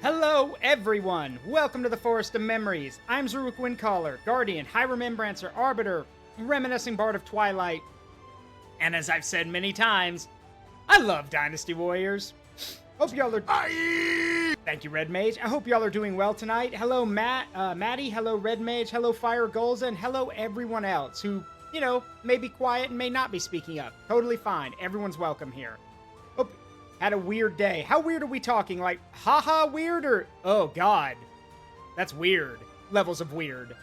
Hello, everyone! Welcome to the Forest of Memories. I'm Zhuge Liang, Guardian, High Remembrancer, Arbiter, Reminiscing Bard of Twilight. And as I've said many times, I love Dynasty Warriors. Hope y'all are... Thank you, Red Mage. I hope y'all are doing well tonight. Hello, Maddie. Hello, Red Mage. Hello, Fire Golza. And hello, everyone else who, you know, may be quiet and may not be speaking up. Totally fine. Everyone's welcome here. Hope had a weird day. How weird are we talking? Like, haha weird or... Oh, God. That's weird. Levels of weird.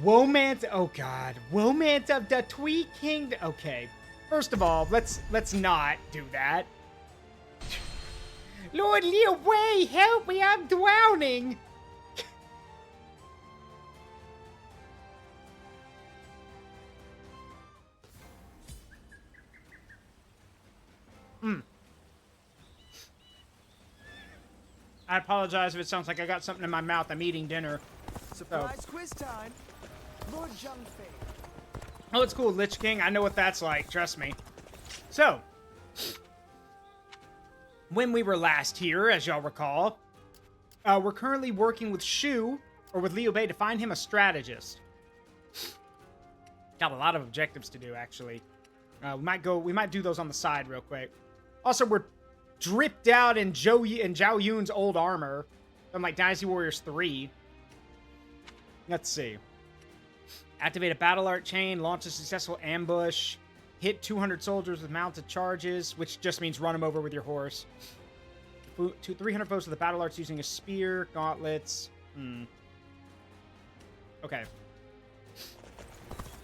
Womance... Oh, God. Womance of the Twee Kingdom... Okay. First of all, let's not do that. Lord Liu Wei, help me, I'm drowning! I apologize if it sounds like I got something in my mouth. I'm eating dinner. Surprise quiz time! LongZhang Fei. Oh, it's cool, Lich King. I know what that's like, trust me. So, when we were last here, as y'all recall, we're currently working with Shu, or with Liu Bei, to find him a strategist. Got a lot of objectives to do, actually. We might do those on the side real quick. Also, we're dripped out in Zhao Yun's old armor from, like, Dynasty Warriors 3. Let's see. Activate a battle art chain, launch a successful ambush, hit 200 soldiers with mounted charges, which just means run them over with your horse. 300 foes with the battle arts using a spear, gauntlets. Okay.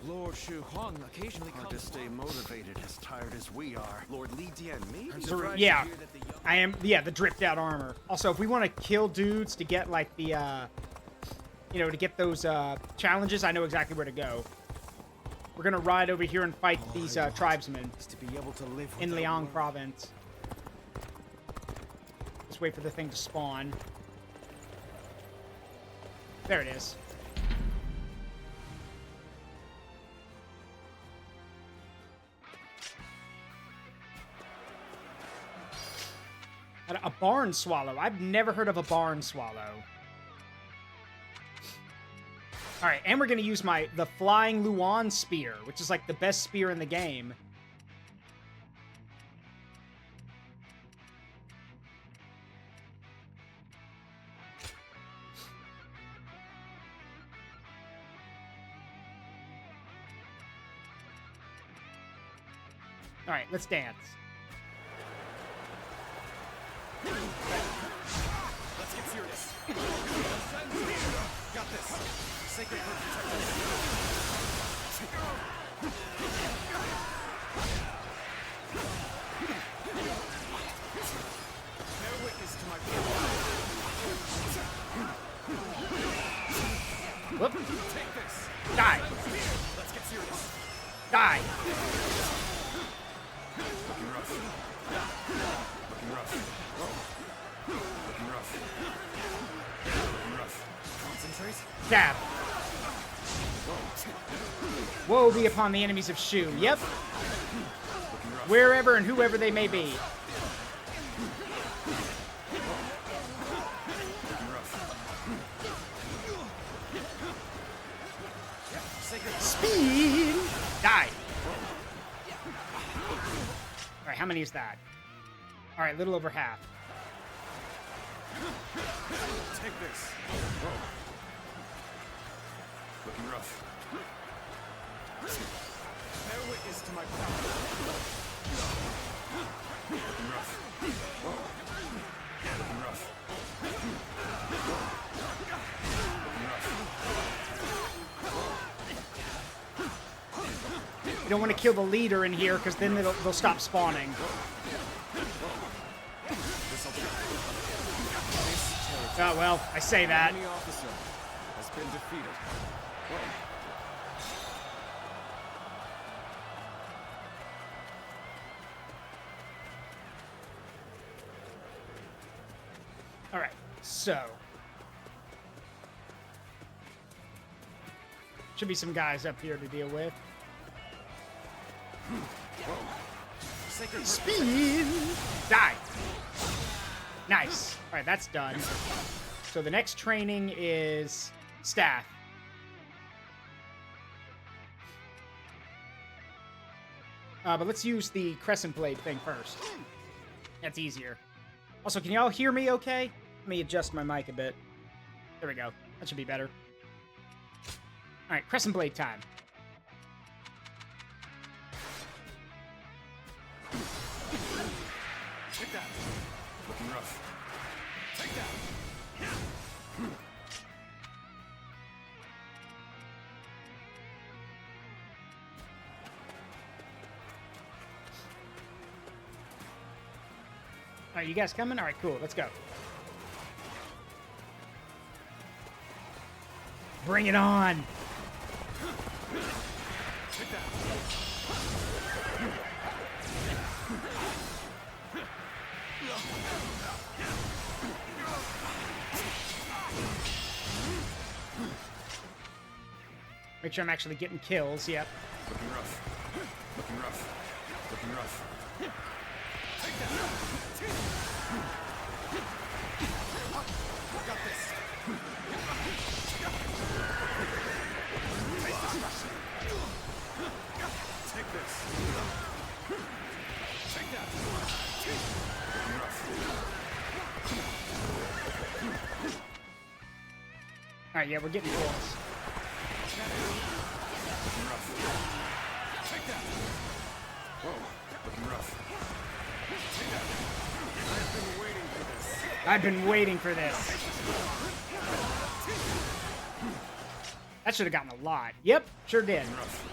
Lord Shu Huang occasionally Hard to stay motivated as tired as we are. Lord Li Dian, me? Yeah, I am. Yeah, the dripped out armor. Also, if we want to kill dudes to get like the, you know, to get those challenges, I know exactly where to go. We're gonna ride over here and fight these tribesmen To be able to live in Liang province. Just wait for the thing to spawn. There it is. A barn swallow. I've never heard of a barn swallow. Alright, and we're gonna use the Flying Luan Spear, which is like the best spear in the game. Alright, let's dance. Let's get serious. Got this. Sacred Bird Bear witness to my Whoop. Take this. Die. Let's get serious. Die. Looking rough. Looking rough. Looking rough. Looking rough. Concentrate. Stab. Woe be upon the enemies of Shu. Yep. Wherever and whoever they may be. Speed. Die. Alright, how many is that? Alright, little over half. Take this. Looking rough. Bear witness to my power. Looking rough. Looking rough. You don't want to kill the leader in here, because then they'll stop spawning. Oh, well, I say that. Enemy officer has been defeated. Alright, so. Should be some guys up here to deal with. Sacred Speed! Die! Nice. All right, that's done. So the next training is staff. But let's use the crescent blade thing first. That's easier. Also, can y'all hear me okay? Let me adjust my mic a bit. There we go. That should be better. All right, crescent blade time. Take that. Looking rough. Take that. All right, you guys coming? All right, cool. Let's go. Bring it on. Take that. Make sure I'm actually getting kills. Yep. Looking rough. Looking rough. Looking rough. Take that. Got this. Take this. Take that. Looking rough. All right, yeah, we're getting kills. Looking rough. Take that. Whoa. Looking rough. Take that. I've been waiting for this. I've been waiting for this. That should have gotten a lot. Yep, sure did. Looking rough.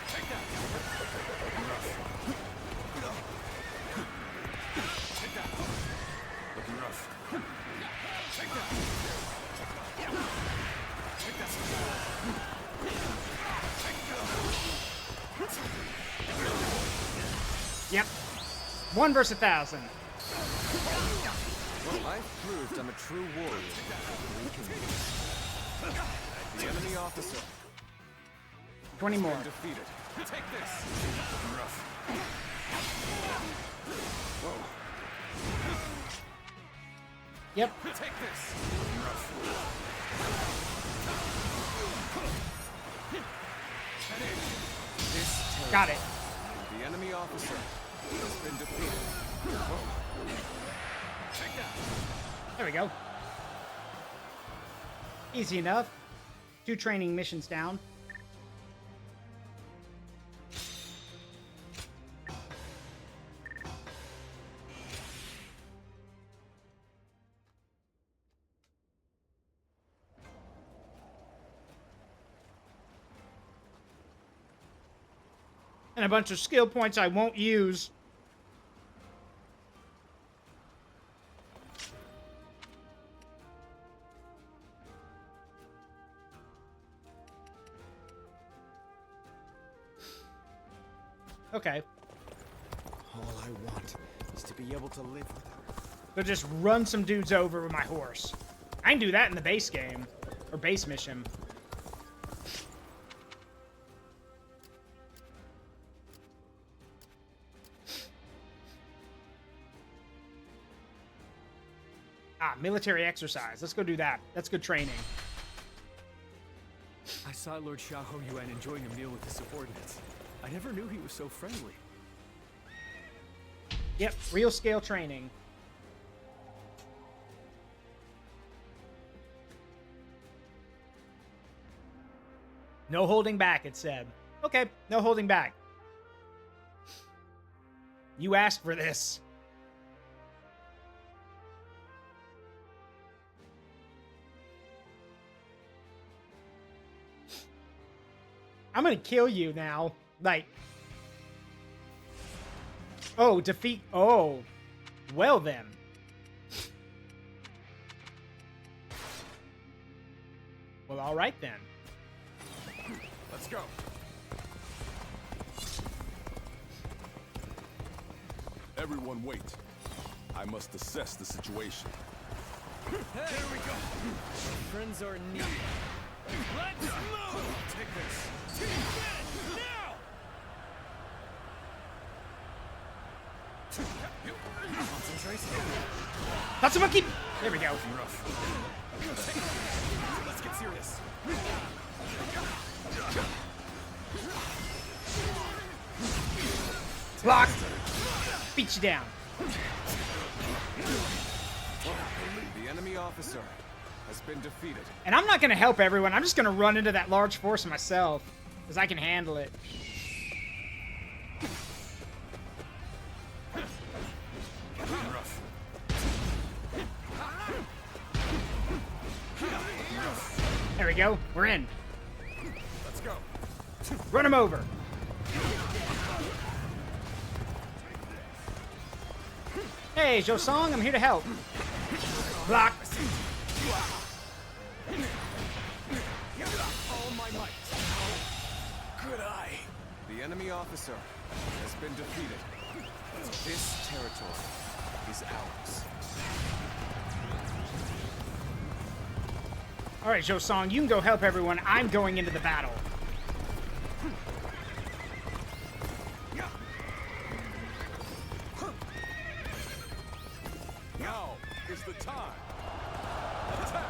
Take that. Looking rough. Take that. Looking rough. Take that. Take that. Yep. 1 versus 1,000. Well, I've proved I'm a true warrior. We can the enemy officer 20 more. defeated. Take this. Looking rough. Whoa. Yep. Take this. Looking rough. This Got it. the enemy officer has been defeated. Take that. There we go. Easy enough. 2 training missions down. And a bunch of skill points I won't use. Okay. All I want is to be able to live with her. So just run some dudes over with my horse. I can do that in the base game. Or base mission. Ah, military exercise. Let's go do that. That's good training. I saw Lord Xiahou Yuan enjoying a meal with his subordinates. I never knew he was so friendly. Yep, real scale training. No holding back, it said. Okay, no holding back. You asked for this. I'm gonna kill you now. Like... Oh, defeat... Oh. Well then. Well, alright then. Let's go. Everyone wait. I must assess the situation. Here we go. Friends are in need. Let's move. Take this. Now. Tatsumaki! There we go. Let's get serious. Block! Beat you down. The enemy officer has been defeated. And I'm not going to help everyone. I'm just going to run into that large force myself. Because I can handle it. There we go. We're in. Let's go. Run him over. Hey, Josong, I'm here to help. Block. All my might. Good eye. The enemy officer has been defeated. This territory is ours. All right, Josong, you can go help everyone. I'm going into the battle. Now is the time. Attack!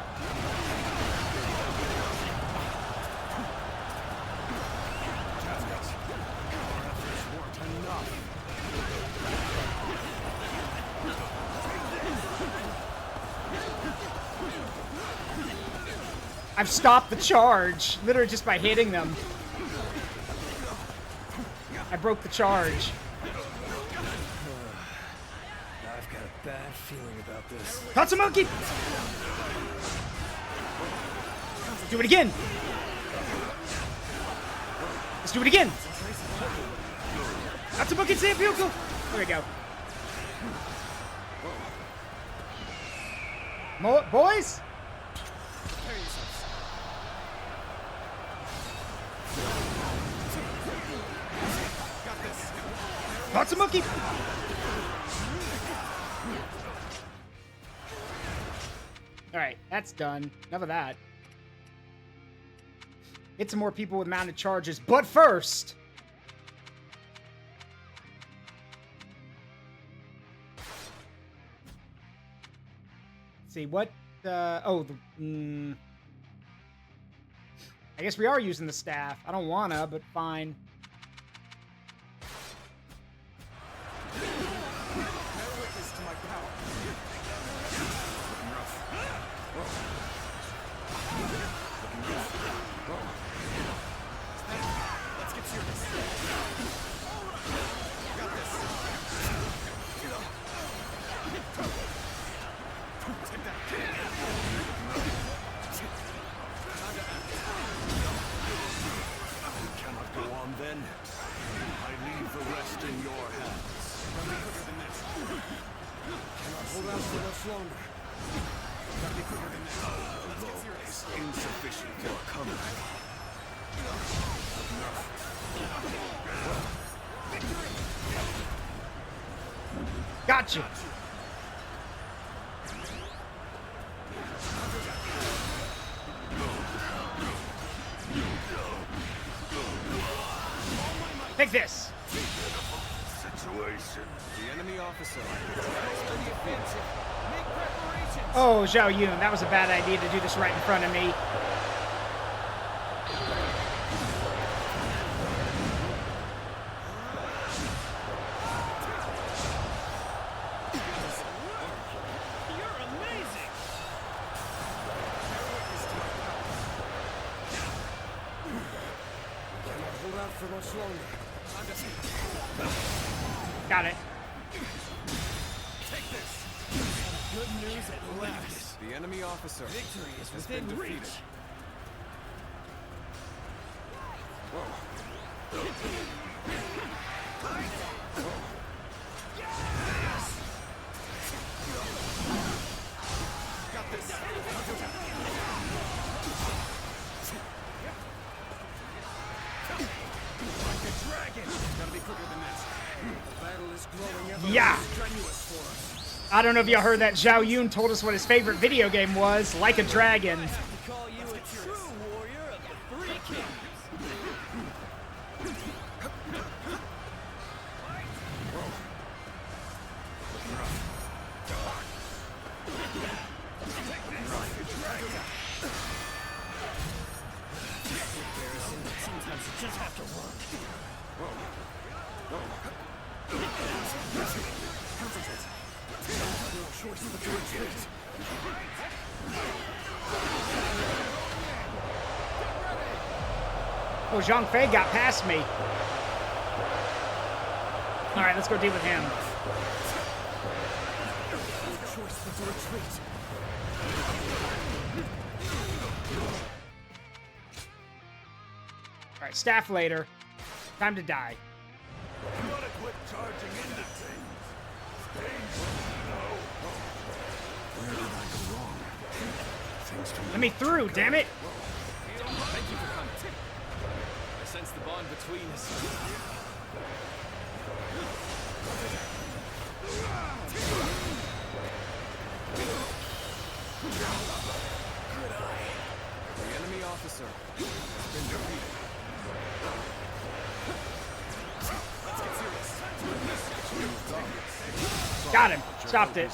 I've stopped the charge, literally just by hitting them. I broke the charge. I've got a bad feeling about this. Tatsumaki! Do it again! Let's do it again! Tatsumaki Seipyoku! There we go. Boys? Tatsumaki! Alright, that's done. Enough of that. Get some more people with mounted charges, but first... Let's see, what... I guess we are using the staff. I don't wanna, but fine. Gotcha! Take this! Situation. The enemy officer. Oh, Zhao Yun, that was a bad idea to do this right in front of me. Got it. Take this. Good news at last. The enemy officer Victory is has within been reach. defeated. Got this. Like a dragon. Gotta be quicker than this. The battle is growing ever Yeah. more strenuous for us. I don't know if y'all heard that. Zhao Yun told us what his favorite video game was, Like a Dragon. To call you a true warrior of the Three Kingdoms. have to run. Concentrate. No choice but to retreat. Oh, Zhang Fei got past me. All right, let's go deal with him. No choice but to retreat. All right, staff later. Time to die. You wanna quit charging into things? Where did I go wrong? Thanks to Let me through, damn it! Thank you for coming. I sense the bond between us. The enemy officer has been defeated. Let's get serious. Got him. Stopped it.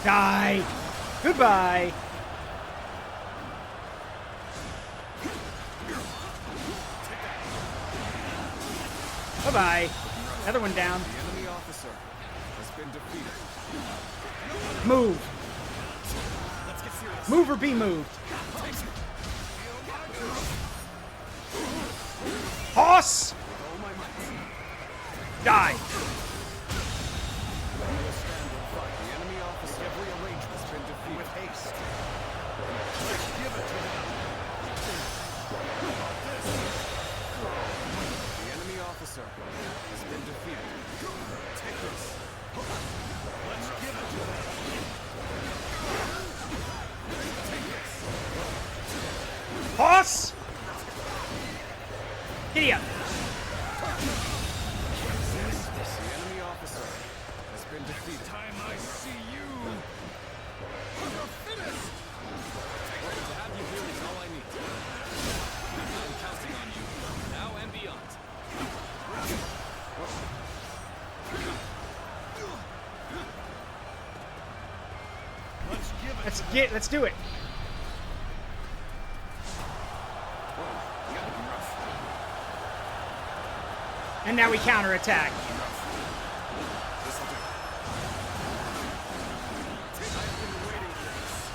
Die. Goodbye. Bye-bye. Another one down. The enemy officer has been defeated. Move. Let's get serious. Move or be moved. Hoss! Die. The enemy officer every arrangement has been defeated. With haste. Give it to them. The enemy officer has been defeated. Take this. Let's give it to them. Hoss! Giddy up. The enemy officer has been defeated. time I see you. You're finished. To have you here is all I need. I'm counting on you, now and beyond. Let's do it. And now we counterattack.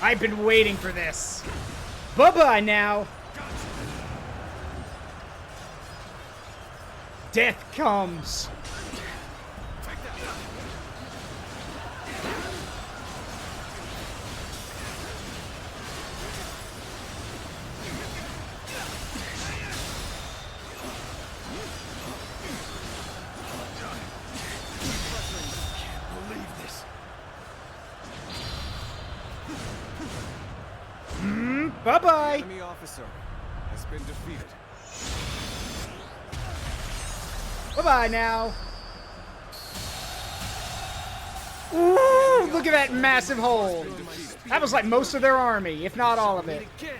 I've been waiting for this. Bye-bye now. Death comes. Bye-bye. The enemy officer has been defeated. Bye-bye now. Ooh, look at that massive hole. That was like most of their army, if not all of it. Again.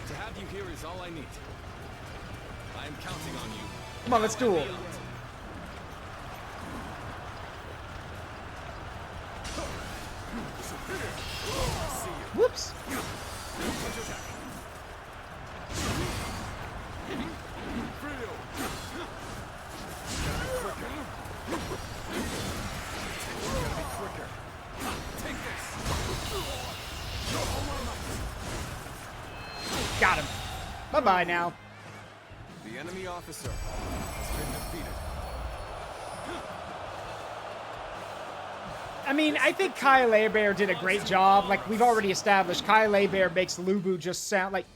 To have you here is all I need. I am counting on you. Come on, let's duel. Beyond. Whoops. Got him. Bye-bye now. The enemy officer has been defeated. I mean, I think Kai Leibear did a great job. Like, we've already established, Kai Leibear makes Lu Bu just sound like...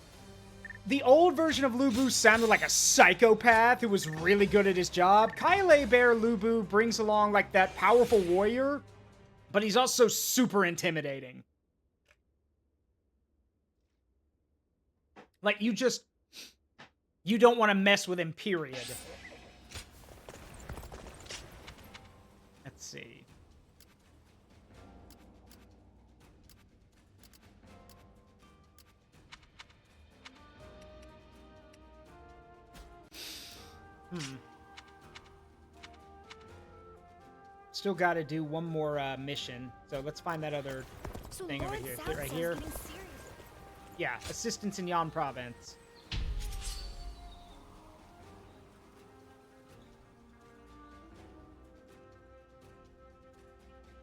The old version of Lu Bu sounded like a psychopath who was really good at his job. Kai Leibear Lu Bu brings along, like, that powerful warrior, but he's also super intimidating. Like, you don't want to mess with him, period. Let's see. Still got to do one more mission. So let's find that other thing over here. Is it right here? Yeah, assistance in Yan Province.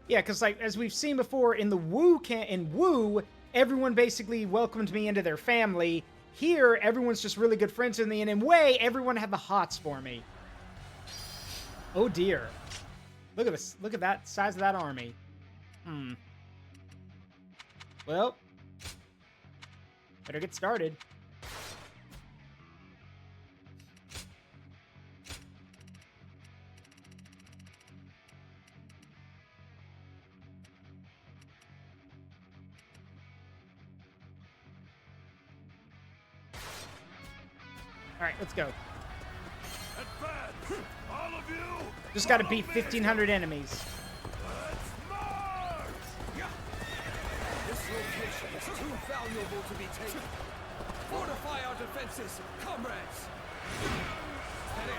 Yeah, because like as we've seen before in the Wu, everyone basically welcomed me into their family. Here, everyone's just really good friends with me, and in Wei, everyone had the hots for me. Oh dear. Look at this. Look at that size of that army. Well, better get started. All right, let's go. Advance, all of you! Just got to beat 1,500 enemies. Let's march! This location is too valuable to be taken. Fortify our defenses, comrades! Stand in.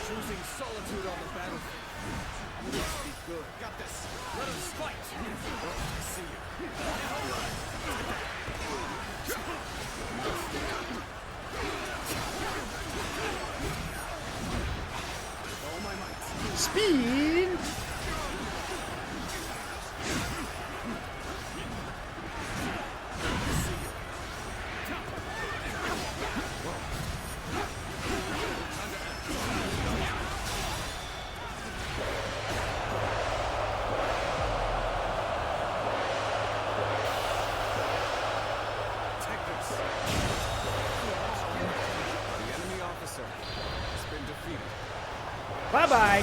Choosing solitude on the battlefield. This be good. Got this. Let us fight. See you. With all my might. Speed! Bye-bye.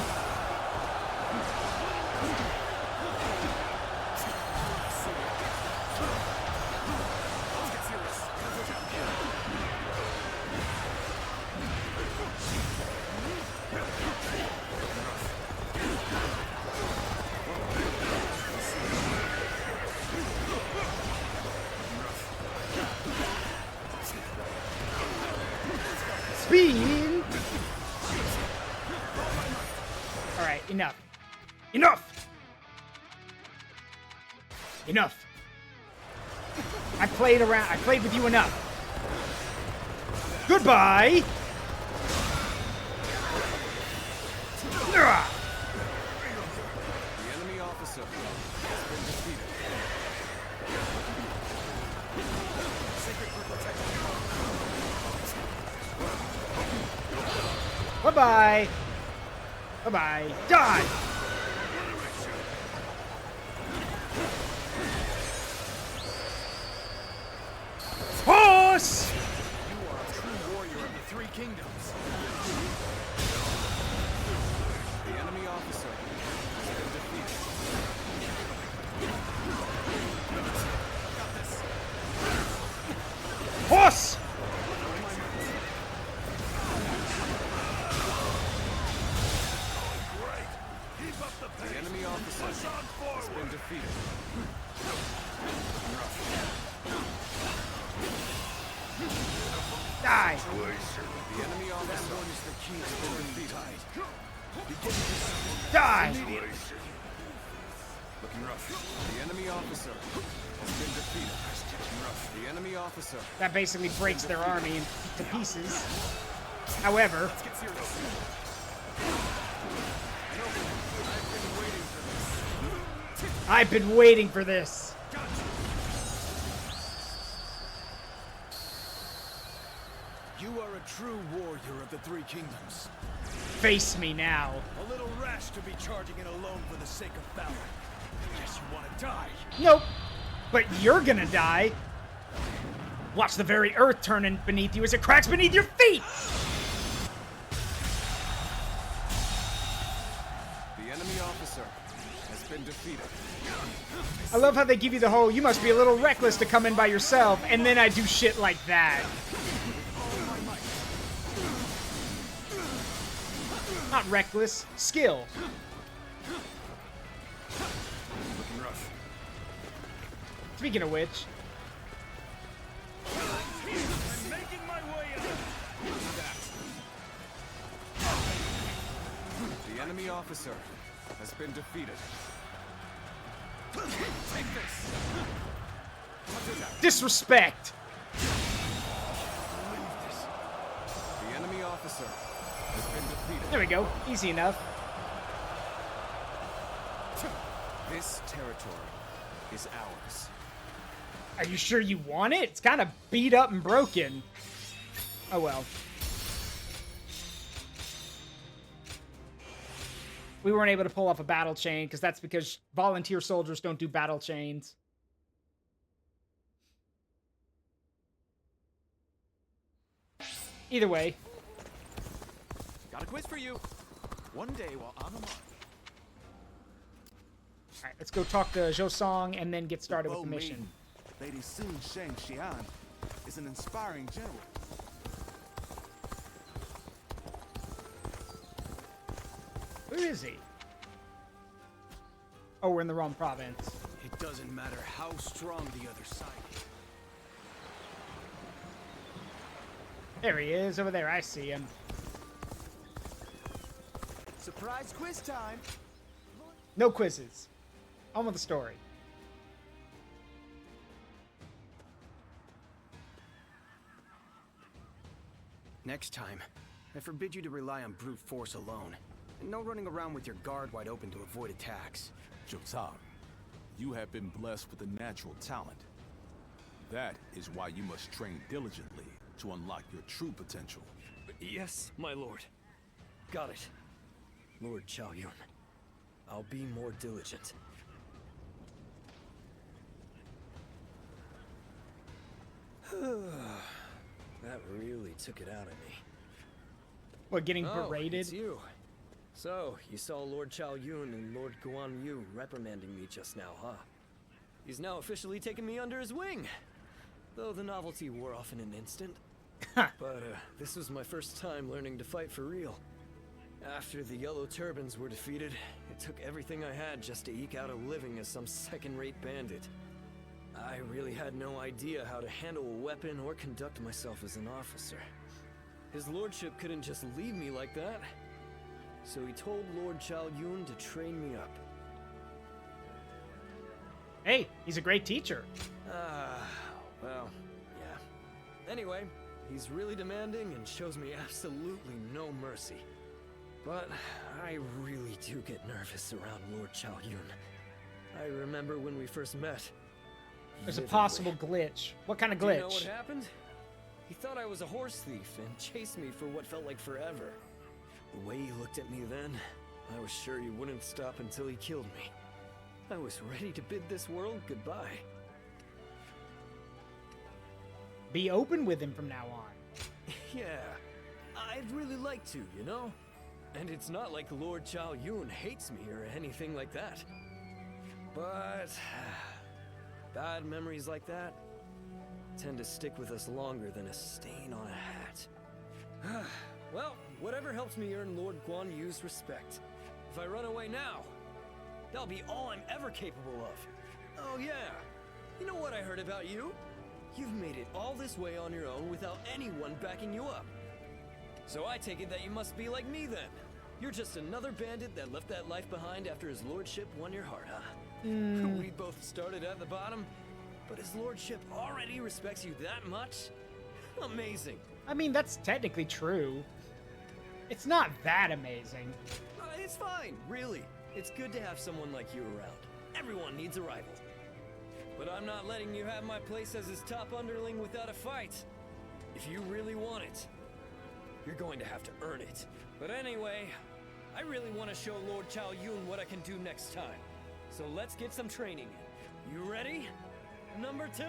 Speed! Alright, enough. Enough! Enough. I played around. I played with you enough. Goodbye! Ugh. The enemy officer has been defeated. Bye-bye. Bye-bye. Die! Horse! You are a true warrior of the Three Kingdoms. The enemy officer has been defeated. Horse! Keep up the The pace! enemy officer Push on has been forward! defeated. Die! The enemy officer Is the key has been defeated. Die! Looking rough. The enemy officer has been defeated. Looking rough. The enemy officer. That basically breaks their army to pieces. However, I've been waiting for this. You are a true warrior of the Three Kingdoms. Face me now. A little rash to be charging in alone for the sake of valor. Guess you want to die. Nope. But you're gonna die. Watch the very earth turn beneath you as it cracks beneath your feet! The enemy officer has been defeated. I love how they give you the whole, you must be a little reckless to come in by yourself, and then I do shit like that. Not reckless, skill. Looking rough. Speaking of which, I'm making my way out! The enemy officer has been defeated. Take this! Disrespect! The enemy officer has been defeated. There we go. Easy enough. This territory is ours. Are you sure you want it? It's kind of beat up and broken. Oh well. We weren't able to pull off a battle chain because that's because volunteer soldiers don't do battle chains. Either way. Got a quiz for you. One day while I'm among. Alright, let's go talk to Zhou and then get started with the Bow mission. maiden, Lady Sun Sheng Xian, is an inspiring general. Where is he? Oh, we're in the wrong province. It doesn't matter how strong the other side is. There he is, over there. I see him. Surprise quiz time! No quizzes. On with the story. Next time, I forbid you to rely on brute force alone. And no running around with your guard wide open to avoid attacks. Zhuge Liang, you have been blessed with a natural talent. That is why you must train diligently to unlock your true potential. Yes, my lord. Got it. Lord Chao Yun. I'll be more diligent. That really took it out of me. What, getting Oh, berated? it's you. So, you saw Lord Chao Yun and Lord Guan Yu reprimanding me just now, huh? He's now officially taken me under his wing. Though the novelty wore off in an instant. But this was my first time learning to fight for real. After the Yellow Turbans were defeated, it took everything I had just to eke out a living as some second-rate bandit. I really had no idea how to handle a weapon or conduct myself as an officer. His lordship couldn't just leave me like that. So he told Lord Chao Yun to train me up. Hey, he's a great teacher. Well, yeah. Anyway, he's really demanding and shows me absolutely no mercy. But I really do get nervous around Lord Chao Yun. I remember when we first met. There's a vividly. possible glitch. What kind of Do you know what glitch? happened? He thought I was a horse thief and chased me for what felt like forever. The way he looked at me then, I was sure he wouldn't stop until he killed me. I was ready to bid this world goodbye. Be open with him from now on. Yeah, I'd really like to, you know? And it's not like Lord Chao Yun hates me or anything like that. But bad memories like that tend to stick with us longer than a stain on a hat. Well, whatever helps me earn Lord Guan Yu's respect. If I run away now, that'll be all I'm ever capable of. Oh yeah, you know what I heard about you? You've made it all this way on your own without anyone backing you up. So I take it that you must be like me then. You're just another bandit that left that life behind after his lordship won your heart, huh? We both started at the bottom, but his lordship already respects you that much? Amazing. I mean, that's technically true. It's not that amazing. It's fine, really. It's good to have someone like you around. Everyone needs a rival. But I'm not letting you have my place as his top underling without a fight. If you really want it, you're going to have to earn it. But anyway, I really want to show Lord Chao Yun what I can do next time. So let's get some training in. You ready? Number 2?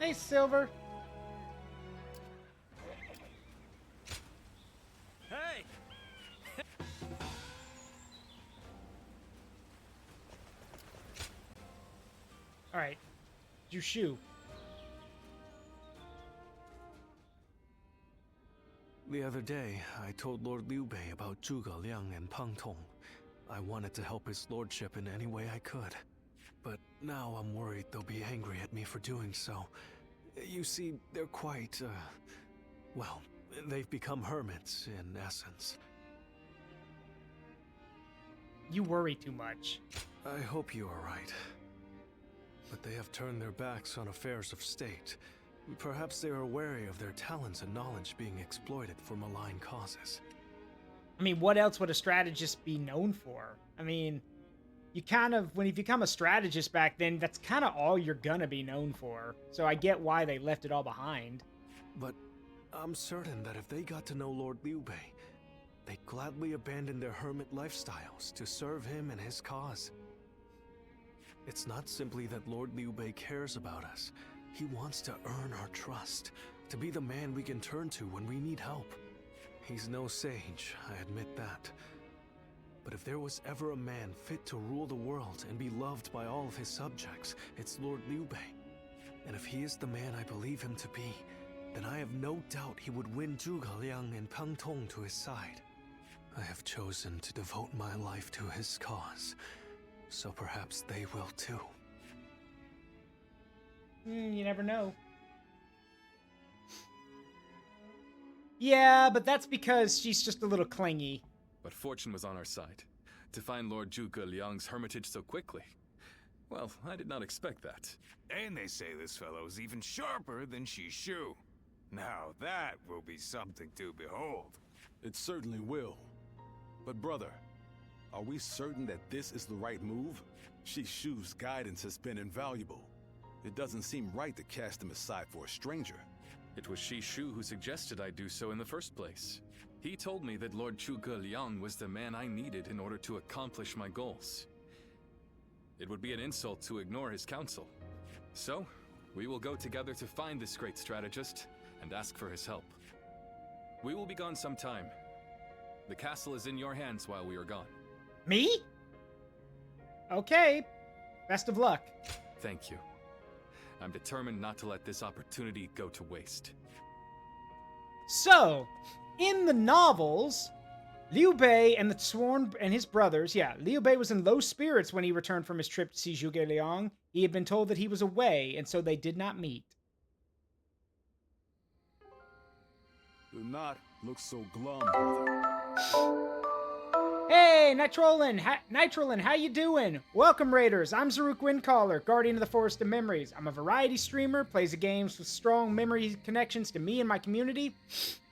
Hey, Silver. Hey! All right. Jushu. The other day, I told Lord Liu Bei about Zhuge Liang and Pang Tong. I wanted to help his lordship in any way I could. But now I'm worried they'll be angry at me for doing so. You see, they're quite, well, They've become hermits, in essence. You worry too much. I hope you are right. But they have turned their backs on affairs of state. Perhaps they are wary of their talents and knowledge being exploited for malign causes. I mean, what else would a strategist be known for? I mean, you kind of, when you become a strategist back then, that's kind of all you're gonna be known for. So I get why they left it all behind. But I'm certain that if they got to know Lord Liu Bei, they'd gladly abandon their hermit lifestyles to serve him and his cause. It's not simply that Lord Liu Bei cares about us. He wants to earn our trust, to be the man we can turn to when we need help. He's no sage, I admit that. But if there was ever a man fit to rule the world and be loved by all of his subjects, it's Lord Liu Bei. And if he is the man I believe him to be, then I have no doubt he would win Zhuge Liang and Pang Tong to his side. I have chosen to devote my life to his cause, so perhaps they will too. You never know. Yeah, but that's because she's just a little clingy. But fortune was on our side. To find Lord Zhuge Liang's hermitage so quickly. Well, I did not expect that. And they say this fellow's even sharper than Shishu. Now that will be something to behold. It certainly will. But brother, are we certain that this is the right move? Shishu's guidance has been invaluable. It doesn't seem right to cast him aside for a stranger. It was Shishu who suggested I do so in the first place. He told me that Lord Zhuge Liang was the man I needed in order to accomplish my goals. It would be an insult to ignore his counsel. So, we will go together to find this great strategist and ask for his help. We will be gone some time. The castle is in your hands while we are gone. Me? Okay. Best of luck. Thank you. I'm determined not to let this opportunity go to waste. So, in the novels, Liu Bei and the Sworn and his brothers, Liu Bei was in low spirits when he returned from his trip to see Zhuge Liang. He had been told that he was away, and so they did not meet. Do not look so glum, brother. Hey, Nitrolin, how you doing? Welcome, Raiders. I'm Zaruk Windcaller, Guardian of the Forest of Memories. I'm a variety streamer, plays the games with strong memory connections to me and my community.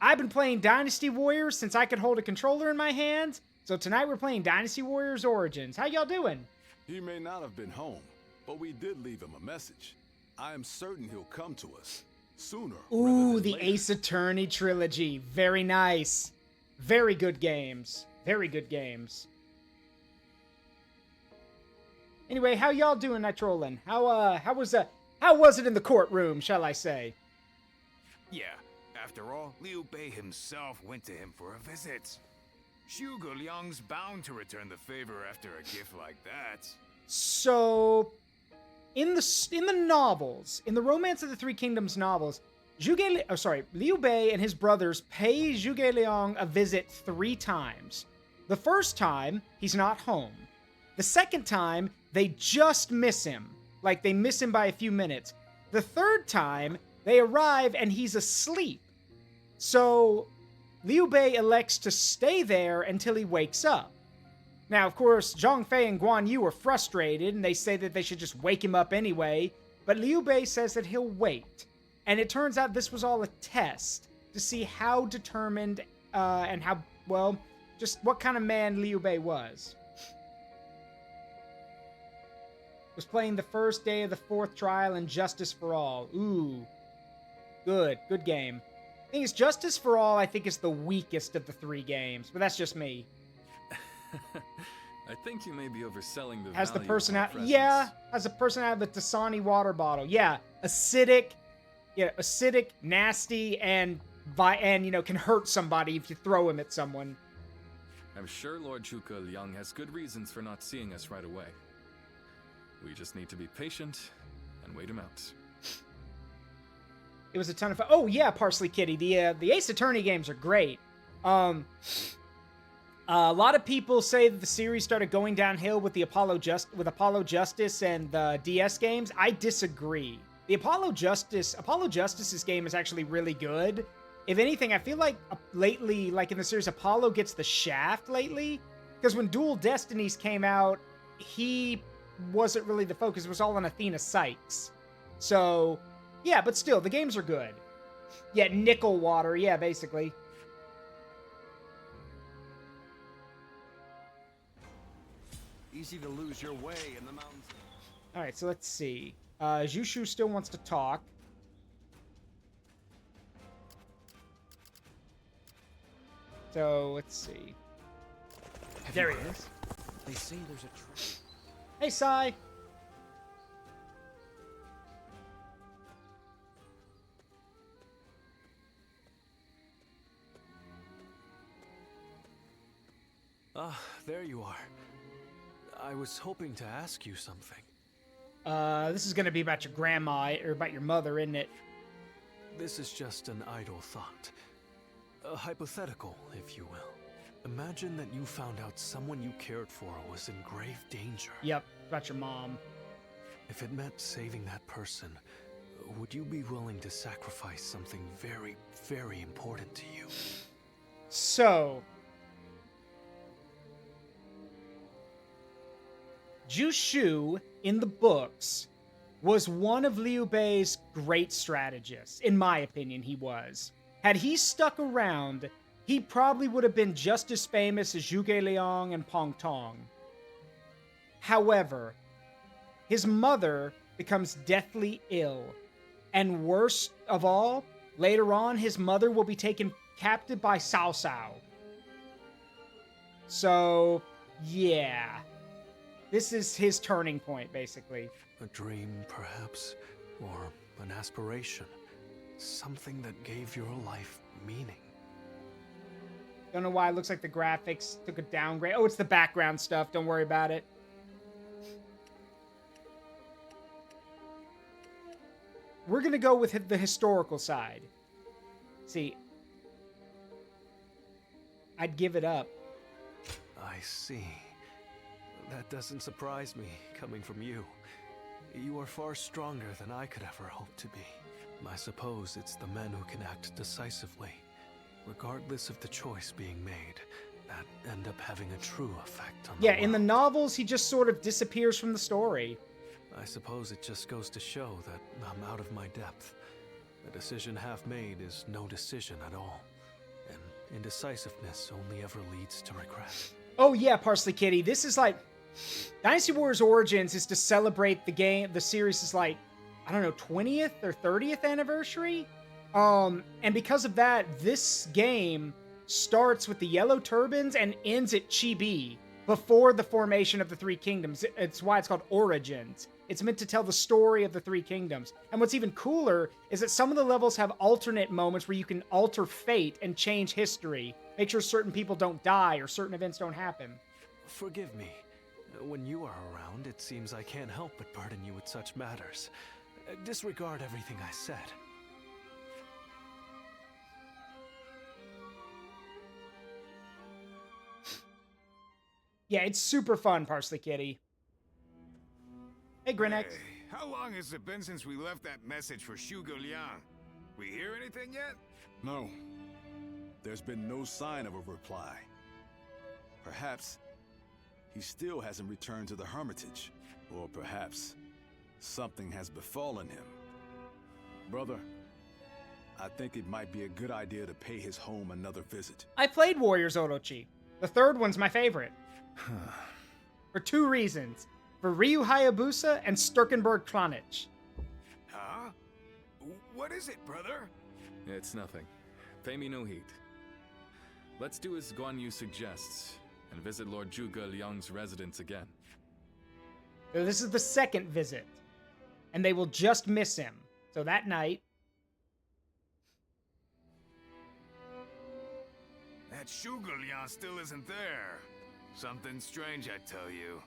I've been playing Dynasty Warriors since I could hold a controller in my hands, so tonight we're playing Dynasty Warriors Origins. How y'all doing? He may not have been home, but we did leave him a message. I am certain he'll come to us sooner. Ooh, rather the than later. Ace Attorney trilogy. Very nice. Very good games. Very good games. Anyway, how y'all doing, Nitrolin? How was it in the courtroom, shall I say? Yeah, after all, Liu Bei himself went to him for a visit. Zhuge Liang's bound to return the favor after a gift like that. So, in the novels, in the Romance of the Three Kingdoms novels, Liu Bei and his brothers pay Zhuge Liang a visit 3 times. The first time, he's not home. The second time, they just miss him. Like, they miss him by a few minutes. The third time, they arrive and he's asleep. So, Liu Bei elects to stay there until he wakes up. Now, of course, Zhang Fei and Guan Yu are frustrated, and they say that they should just wake him up anyway, but Liu Bei says that he'll wait. And it turns out this was all a test to see how determined and how, well, just what kind of man Liu Bei was. Was playing the first day of the 4th trial in Justice for All. Ooh. Good game. Thing is, Justice for All, I think, is the weakest of the 3 games, but that's just me. I think you may be overselling the Has the value person of our out, presence. yeah, has a person out of the Dasani water bottle. Yeah, acidic, nasty, and can hurt somebody if you throw him at someone. I'm sure Lord Zhuge Liang has good reasons for not seeing us right away. We just need to be patient and wait him out. It was a ton of fun. Oh yeah, Parsley Kitty. The Ace Attorney games are great. A lot of people say that the series started going downhill with the Apollo Justice and the DS games. I disagree. The Apollo Justice's game is actually really good. if anything, I feel like lately, like in the series, Apollo gets the shaft lately. Because when Dual Destinies came out, he wasn't really the focus. It was all on Athena Sykes. So, yeah, but still, the games are good. Yeah, nickel water. Yeah, basically. Easy to lose your way in the mountains. All right, so let's see. Jushu still wants to talk. So, let's see. There he is. They say there's a trap. Hey, Sai. Ah, there you are. I was hoping to ask you something. This is gonna be about your grandma, or about your mother, isn't it? This is just an idle thought. A hypothetical, if you will. Imagine that you found out someone you cared for was in grave danger. Yep, about your mom. If it meant saving that person, would you be willing to sacrifice something very, very important to you? So, Jushu, in the books, was one of Liu Bei's great strategists. In my opinion, he was. Had he stuck around, he probably would have been just as famous as Zhuge Liang and Pong Tong. However, his mother becomes deathly ill. And worst of all, later on, his mother will be taken captive by Cao Cao. So, yeah. This is his turning point, basically. A dream, perhaps, or an aspiration. Something that gave your life meaning. Don't know why it looks like the graphics took a downgrade. Oh, it's the background stuff. Don't worry about it. We're going to go with the historical side. See, I'd give it up. I see. That doesn't surprise me, coming from you. You are far stronger than I could ever hope to be. I suppose it's the men who can act decisively, regardless of the choice being made, that end up having a true effect on the Yeah, in the world. novels, he just sort of disappears from the story. I suppose it just goes to show that I'm out of my depth. A decision half made is no decision at all. And indecisiveness only ever leads to regret. Oh yeah, Parsley Kitty. This is like... Dynasty Warriors Origins is to celebrate the game. The series is like, I don't know, 20th or 30th anniversary? And because of that, this game starts with the Yellow Turbans and ends at Chibi, before the formation of the Three Kingdoms. It's why it's called Origins. It's meant to tell the story of the Three Kingdoms. And what's even cooler is that some of the levels have alternate moments where you can alter fate and change history. Make sure certain people don't die or certain events don't happen. Forgive me. When you are around, it seems I can't help but burden you with such matters. Disregard everything I said. Yeah, it's super fun, Parsley Kitty. Hey, Grinnex. Hey, how long has it been since we left that message for Zhuge Liang? We hear anything yet? No. There's been no sign of a reply. Perhaps he still hasn't returned to the Hermitage. Or perhaps something has befallen him. Brother, I think it might be a good idea to pay his home another visit. I played Warriors Orochi. The third one's my favorite. For two reasons. For Ryu Hayabusa and Sturkenberg Kranich. Huh? What is it, brother? It's nothing. Pay me no heed. Let's do as Guan Yu suggests, and visit Lord Zhuge Liang's residence again. So this is the second visit. And they will just miss him. So that night... That Zhuge Liang still isn't there. Something strange, I tell you.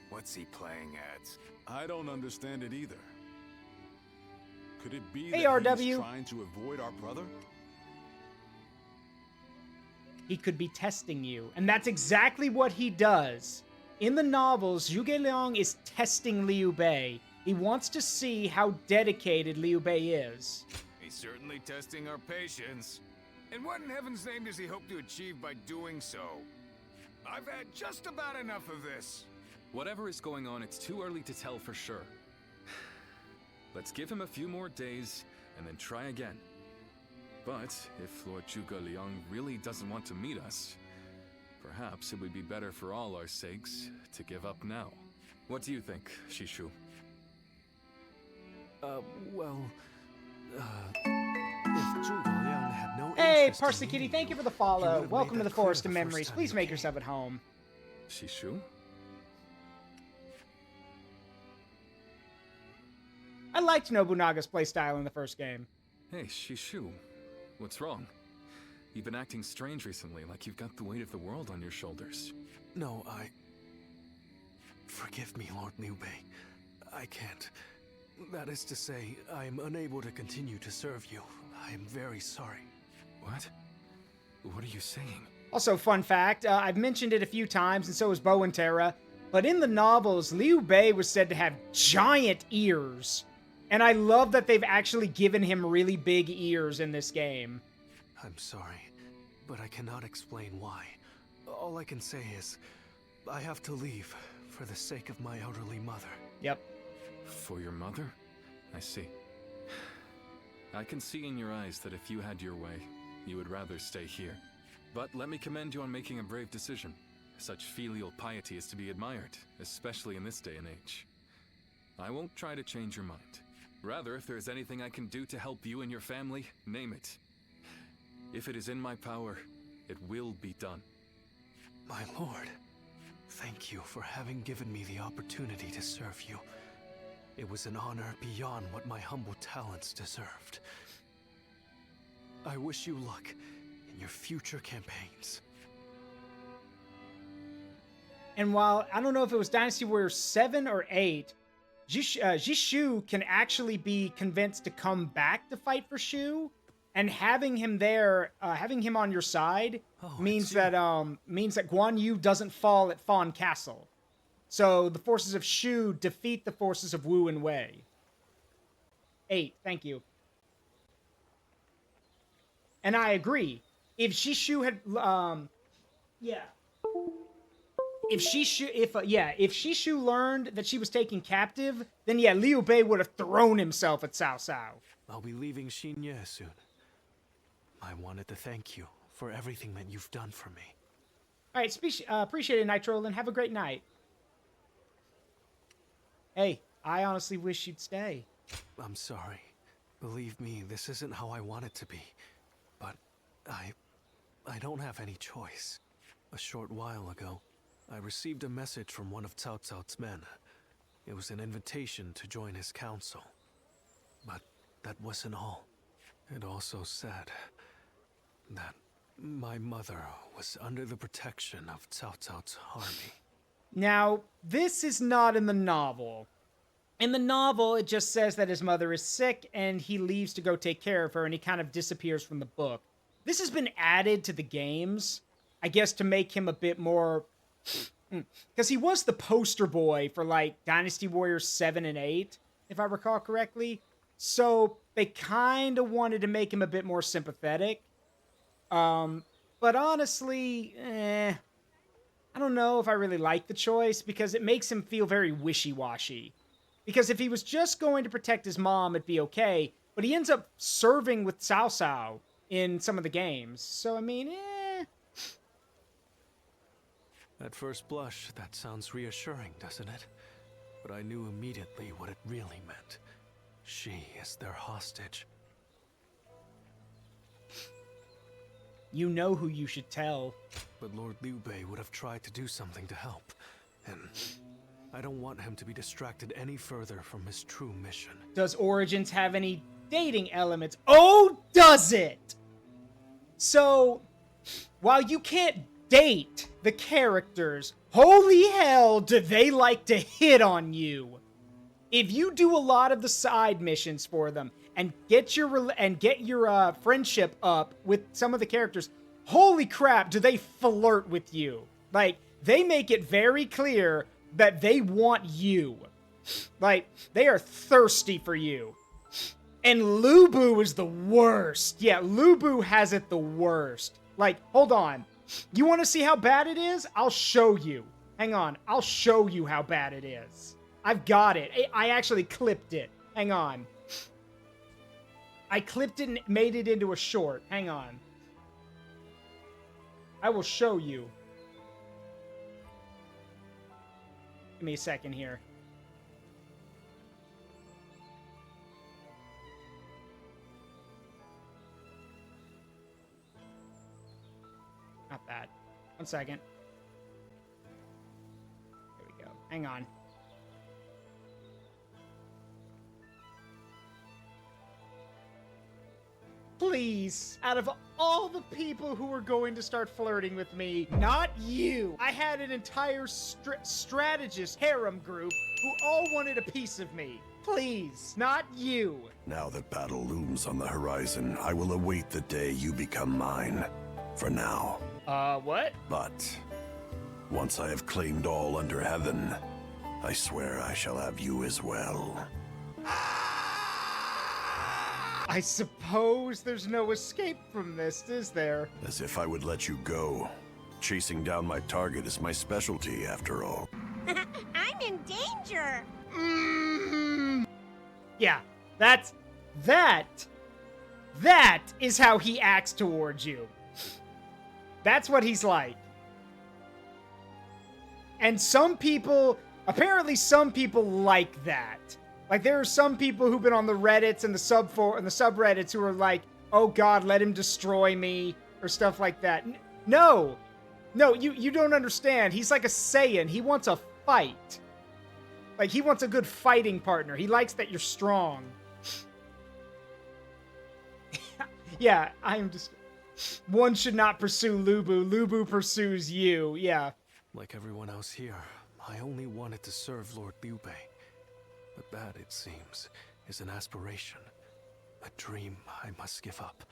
What's he playing at? I don't understand it either. Could it be Hey, that he's RW. trying to avoid our brother? He could be testing you. And that's exactly what he does. In the novels, Zhuge Liang is testing Liu Bei. He wants to see how dedicated Liu Bei is. He's certainly testing our patience. And what in heaven's name does he hope to achieve by doing so? I've had just about enough of this. Whatever is going on, it's too early to tell for sure. Let's give him a few more days, and then try again. But if Lord Zhuge Liang really doesn't want to meet us, perhaps it would be better for all our sakes to give up now. What do you think, Shishu? Well, if Zhuge Liang had no Hey, interest in Parsley Kitty, meeting thank you you, for the he follow. would have Welcome made to the that clear Forest of the first Memories. time Please you make came. yourself at home. Shishu? I liked Nobunaga's playstyle in the first game. Hey, Shishu. What's wrong? You've been acting strange recently, like you've got the weight of the world on your shoulders. No, Forgive me, Lord Liu Bei. I can't. That is to say, I am unable to continue to serve you. I am very sorry. What? What are you saying? Also, fun fact, I've mentioned it a few times, and so has Bo and Terra, but in the novels, Liu Bei was said to have giant ears. And I love that they've actually given him really big ears in this game. I'm sorry, but I cannot explain why. All I can say is, I have to leave for the sake of my elderly mother. Yep. For your mother? I see. I can see in your eyes that if you had your way, you would rather stay here. But let me commend you on making a brave decision. Such filial piety is to be admired, especially in this day and age. I won't try to change your mind. Rather, if there is anything I can do to help you and your family, name it. If it is in my power, it will be done. My lord, thank you for having given me the opportunity to serve you. It was an honor beyond what my humble talents deserved. I wish you luck in your future campaigns. And while I don't know if it was Dynasty Warrior 7 or 8, Jishu can actually be convinced to come back to fight for Shu, and having him there, having him on your side, means that Guan Yu doesn't fall at Fawn Castle. So the forces of Shu defeat the forces of Wu and Wei. 8, thank you. And I agree. If Shishu had, If Shishu learned that she was taken captive, then yeah, Liu Bei would have thrown himself at Cao Cao. I'll be leaving Xinye soon. I wanted to thank you for everything that you've done for me. All right, appreciate it, Nitro, and have a great night. Hey, I honestly wish you'd stay. I'm sorry. Believe me, this isn't how I want it to be. But I don't have any choice. A short while ago, I received a message from one of Cao Cao's men. It was an invitation to join his council. But that wasn't all. It also said that my mother was under the protection of Cao Cao's army. Now, this is not in the novel. In the novel, it just says that his mother is sick and he leaves to go take care of her and he kind of disappears from the book. This has been added to the games, I guess, to make him a bit more... Because he was the poster boy for, like, Dynasty Warriors 7 and 8, if I recall correctly. So they kind of wanted to make him a bit more sympathetic. But honestly, I don't know if I really like the choice, because it makes him feel very wishy-washy. Because if he was just going to protect his mom, it'd be okay. But he ends up serving with Cao Cao in some of the games. So, I mean, At first blush, that sounds reassuring, doesn't it? But I knew immediately what it really meant. She is their hostage. You know who you should tell. But Lord Liu Bei would have tried to do something to help. And I don't want him to be distracted any further from his true mission. Does Origins have any dating elements? Oh, does it? So, while you can't date the characters, holy hell do they like to hit on you. If you do a lot of the side missions for them and get your friendship up with some of the characters, holy crap, do they flirt with you. Like, they make it very clear that they want you. Like, they are thirsty for you. And Lubu is the worst. Yeah, Lubu has it the worst. Like, hold on. You want to see how bad it is? I'll show you. Hang on. I'll show you how bad it is. I've got it. I actually clipped it. Hang on. I clipped it and made it into a short. Hang on. I will show you. Give me a second here. Not bad. 1 second. There we go. Hang on. Please, out of all the people who were going to start flirting with me, not you. I had an entire strategist harem group who all wanted a piece of me. Please, not you. Now that battle looms on the horizon, I will await the day you become mine. For now. What? But once I have claimed all under heaven, I swear I shall have you as well. I suppose there's no escape from this, is there? As if I would let you go. Chasing down my target is my specialty, after all. I'm in danger. Yeah, that is how he acts towards you. That's what he's like. And some people, apparently some people like that. Like, there are some people who've been on the Reddits and the subreddits who are like, oh god, let him destroy me, or stuff like that. No, you don't understand. He's like a Saiyan. He wants a fight. Like, he wants a good fighting partner. He likes that you're strong. Yeah, I am just... One should not pursue Lubu. Lubu pursues you. Yeah. Like everyone else here, I only wanted to serve Lord Liu Bei. But that, it seems, is an aspiration. A dream I must give up.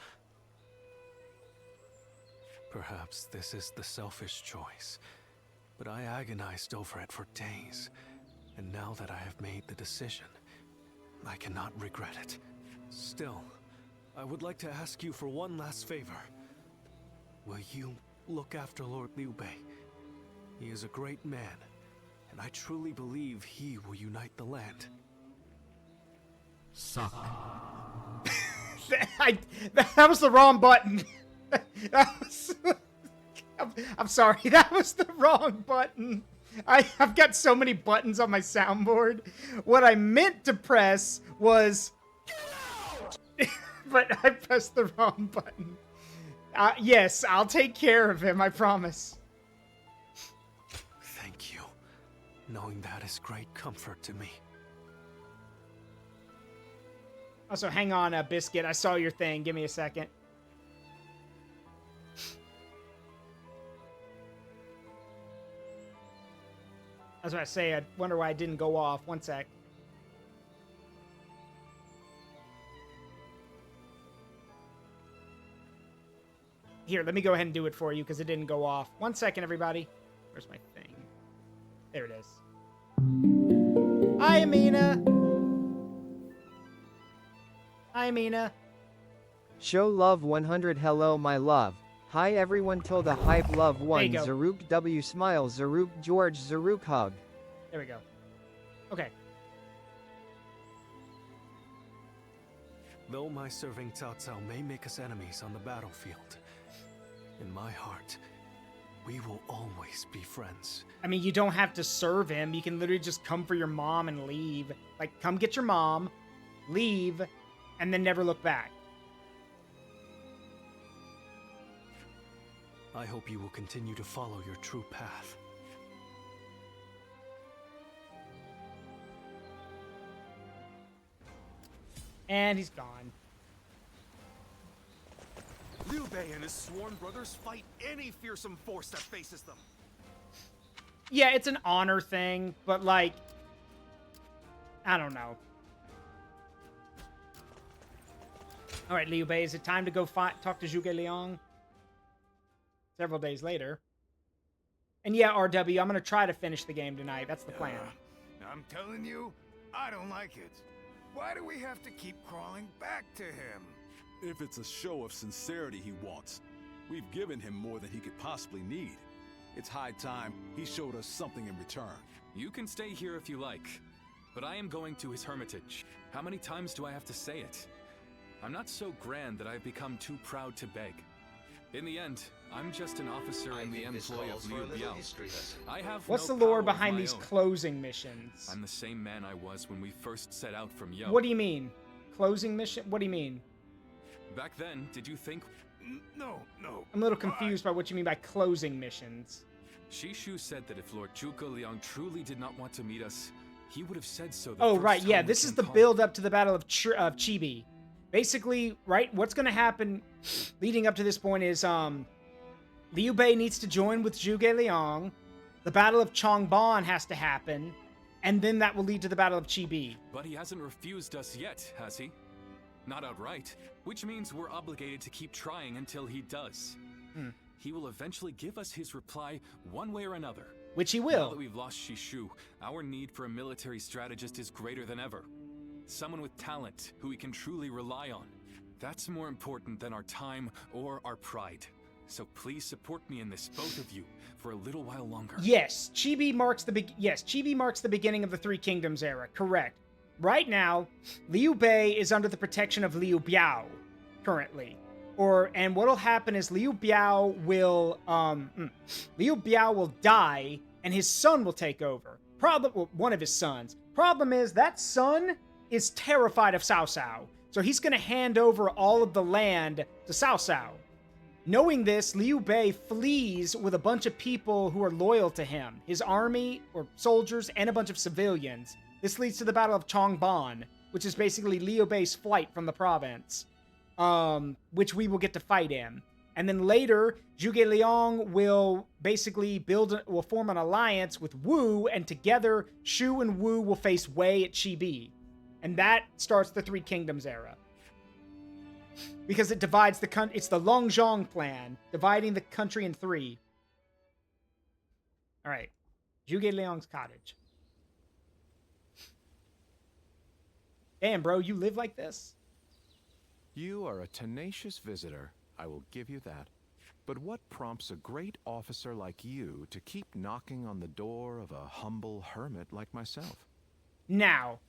Perhaps this is the selfish choice, but I agonized over it for days. And now that I have made the decision, I cannot regret it. Still, I would like to ask you for one last favor. Will you look after Lord Liu Bei? He is a great man, and I truly believe he will unite the land. Suck. That was the wrong button. I'm sorry, that was the wrong button. I've got so many buttons on my soundboard. What I meant to press was... but I pressed the wrong button. Yes, I'll take care of him, I promise. Thank you. Knowing that is great comfort to me. Also, hang on, Biscuit. I saw your thing. Give me a second. I was about to say, I wonder why it didn't go off. One sec. Here, let me go ahead and do it for you, because it didn't go off. 1 second, everybody. Where's my thing? There it is. Hi, Amina. Hi, Amina. Show love 100. Hello, my love. Hi, everyone. To the hype love one. There you go. Zaruk W smile. Zaruk George. Zaruk hug. There we go. Okay. Though my serving Cao Cao may make us enemies on the battlefield, in my heart, we will always be friends. I mean, you don't have to serve him. You can literally just come for your mom and leave. Like, come get your mom, leave, and then never look back. I hope you will continue to follow your true path. And he's gone. Liu Bei and his sworn brothers fight any fearsome force that faces them. Yeah, it's an honor thing, but like, I don't know. All right, Liu Bei, is it time to go talk to Zhuge Liang? Several days later. And yeah, RW, I'm going to try to finish the game tonight. That's the plan. I'm telling you, I don't like it. Why do we have to keep crawling back to him? If it's a show of sincerity he wants, we've given him more than he could possibly need. It's high time he showed us something in return. You can stay here if you like, but I am going to his hermitage. How many times do I have to say it? I'm not so grand that I've become too proud to beg. In the end, I'm just an officer in the employ of Liu Biao. I have What's no the lore power of behind my these own. closing missions? I'm the same man I was when we first set out from Yo. What do you mean? Closing mission? What do you mean? Back then, did you think No. I'm a little confused by what you mean by closing missions. Shishu said that if Lord Zhuge Liang truly did not want to meet us, he would have said so the Oh, first right, yeah, time we this is came the home. build up to the Battle of Chibi. Basically, right, what's going to happen leading up to this point is Liu Bei needs to join with Zhuge Liang, the Battle of Changban has to happen, and then that will lead to the Battle of Chibi. But he hasn't refused us yet, has he? Not outright, which means we're obligated to keep trying until he does. He will eventually give us his reply one way or another. Which he Now will. that we've lost Shishu, our need for a military strategist is greater than ever. Someone with talent who we can truly rely on. That's more important than our time or our pride. So please support me in this, both of you, for a little while longer. Yes, Chibi marks the beginning of the Three Kingdoms era, correct. Right now, Liu Bei is under the protection of Liu Biao, currently. And what'll happen is Liu Biao will die, and his son will take over. One of his sons. Problem is, that son is terrified of Cao Cao, so he's gonna hand over all of the land to Cao Cao. Knowing this, Liu Bei flees with a bunch of people who are loyal to him, his army, or soldiers, and a bunch of civilians. This leads to the Battle of Changban, which is basically Liu Bei's flight from the province, which we will get to fight in. And then later, Zhuge Liang will basically will form an alliance with Wu, and together, Shu and Wu will face Wei at Chibi. And that starts the Three Kingdoms era. Because it divides the it's the LongZhang plan, dividing the country in three. All right, Zhuge Liang's cottage. Damn, bro, you live like this? You are a tenacious visitor, I will give you that. But what prompts a great officer like you to keep knocking on the door of a humble hermit like myself? Now,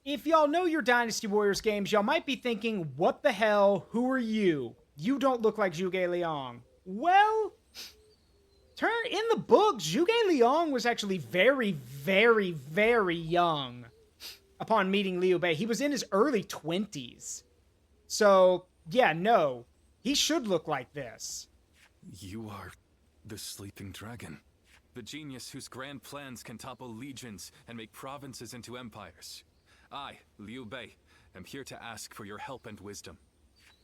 if y'all know your Dynasty Warriors games, y'all might be thinking, what the hell, who are you? You don't look like Zhuge Liang. Well, in the book, Zhuge Liang was actually very, very, very young upon meeting Liu Bei. He was in his early 20s. So, yeah, no, he should look like this. You are the sleeping dragon. The genius whose grand plans can topple legions and make provinces into empires. I, Liu Bei, am here to ask for your help and wisdom.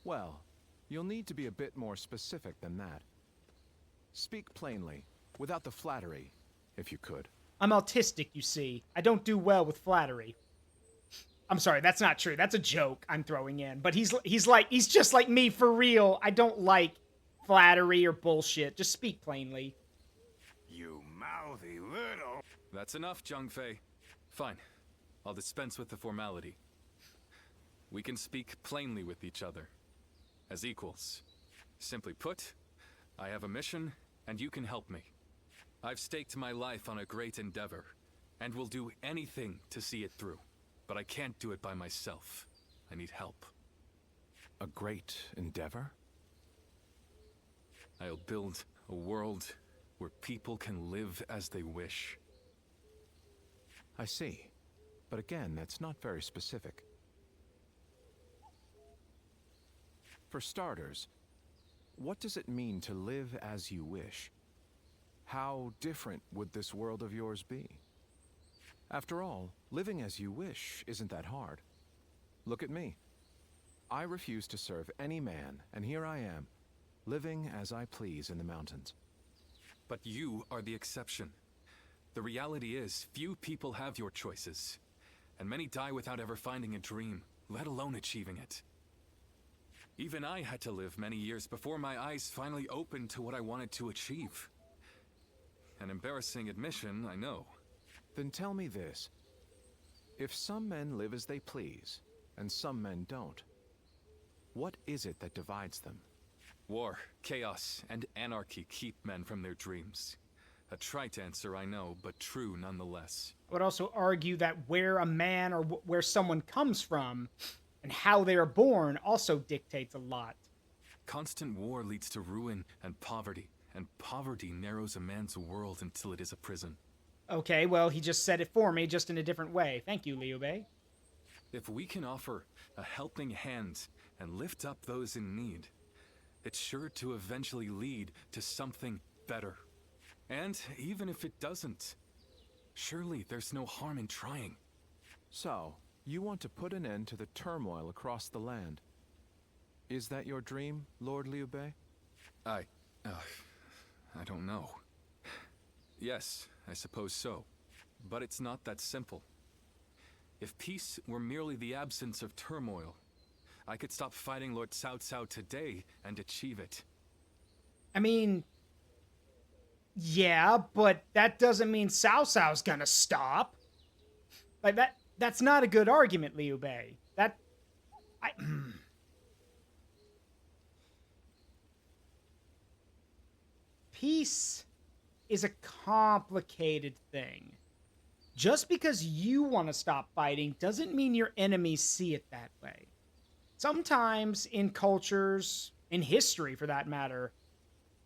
Well, you'll need to be a bit more specific than that. Speak plainly, without the flattery, if you could. I'm autistic, you see. I don't do well with flattery. I'm sorry, that's not true. That's a joke I'm throwing in. But he's just like me for real. I don't like flattery or bullshit. Just speak plainly. You mouthy little... That's enough, Zhang Fei. Fine. I'll dispense with the formality. We can speak plainly with each other. As equals. Simply put, I have a mission, and you can help me. I've staked my life on a great endeavor, and will do anything to see it through. But I can't do it by myself. I need help. A great endeavor? I'll build a world where people can live as they wish. I see. But again, that's not very specific. For starters, what does it mean to live as you wish? How different would this world of yours be? After all, living as you wish isn't that hard. Look at me. I refuse to serve any man, and here I am, living as I please in the mountains. But you are the exception. The reality is, few people have your choices. And many die without ever finding a dream, let alone achieving it. Even I had to live many years before my eyes finally opened to what I wanted to achieve. An embarrassing admission, I know. Then tell me this. If some men live as they please, and some men don't, what is it that divides them? War, chaos, and anarchy keep men from their dreams. A trite answer, I know, but true nonetheless. I would also argue that where a man or where someone comes from and how they are born also dictates a lot. Constant war leads to ruin and poverty narrows a man's world until it is a prison. Okay, well, he just said it for me, just in a different way. Thank you, Liu Bei. If we can offer a helping hand and lift up those in need, it's sure to eventually lead to something better. And even if it doesn't, surely there's no harm in trying. So, you want to put an end to the turmoil across the land. Is that your dream, Lord Liu Bei? I don't know. Yes, I suppose so. But it's not that simple. If peace were merely the absence of turmoil, I could stop fighting Lord Cao Cao today and achieve it. I mean, yeah, but that doesn't mean Cao Cao's gonna stop. Like, that's not a good argument, Liu Bei. Peace is a complicated thing. Just because you want to stop fighting doesn't mean your enemies see it that way. Sometimes in cultures, in history for that matter,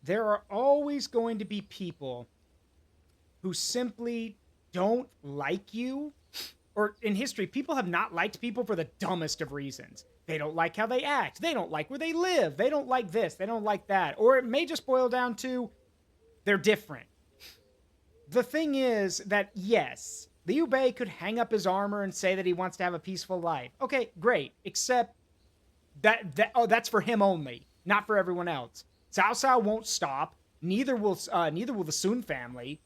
there are always going to be people who simply don't like you. Or in history, people have not liked people for the dumbest of reasons. They don't like how they act. They don't like where they live. They don't like this. They don't like that. Or it may just boil down to they're different. The thing is that, yes, Liu Bei could hang up his armor and say that he wants to have a peaceful life. Okay, great. Except that's for him only, not for everyone else. Cao Cao won't stop. Neither will the Sun family.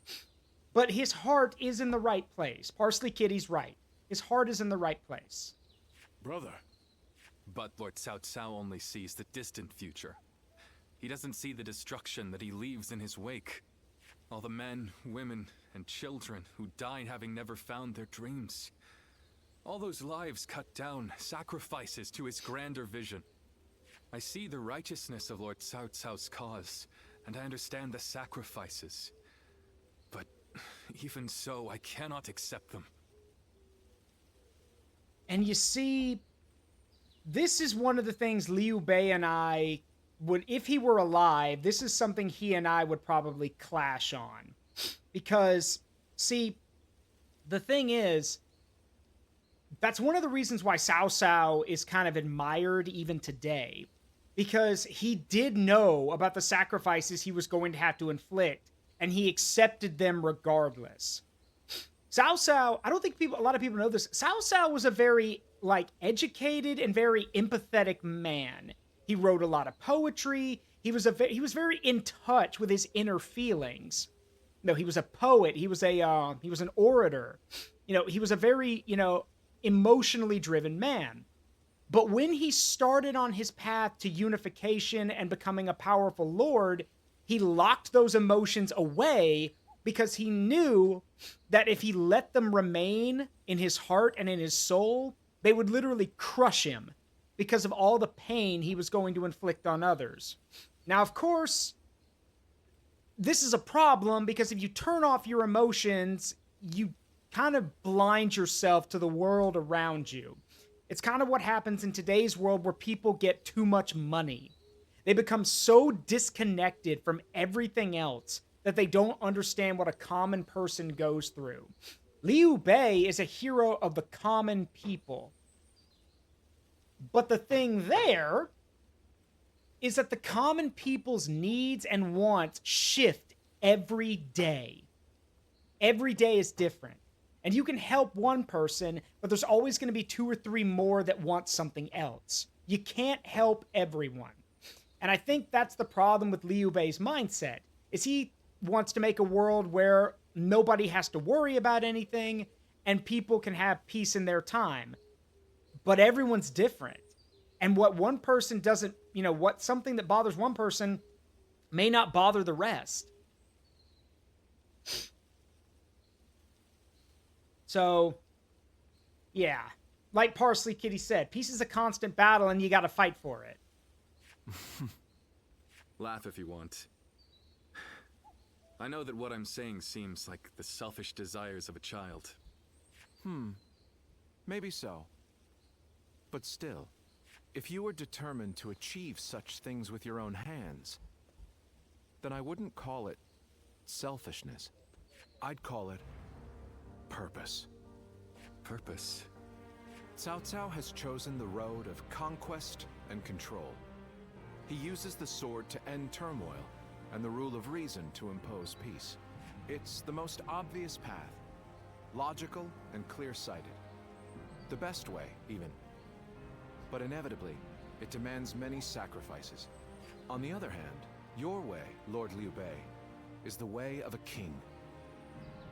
But his heart is in the right place. Parsley Kitty's right. His heart is in the right place. Brother. But Lord Cao Cao only sees the distant future. He doesn't see the destruction that he leaves in his wake. All the men, women, and children who died having never found their dreams. All those lives cut down, sacrifices to his grander vision. I see the righteousness of Lord Cao Cao's cause, and I understand the sacrifices. But even so, I cannot accept them. And you see, this is one of the things Liu Bei and I would, if he were alive, this is something he and I would probably clash on. Because, see, the thing is, that's one of the reasons why Cao Cao is kind of admired even today. Because he did know about the sacrifices he was going to have to inflict, and he accepted them regardless. Cao Cao, I don't think a lot of people know this, Cao Cao was a very, educated and very empathetic man. He wrote a lot of poetry. He was very in touch with his inner feelings. No, he was a poet. He was an orator. He was a very, emotionally driven man. But when he started on his path to unification and becoming a powerful lord, he locked those emotions away because he knew that if he let them remain in his heart and in his soul, they would literally crush him because of all the pain he was going to inflict on others. Now, of course, this is a problem because if you turn off your emotions, you kind of blind yourself to the world around you. It's kind of what happens in today's world where people get too much money. They become so disconnected from everything else that they don't understand what a common person goes through. Liu Bei is a hero of the common people. But the thing there is that the common people's needs and wants shift every day. Every day is different. And you can help one person, but there's always going to be 2 or 3 more that want something else. You can't help everyone. And I think that's the problem with Liu Bei's mindset, is he wants to make a world where nobody has to worry about anything and people can have peace in their time. But everyone's different. And what one person doesn't, what something that bothers one person may not bother the rest. So, Yeah. Like Parsley Kitty said, peace is a constant battle and you gotta fight for it. Laugh if you want. I know that what I'm saying seems like the selfish desires of a child. Maybe so. But still, if you were determined to achieve such things with your own hands, then I wouldn't call it selfishness. I'd call it purpose. Purpose? Cao Cao has chosen the road of conquest and control. He uses the sword to end turmoil, and the rule of reason to impose peace. It's the most obvious path, logical and clear-sighted. The best way, even. But inevitably, it demands many sacrifices. On the other hand, your way, Lord Liu Bei, is the way of a king.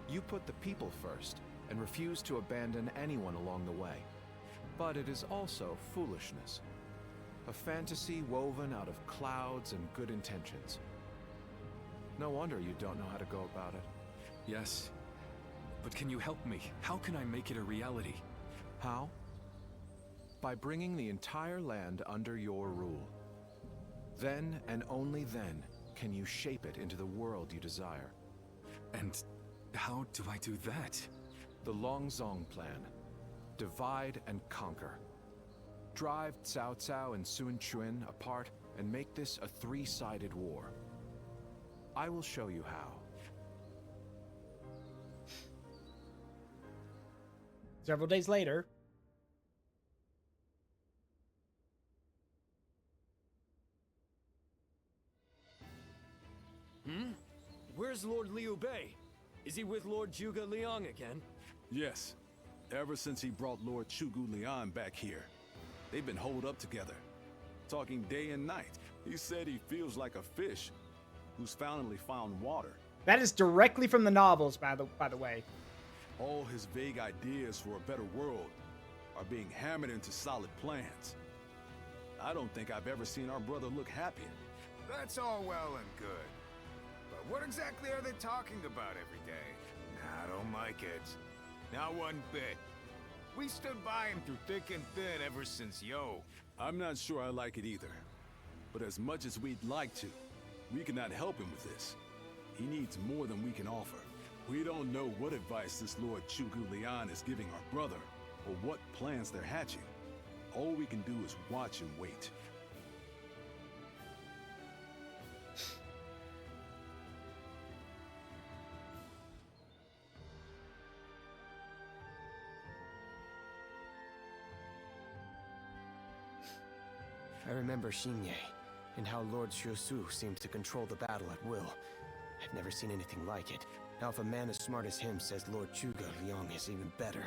You put the people first, and refuse to abandon anyone along the way. But it is also foolishness. A fantasy woven out of clouds and good intentions. No wonder you don't know how to go about it. Yes. But can you help me? How can I make it a reality? How? By bringing the entire land under your rule. Then, and only then, can you shape it into the world you desire. And how do I do that? The LongZhang plan. Divide and conquer. Drive Cao Cao and Sun Quan apart and make this a three-sided war. I will show you how. Several days later. Where's Lord Liu Bei? Is he with Lord Zhuge Liang again? Yes. Ever since he brought Lord Zhuge Liang back here. They've been holed up together, talking day and night. He said he feels like a fish who's finally found water. That is directly from the novels, by the way. All his vague ideas for a better world are being hammered into solid plans. I don't think I've ever seen our brother look happier. That's all well and good. But what exactly are they talking about every day? I don't like it. Not one bit. We stood by him through thick and thin ever since Yo. I'm not sure I like it either. But as much as we'd like to, we cannot help him with this. He needs more than we can offer. We don't know what advice this Lord Zhuge Liang is giving our brother, or what plans they're hatching. All we can do is watch and wait. I remember Xinye, and how Lord Xuesu seems to control the battle at will. I've never seen anything like it. Now if a man as smart as him says Lord Zhuge Liang is even better,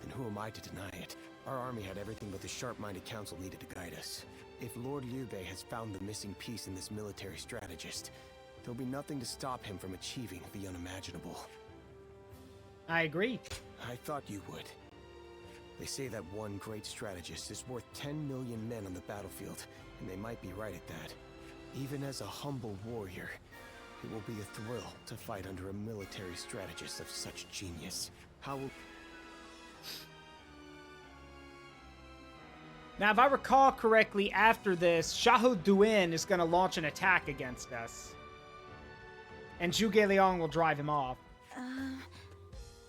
then who am I to deny it? Our army had everything but the sharp-minded council needed to guide us. If Lord Liu Bei has found the missing piece in this military strategist, there'll be nothing to stop him from achieving the unimaginable. I agree. I thought you would. They say that one great strategist is worth 10 million men on the battlefield, and they might be right at that. Even as a humble warrior, it will be a thrill to fight under a military strategist of such genius. How will... Now, if I recall correctly, after this, Xiahou Duin is going to launch an attack against us. And Zhuge Liang will drive him off.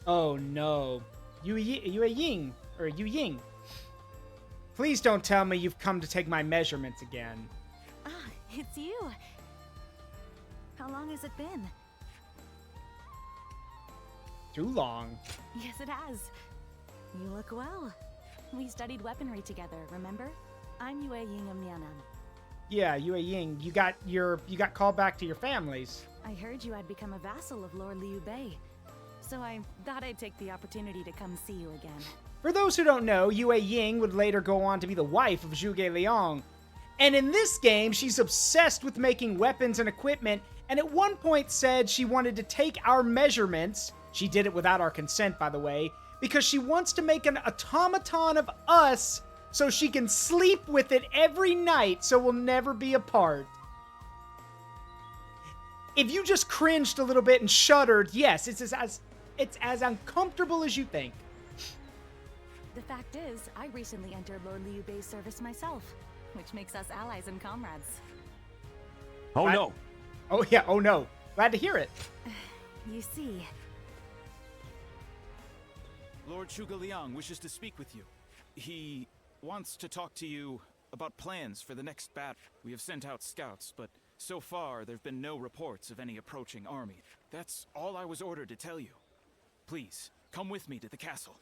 Oh, no. Yue Ying. Or Yu Ying. Please don't tell me you've come to take my measurements again. Ah, it's you. How long has it been? Too long. Yes, it has. You look well. We studied weaponry together, remember? I'm Yue Ying of Mianan. Yeah, Yue Ying. You got called back to your families. I heard you had become a vassal of Lord Liu Bei, so I thought I'd take the opportunity to come see you again. For those who don't know, Yue Ying would later go on to be the wife of Zhuge Liang. And in this game, she's obsessed with making weapons and equipment, and at one point said she wanted to take our measurements, she did it without our consent, by the way, because she wants to make an automaton of us so she can sleep with it every night so we'll never be apart. If you just cringed a little bit and shuddered, yes, it's as uncomfortable as you think. The fact is, I recently entered Lord Liu Bei's service myself, which makes us allies and comrades. Oh no! Oh yeah, oh no. Glad to hear it. You see... Lord Zhuge Liang wishes to speak with you. He wants to talk to you about plans for the next battle. We have sent out scouts, but so far there have been no reports of any approaching army. That's all I was ordered to tell you. Please, come with me to the castle.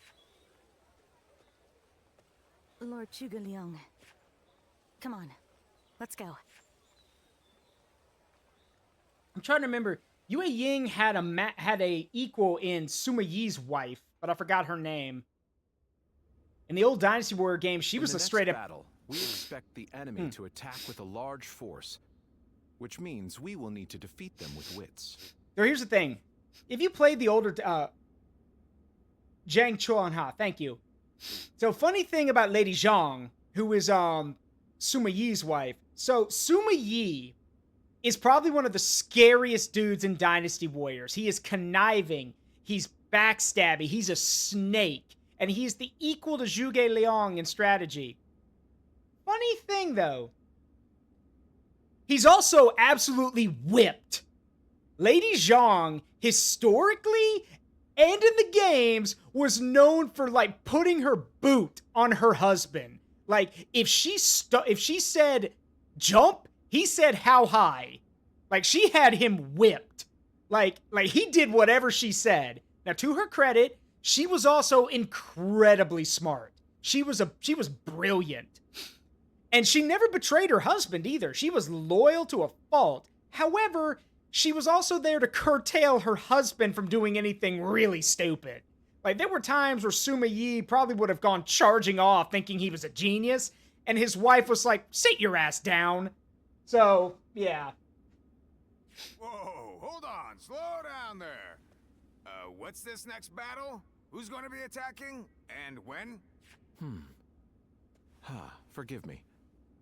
Lord Zhuge Liang. Come on, let's go. I'm trying to remember. Yue Ying had a equal in Sima Yi's wife, but I forgot her name. In the old Dynasty Warrior game, she was a straight up battle. We expect the enemy to attack with a large force, which means we will need to defeat them with wits. So here's the thing. If you played the older Zhang Chuanha, thank you. So funny thing about Lady Zhang, who is Sima Yi's wife. So Sima Yi is probably one of the scariest dudes in Dynasty Warriors. He is conniving, he's backstabby, he's a snake, and he's the equal to Zhuge Liang in strategy. Funny thing though, he's also absolutely whipped. Lady Zhang, historically and in the games, was known for like putting her boot on her husband. Like if she said jump, he said how high. Like she had him whipped. Like he did whatever she said. Now to her credit, she was also incredibly smart. She was brilliant. And she never betrayed her husband either. She was loyal to a fault. However, she was also there to curtail her husband from doing anything really stupid. Like, there were times where Sima Yi probably would have gone charging off thinking he was a genius, and his wife was like, sit your ass down. So, yeah. Whoa, hold on, slow down there. What's this next battle? Who's going to be attacking? And when? Forgive me.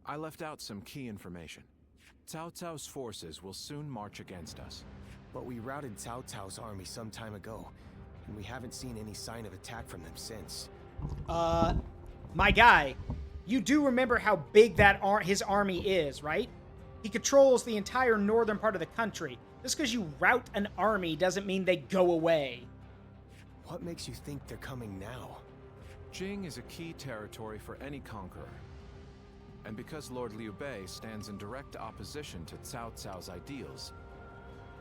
I left out some key information. Cao Cao's forces will soon march against us. But we routed Cao Cao's army some time ago, and we haven't seen any sign of attack from them since. My guy, you do remember how big his army is, right? He controls the entire northern part of the country. Just because you rout an army doesn't mean they go away. What makes you think they're coming now? Jing is a key territory for any conqueror. And because Lord Liu Bei stands in direct opposition to Cao Cao's ideals,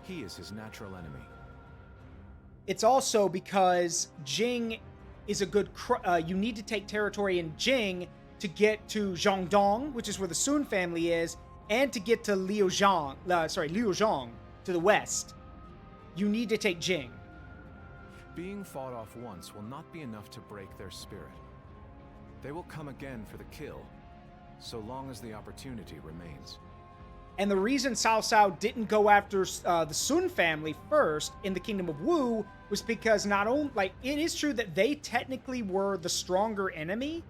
he is his natural enemy. It's also because Jing is a good... you need to take territory in Jing to get to Jiangdong, which is where the Sun family is, and to get to Liuzhang, to the west. You need to take Jing. Being fought off once will not be enough to break their spirit. They will come again for the kill, so long as the opportunity remains. And the reason Cao Cao didn't go after the Sun family first in the Kingdom of Wu was because not only, like, it is true that they technically were the stronger enemy,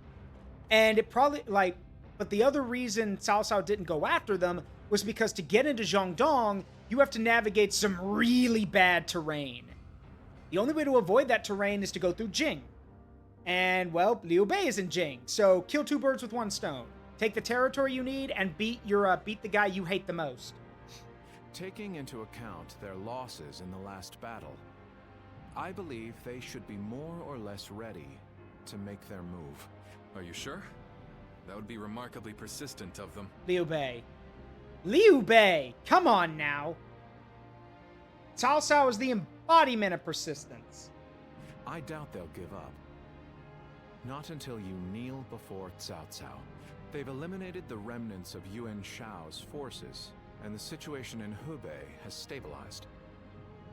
and it probably, like, but the other reason Cao Cao didn't go after them was because to get into Jiangdong, you have to navigate some really bad terrain. The only way to avoid that terrain is to go through Jing. And, well, Liu Bei is in Jing, so kill two birds with one stone. Take the territory you need and beat the guy you hate the most. Taking into account their losses in the last battle, I believe they should be more or less ready to make their move. Are you sure? That would be remarkably persistent of them. Liu Bei. Liu Bei! Come on now! Cao Cao is the embodiment of persistence. I doubt they'll give up. Not until you kneel before Cao Cao. They've eliminated the remnants of Yuan Shao's forces, and the situation in Hubei has stabilized.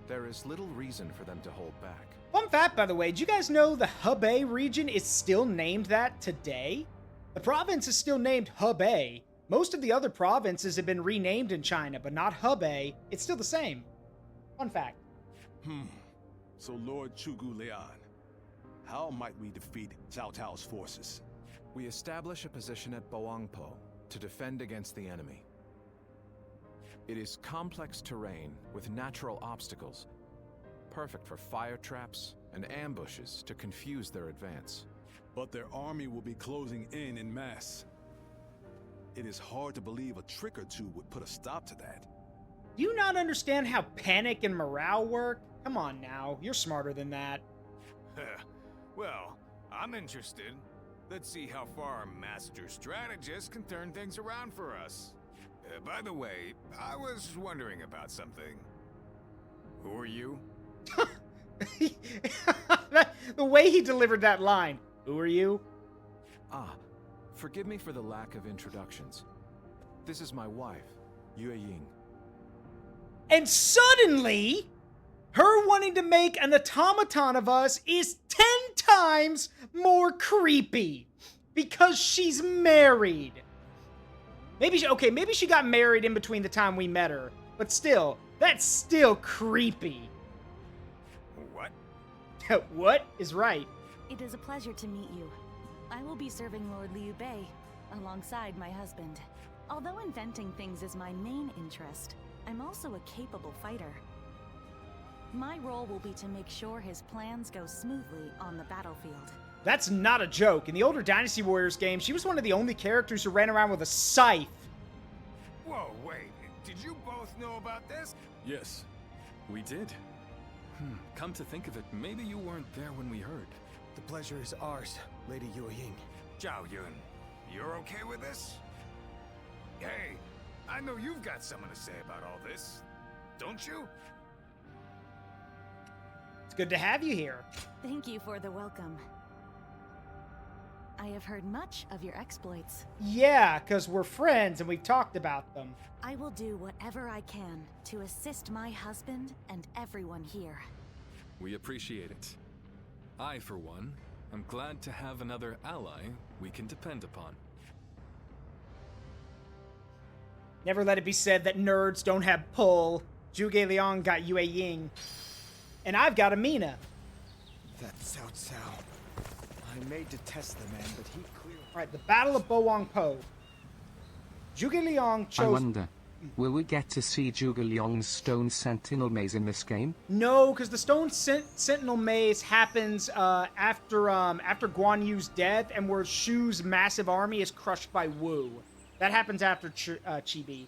There is little reason for them to hold back. Fun fact, by the way, did you guys know the Hebei region is still named that today? The province is still named Hebei. Most of the other provinces have been renamed in China, but not Hebei. It's still the same. Fun fact. So Lord Zhuge Liang, how might we defeat Cao Cao's forces? We establish a position at Boangpo to defend against the enemy. It is complex terrain with natural obstacles, perfect for fire traps and ambushes to confuse their advance. but their army will be closing in mass. It is hard to believe a trick or two would put a stop to that. Do you not understand how panic and morale work? Come on now, you're smarter than that. Well, I'm interested. Let's see how far our master strategist can turn things around for us. By the way, I was wondering about something. Who are you? The way he delivered that line. Who are you? Ah, forgive me for the lack of introductions. This is my wife, Yue Ying. And suddenly, her wanting to make an automaton of us is 10 times more creepy. Because she's married. Maybe she got married in between the time we met her. But still, that's still creepy. What? What is right? It is a pleasure to meet you. I will be serving Lord Liu Bei alongside my husband. Although inventing things is my main interest, I'm also a capable fighter. My role will be to make sure his plans go smoothly on the battlefield. That's not a joke. In the older Dynasty Warriors game, she was one of the only characters who ran around with a scythe. Whoa, wait. Did you both know about this? Yes, we did. Come to think of it, maybe you weren't there when we heard. The pleasure is ours, Lady Yue Ying. Zhao Yun, you're okay with this? Hey, I know you've got something to say about all this, don't you? It's good to have you here. Thank you for the welcome. I have heard much of your exploits. Yeah, because we're friends and we've talked about them. I will do whatever I can to assist my husband and everyone here. We appreciate it. I, for one, am glad to have another ally we can depend upon. Never let it be said that nerds don't have pull. Zhuge Liang got Yue Ying. And I've got Amina. That's Cao Cao. I may detest the man, but he clearly... Alright, the Battle of Bo Wang Po. Zhuge Liang chose... I wonder, will we get to see Zhuge Liang's Stone Sentinel Maze in this game? No, because the Stone Sentinel Maze happens after Guan Yu's death, and where Shu's massive army is crushed by Wu. That happens after Chibi.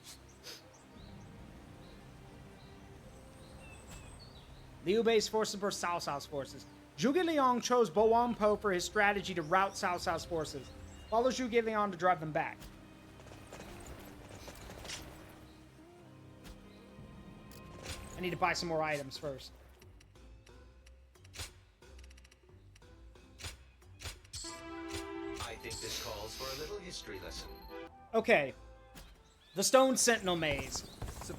Liu Bei's forces versus Cao Cao's forces. Zhuge Liang chose Bo Wang Po for his strategy to rout Cao Cao's forces. Follow Zhuge Liang to drive them back. I need to buy some more items first. I think this calls for a little history lesson. Okay. The Stone Sentinel Maze.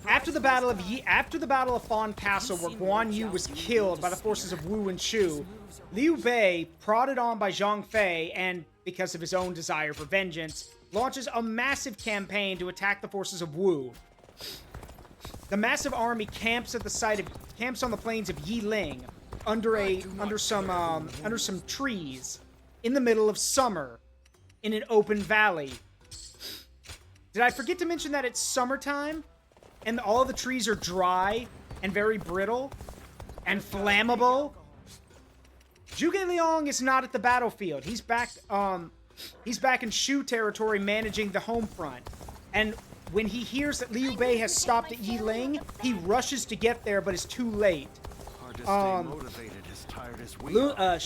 After the Battle of Fawn Castle, where Guan Yu was killed by the forces of Wu and Shu, Liu Bei, prodded on by Zhang Fei, and because of his own desire for vengeance, launches a massive campaign to attack the forces of Wu. The massive army camps on the plains of Yiling, under some trees, in the middle of summer, in an open valley. Did I forget to mention that it's summertime? And all the trees are dry and very brittle and flammable. Zhuge Liang is not at the battlefield. He's back in Shu territory managing the home front. And when he hears that Liu Bei has stopped at Yiling, he rushes to get there, but is too late. Hard to stay motivated as tired as we are.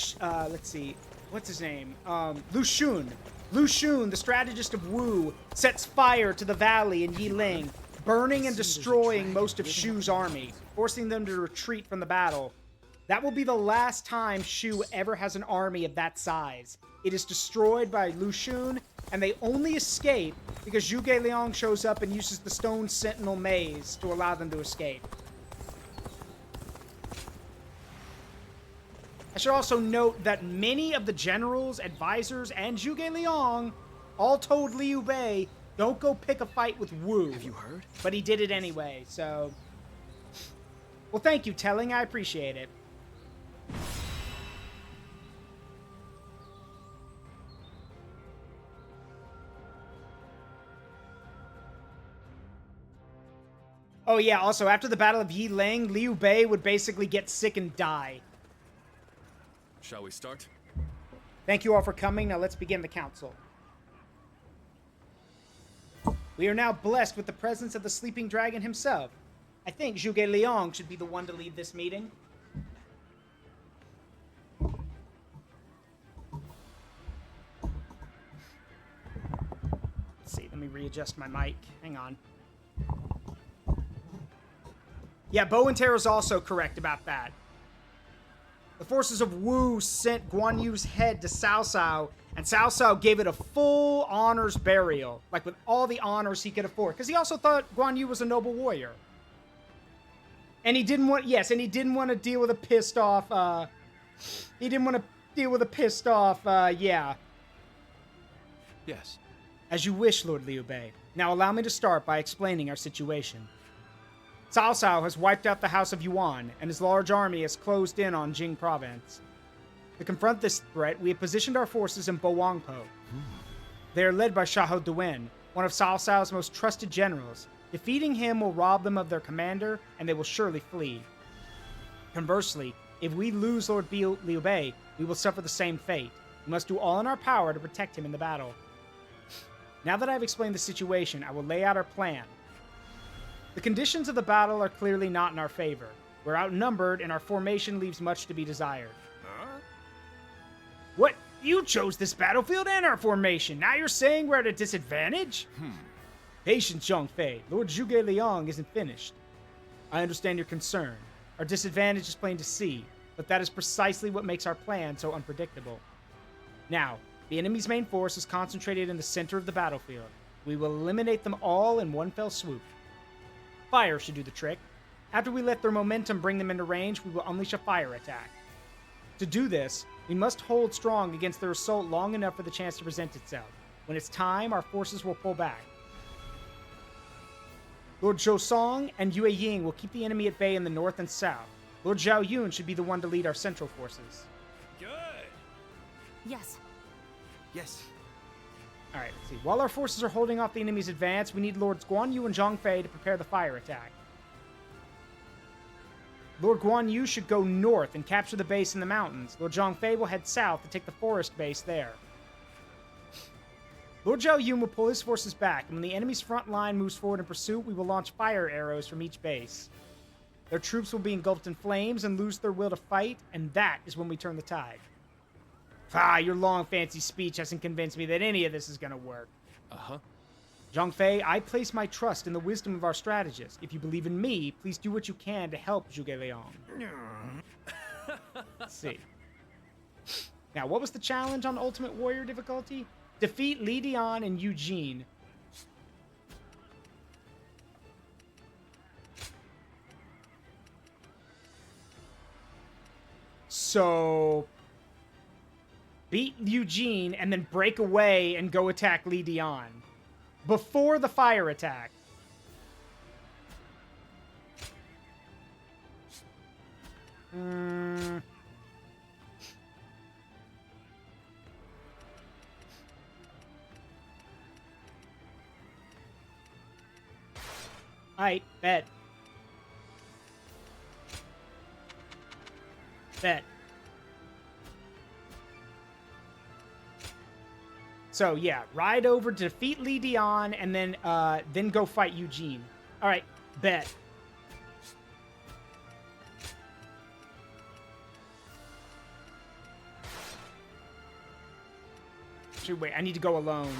Let's see. What's his name? Lu Xun. Lu Xun, the strategist of Wu, sets fire to the valley in Yiling, burning and destroying most of Shu's army, forcing them to retreat from the battle. That will be the last time Shu ever has an army of that size. It is destroyed by Lu Xun, and they only escape because Zhuge Liang shows up and uses the Stone Sentinel Maze to allow them to escape. I should also note that many of the generals, advisors, and Zhuge Liang all told Liu Bei, don't go pick a fight with Wu. Have you heard? But he did it anyway, so... Well, thank you, Telling. I appreciate it. Oh yeah, also, after the Battle of Yiling, Liu Bei would basically get sick and die. Shall we start? Thank you all for coming. Now let's begin the council. We are now blessed with the presence of the sleeping dragon himself. I think Zhuge Liang should be the one to lead this meeting. Let's see, let me readjust my mic. Hang on. Yeah, Bow and Terror's also correct about that. The forces of Wu sent Guan Yu's head to Cao Cao, and Cao Cao gave it a full honors burial, like with all the honors he could afford, because he also thought Guan Yu was a noble warrior. And he didn't want, yes, and he didn't want to deal with a pissed off, yeah. Yes. As you wish, Lord Liu Bei. Now allow me to start by explaining our situation. Cao Cao has wiped out the House of Yuan, and his large army has closed in on Jing province. To confront this threat, we have positioned our forces in Bowangpo. They are led by Xiahou Duan, one of Cao Cao's most trusted generals. Defeating him will rob them of their commander, and they will surely flee. Conversely, if we lose Lord Liu Bei, we will suffer the same fate. We must do all in our power to protect him in the battle. Now that I have explained the situation, I will lay out our plan. The conditions of the battle are clearly not in our favor. We're outnumbered, and our formation leaves much to be desired. Huh? What? You chose this battlefield and our formation. Now you're saying we're at a disadvantage? Patience, Zhongfei. Lord Zhuge Liang isn't finished. I understand your concern. Our disadvantage is plain to see, but that is precisely what makes our plan so unpredictable. Now, the enemy's main force is concentrated in the center of the battlefield. We will eliminate them all in one fell swoop. Fire should do the trick. After we let their momentum bring them into range, we will unleash a fire attack. To do this, we must hold strong against their assault long enough for the chance to present itself. When it's time, our forces will pull back. Lord Zhou Song and Yue Ying will keep the enemy at bay in the north and south. Lord Zhao Yun should be the one to lead our central forces. Good. Yes. Yes. Alright, let's see. While our forces are holding off the enemy's advance, we need Lords Guan Yu and Zhang Fei to prepare the fire attack. Lord Guan Yu should go north and capture the base in the mountains. Lord Zhang Fei will head south to take the forest base there. Lord Zhao Yun will pull his forces back, and when the enemy's front line moves forward in pursuit, we will launch fire arrows from each base. Their troops will be engulfed in flames and lose their will to fight, and that is when we turn the tide. Ah, your long fancy speech hasn't convinced me that any of this is gonna work. Uh-huh. Zhang Fei, I place my trust in the wisdom of our strategist. If you believe in me, please do what you can to help Zhuge Liang. Let's see. Now, what was the challenge on Ultimate Warrior difficulty? Defeat Li Dian and Eugene. So, beat Eugene and then break away and go attack Li Dian before the fire attack. Alright, bet. Bet. So yeah, ride over to defeat Li Dian and then go fight Eugene. All right, bet. Actually, wait, I need to go alone.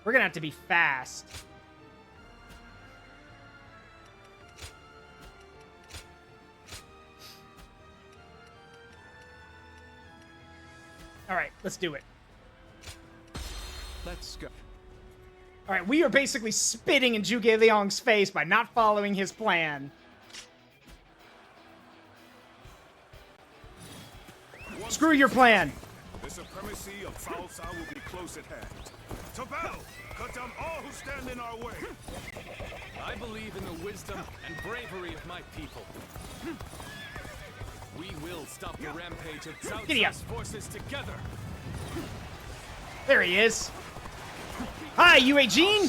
We're gonna have to be fast. All right, let's do it. Let's go. All right, we are basically spitting in Zhuge Liang's face by not following his plan. Screw your plan. The supremacy of Cao Cao will be close at hand. To battle! Cut down all who stand in our way! I believe in the wisdom and bravery of my people. We will stop the rampage of Cao Cao's forces together. There he is. Hi, Eugene.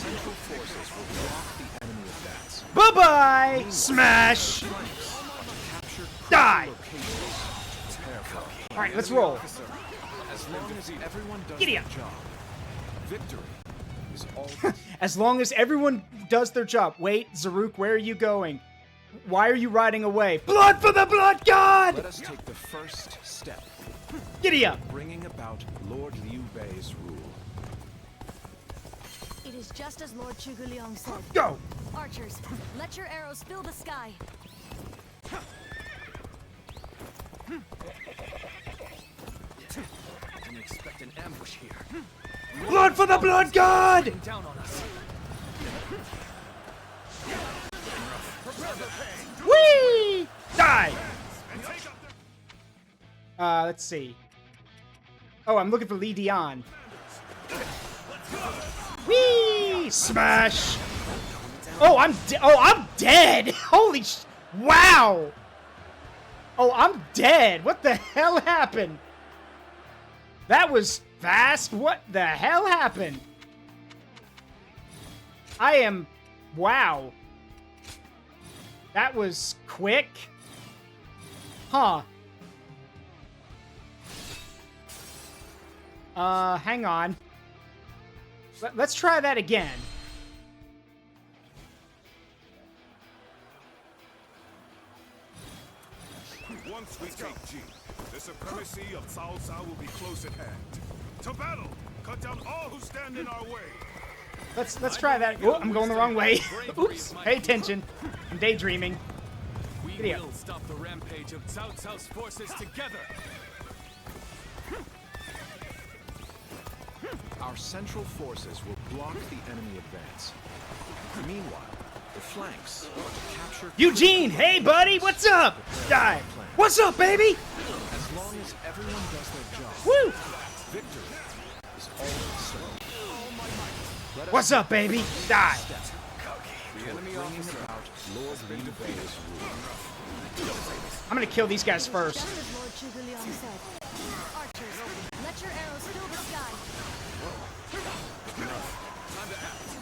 Bye-bye. Smash. Die. All right, let's roll. As long as everyone does Giddy their up. job, victory is all. As long as everyone does their job. Wait, Zaruk, where are you going? Why are you riding away? Blood for the blood god! Let us take the first step. Giddy up! Bringing about Lord Liu Bei's rule. It is just as Lord Zhuge Liang said. Go! Archers, let your arrows fill the sky. I didn't expect an ambush here. Blood for the blood god! Down on us. Whee! Die! Let's see. Oh, I'm looking for Li Dian. Whee! Smash! Oh, I'm dead! Holy sh... Wow! Oh, I'm dead! What the hell happened? That was fast. What the hell happened? I am... Wow. That was quick. Huh. Hang on. Let's try that again. Once we take G, the supremacy of Cao Cao will be close at hand. To battle! Cut down all who stand in our way! Let's try that. Oh, I'm going the wrong way. Oops. Pay attention. I'm daydreaming. We Giddy up. will stop the rampage of Cao Cao's forces together. Our central forces will block the enemy advance. Meanwhile, the flanks are to capture... Eugene! Hey, buddy! What's up? Die! What's up, baby? As long as everyone does their job, Woo! victory is always certain. What's up, baby? Die! The enemy officer about Lord Liu Bei's rule. I'm gonna kill these guys first. Just as Lord Zhuge Liang said. Archers, let your arrows fill the sky.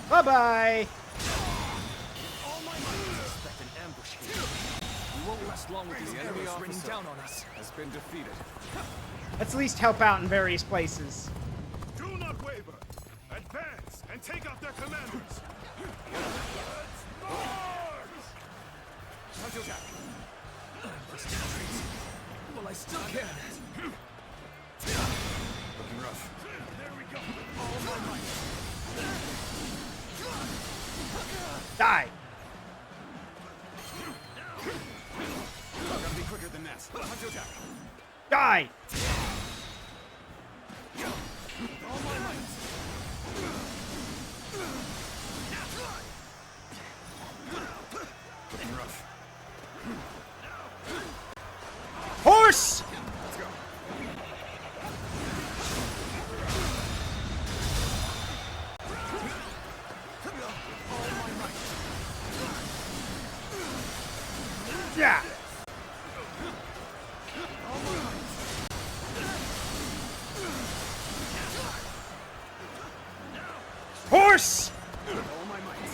Bye-bye! Expect an ambush here. We won't last long with these enemy arrows raining officer down on us. has been defeated. Let's at least help out in various places. Do not waver! Advance and take out their commanders! Well, I still can. Looking rough. There we go. Die! Gotta be quicker than that. Hunter attack. Die! All my might. Looking rough. Horse! Let's go. Yeah! Horse! All my might.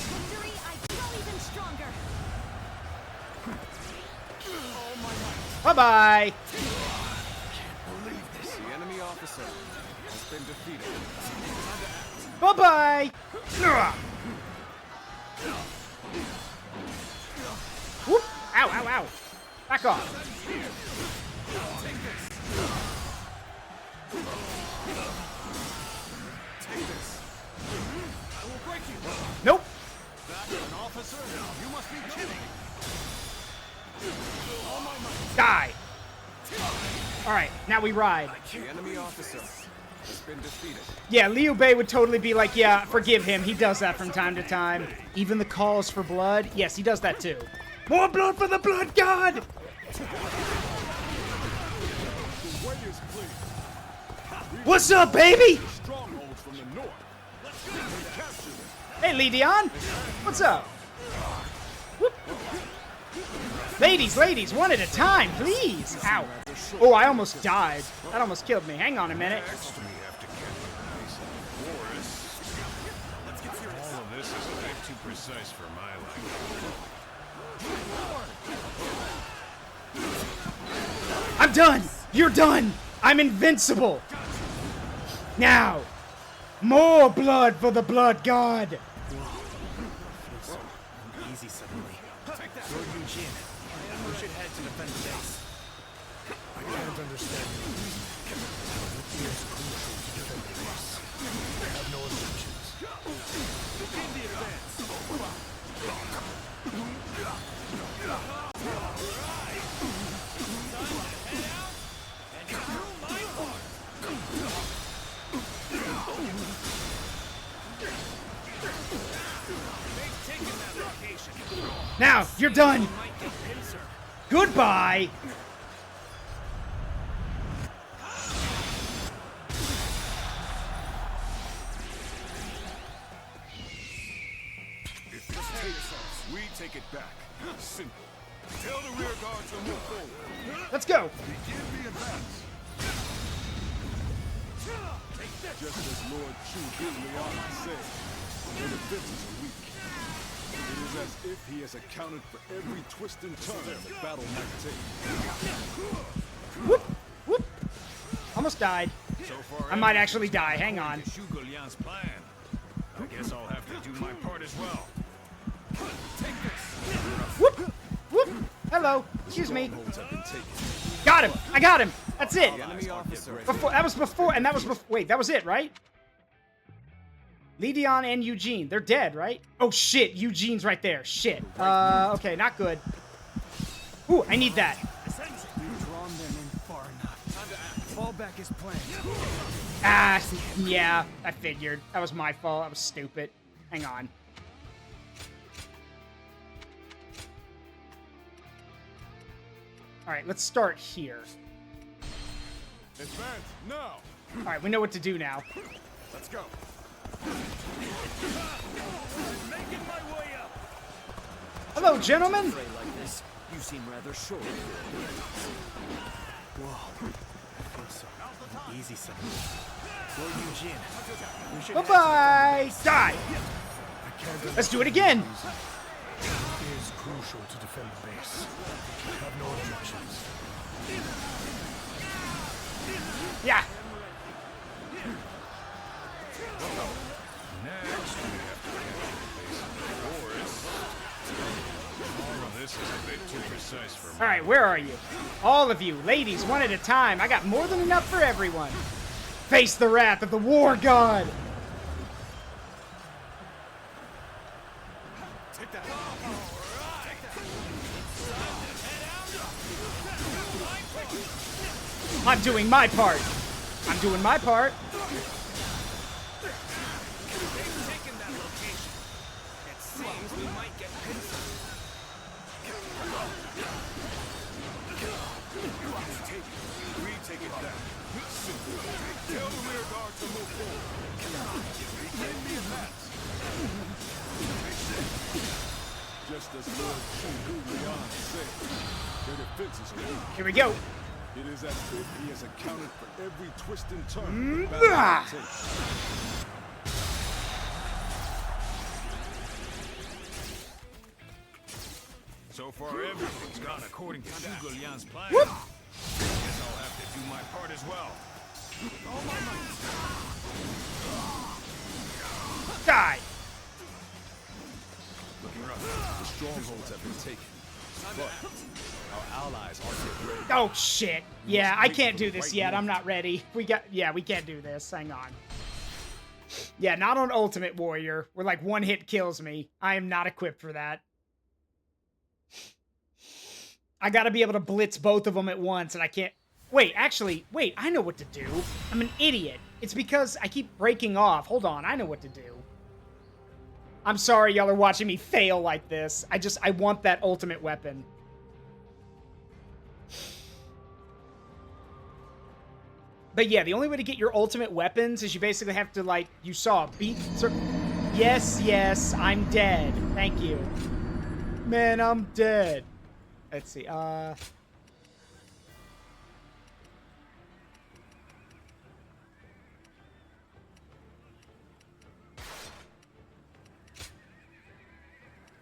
Victory, I grow even stronger. All my might. Bye-bye! Believe this. The enemy officer has been defeated. Bye-bye! Ugh. Whoop! Ow, ow, ow! Back off! Take this. I will break you. Nope! That an officer? You must be kidding. All my might. Die! Alright, now we ride. The enemy officer has been defeated. Yeah, Liu Bei would totally be like, yeah, forgive him. He does that from time to time. Even the calls for blood? Yes, he does that too. More blood for the blood god! The way is clear. What's up, baby? Strongholds from the north. Let's go. Capture them. Hey, Li Dian. What's up? Whoop. Ladies, one at a time, please. Ow. Oh, I almost died. That almost killed me. Hang on a minute. Next, we have to get the base of forest. Let's get serious. All of this is a bit too precise for my liking. I'm done. You're done. I'm invincible! Now, more blood for the blood god! Easy suddenly. Lord Eugene, we should head to defend the base. I can't understand you. It is crucial to defend the base. I have no objections. Begin the advance. Now, you're done! Goodbye! If this takes us, we take it back. Simple. Tell the rear guard to move forward. Let's go! Begin the advance. Just as Lord Zhuge Liang said, the defenses are weak. It is as if he has accounted for every twist and turn the battle might take. Whoop! Whoop! Almost died. So far, I might actually die. Hang on. Zhuge Liang's plan. I guess I'll have to do my part as well. Take this. Whoop! Whoop! Hello. Excuse me. Got him! I got him! That's it! Before, that was before, and that was before. Wait, that was it, right? Leon and Eugene. They're dead, right? Oh, shit. Eugene's right there. Shit. Okay, not good. Ooh, I need that. We've drawn them in far enough. Fall back is planned. Ah, yeah. I figured. That was my fault. I was stupid. Hang on. Alright, let's start here. Advance now. Alright, we know what to do now. Let's go. Making my way up. Hello, gentlemen. Like this, you seem rather short. Whoa. I feel so easy suddenly. Lord Eugene, we should Bye-bye. Die. Let's do it again. It is crucial to defend the base. I have no objections. Yeah. Next, we have to get the forest. This is a bit too precise for me. All right, where are you? All of you, ladies, one at a time. I got more than enough for everyone. Face the wrath of the war god. Take that. I'm doing my part. I'm doing my part. They've taken that location. It seems we might get pinched. We take it back. Simple. Tell the rear guard to move forward. Begin the advance. Just as Lord Zhuge Liang said, their defenses are weak. Here we go. It is as if he has accounted for every twist and turn the battle might take. So far, everything's gone according to Zhuge Liang's plan. Whoop. Guess I'll have to do my part as well. All my might. Die. Looking rough. The strongholds have been taken. But our allies aren't yet ready. Oh, shit. Yeah, I can't do this yet. I'm not ready. We can't do this. Hang on. Yeah, not on Ultimate Warrior, where like one hit kills me. I am not equipped for that. I gotta be able to blitz both of them at once, and I can't... Wait, actually, wait, I know what to do. I'm an idiot. It's because I keep breaking off. Hold on, I know what to do. I'm sorry y'all are watching me fail like this. I want that ultimate weapon. But yeah, the only way to get your ultimate weapons is you basically have to, like, you saw, beat... Yes, I'm dead. Thank you. Man, I'm dead. Let's see,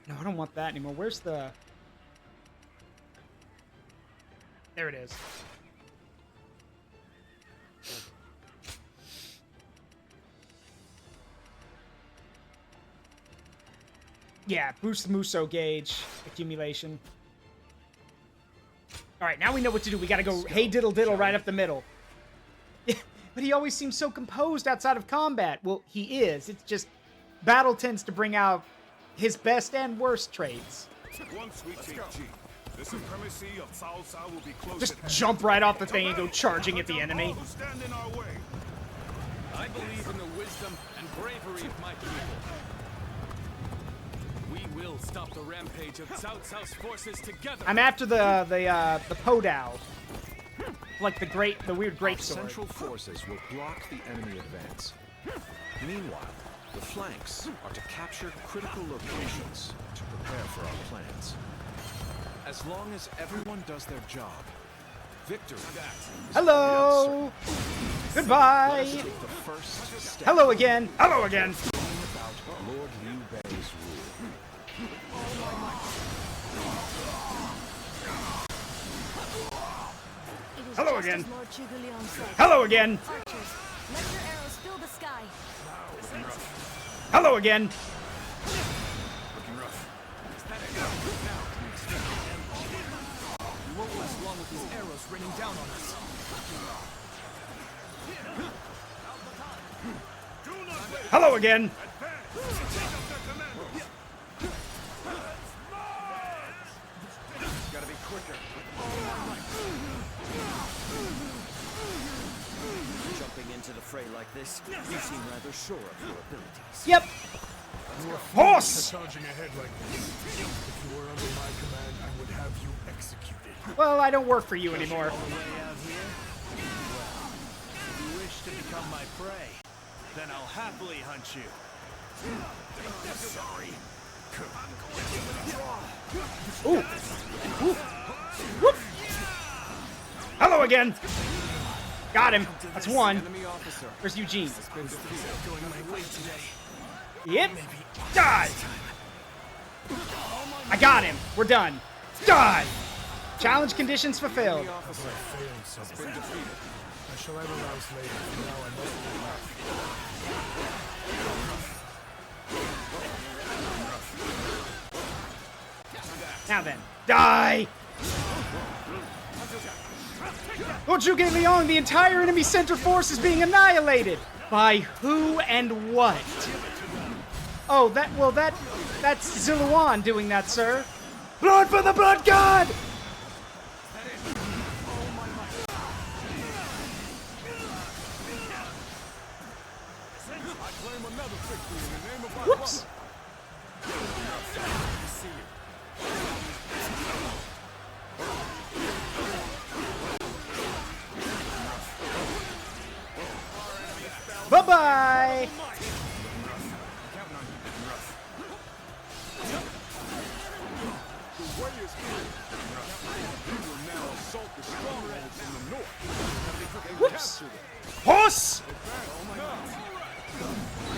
No, I don't want that anymore. Where's the... There it is. Yeah, boost Muso gauge accumulation. Alright, now we know what to do. We gotta go hey diddle diddle right up the middle. But he always seems so composed outside of combat. Well, he is. It's just battle tends to bring out his best and worst traits. Once we take G, the supremacy of CAO CAO will be close. Just jump right off the thing and go charging at the enemy. Stand in our way. I believe in the wisdom and bravery of my people. We will stop the rampage of Cao Cao's forces together. I'm after the Podao. Like the weird great sword. Central forces will block the enemy advance. Meanwhile, the flanks are to capture critical locations to prepare for our plans. As long as everyone does their job, victory. Hello. Goodbye. Hello again. Hello again. About Lord Liu Bei's rule. Hello again. Hello again. Archers, let your arrows fill the sky. Hello again. Looking rough. We won't last long with these arrows raining down on us. Hello again. Gotta be quicker. Jumping into the fray like this, you seem rather sure of your abilities. Yep. Horse. Charging ahead like this. If you were under my command, I would have you executed. Well, I don't work for you anymore. All the way out here? Well, if you wish to become my prey, then I'll happily hunt you. Sorry. Ooh. Ooh. Whoop. Hello again. Got him. That's one. Where's Eugene? Yep. Die. I got him. We're done. Die. Challenge conditions fulfilled. I shall analyze later. Now I must be back. Now then, die! Lord Zhuge Liang, the entire enemy center force is being annihilated! By who and what? Oh, that's Ziluan doing that, sir. Blood for the Blood God! Whoops! Bye-bye! Whoops! Horse!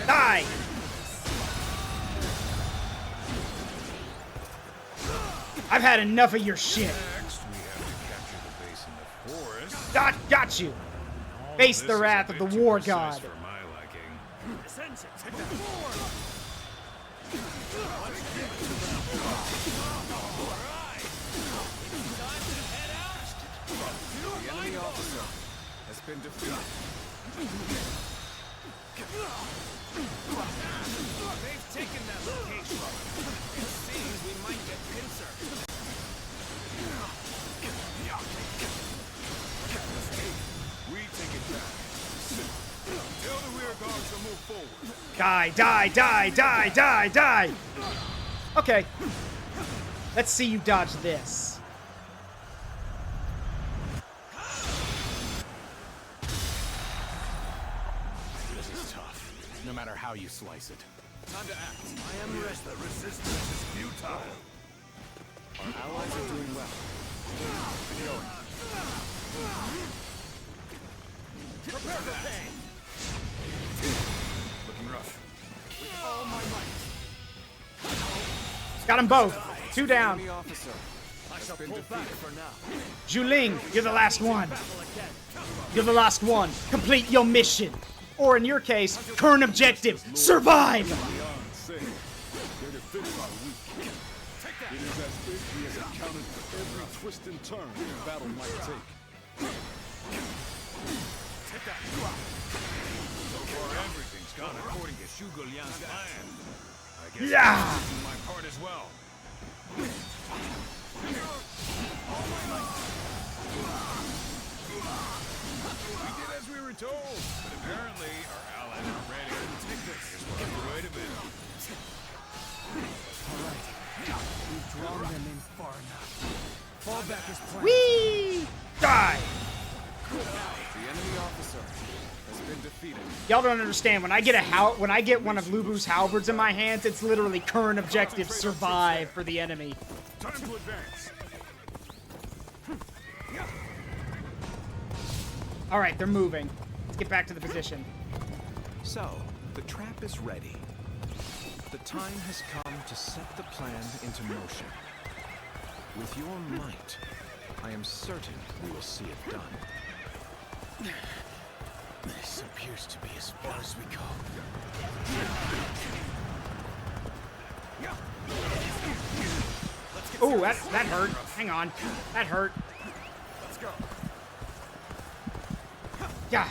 Die! I've had enough of your shit. Next, we have to capture the base in the forest. Got you. Face the wrath of the war god. For my liking. The enemy officer has been defeated. They've taken that location. It seems we might get pincer. We take it back. Tell the rear guards to move forward. Die, die, die, die, die, die! Okay. Let's see you dodge this. This is tough, no matter how you slice it. Time to act. I am ready. The resistance is futile. Our allies are doing well. Prepare for pain. Looking rough. With all my might. Got them both. Two down. Enemy officer. I shall pull back for now. Zhuling, you're the last one. You're the last one. Complete your mission. Or in your case, current objective, survive! defended are weak. It is as if he has accounted for every twist and turn the battle might take. Take that. So far, everything's gone according to Zhuge Liang's plan. I guess I'm doing my part as well. We did as we were told, but apparently our allies aren't ready. Take this. Guess we'll have to wait a bit. Alright. We've drawn them in far enough. Fall back as planned. Whee! Die! The enemy officer has been defeated. Y'all don't understand. When I get one of Lu Bu's halberds in my hands, it's literally current objective survive for the enemy. Time to advance. All right, they're moving. Let's get back to the position. So, the trap is ready. The time has come to set the plan into motion. With your might, I am certain we will see it done. This appears to be as far as we go. Oh, that hurt. Hang on. That hurt. Let's go. Yeah.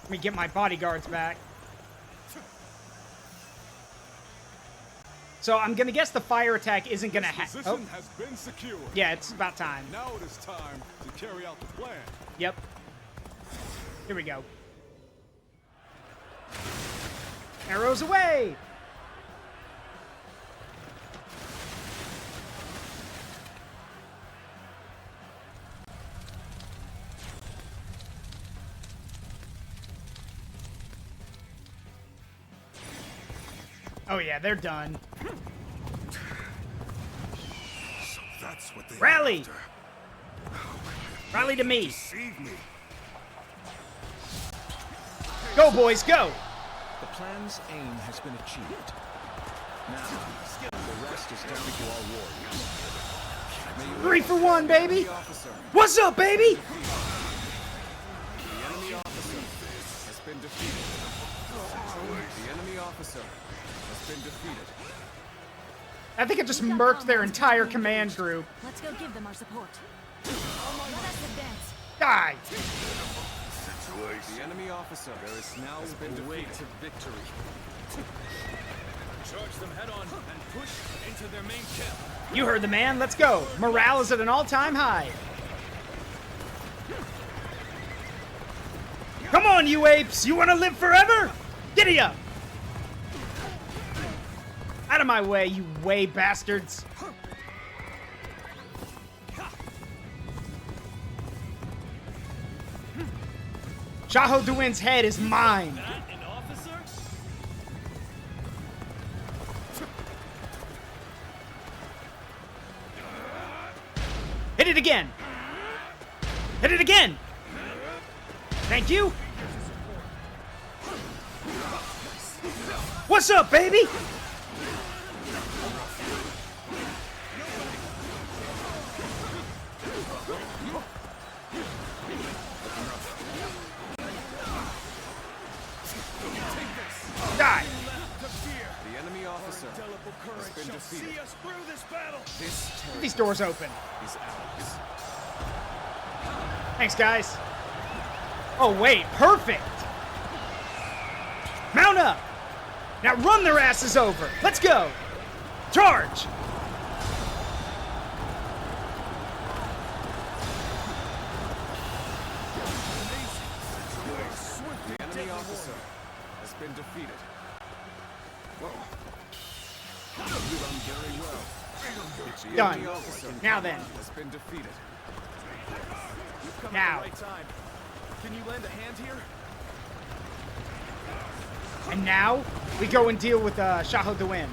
Let me get my bodyguards back. So I'm gonna guess the fire attack isn't gonna happen. Position has been secured. Yeah, it's about time. Now it is time to carry out the plan. Yep. Here we go. Arrows away! Oh yeah, they're done. So that's what they Rally! Rally to me. Deceive me. Go, boys, go! The plan's aim has been achieved. Now, the rest is down to our warriors. 3 for 1, baby! What's up, baby? The enemy officer has been defeated. The enemy officer has been defeated. I think it just murked their entire command group. Let's go give them our support. Let us advance. Die! The enemy officer has now been defeated. To victory. Charge them head on and push into their main camp. You heard the man. Let's go. Morale is at an all-time high. Come on, you apes. You want to live forever? Giddy up. Out of my way, you way bastards. Xiahou Duin's head is mine. An officer? Hit it again. Hit it again. Thank you. What's up, baby? Die. The enemy officer has been defeated. See us through this battle. This Get these doors open. is ours. Thanks, guys. Oh, wait. Perfect. Mount up. Now run their asses over. Let's go. Charge. The enemy officer has been defeated. The Done. enemy officer Now then. has been defeated. Now. Right time. Can you lend a hand here? And now we go and deal with Xiahou Duin.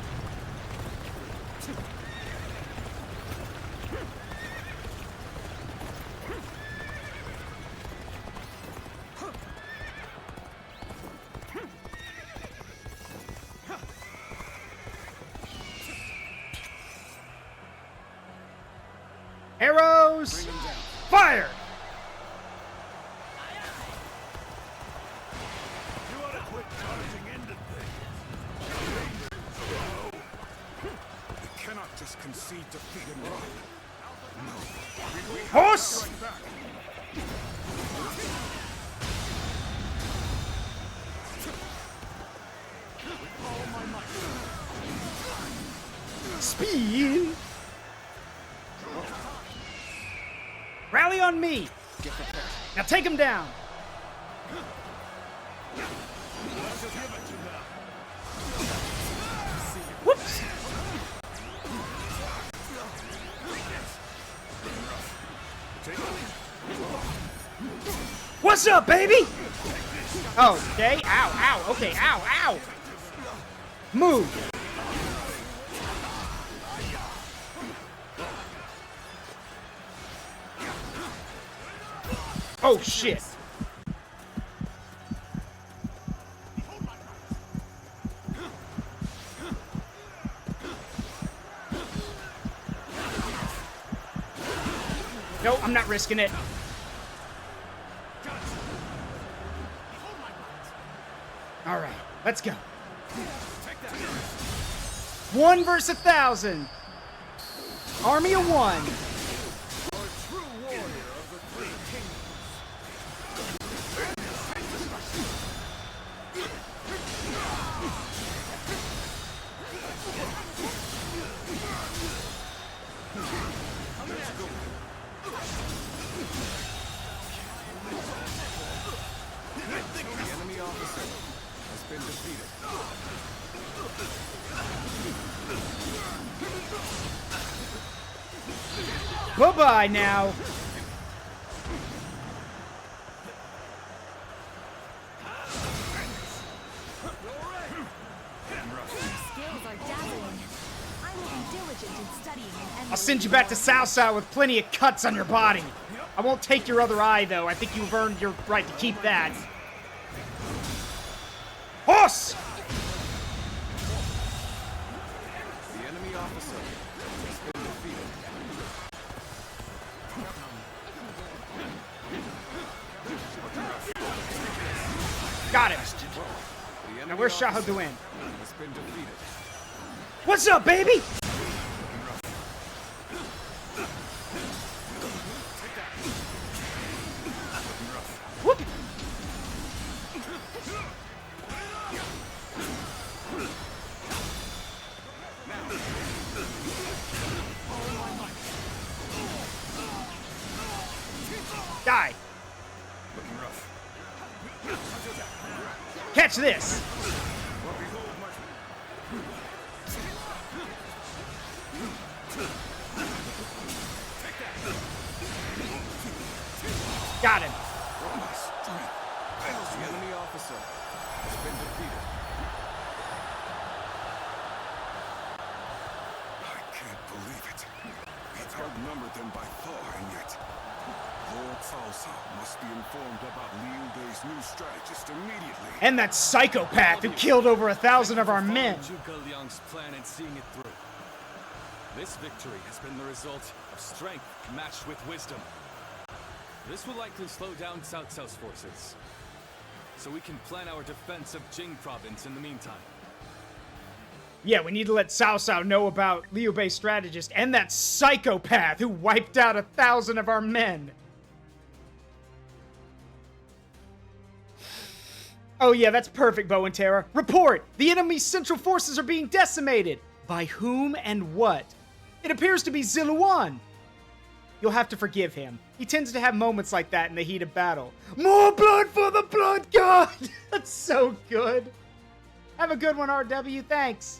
Arrows arrows. Fire! You ought to quit charging into things. You cannot just concede defeat and run. No. Horse! Speed! Rally on me! Now take him down! Whoops! What's up, baby? Oh, okay. Ow, ow, okay, ow, ow! Move! Oh, shit! No, I'm not risking it. All right, let's go. 1 versus 1,000. Army of 1. Bye-bye now. I'll send you back to Cao Cao with plenty of cuts on your body. I won't take your other eye, though. I think you've earned your right to keep that. Horse! The enemy officer has been defeated. Got him. Now where's Xiahou Duan? What's up, baby? Whoop. Die. Catch this. Got him. The enemy officer has been defeated. I can't believe it. We've outnumbered them by far, and yet Lord Cao Cao must be informed about Liu Bei's new strategist immediately. And that psychopath who killed over 1,000 of our men. Zhuge Liang's plan and seeing it through. This victory has been the result of strength matched with wisdom. This will likely slow down Cao Cao's forces, so we can plan our defense of Jing province in the meantime. Yeah, we need to let Cao Cao know about Liu Bei's strategist and that psychopath who wiped out 1,000 of our men. Oh yeah, that's perfect, Bow and Terra. Report! The enemy's central forces are being decimated. By whom and what? It appears to be Ziluan. You'll have to forgive him. He tends to have moments like that in the heat of battle. More blood for the blood god! That's so good. Have a good one, RW. Thanks.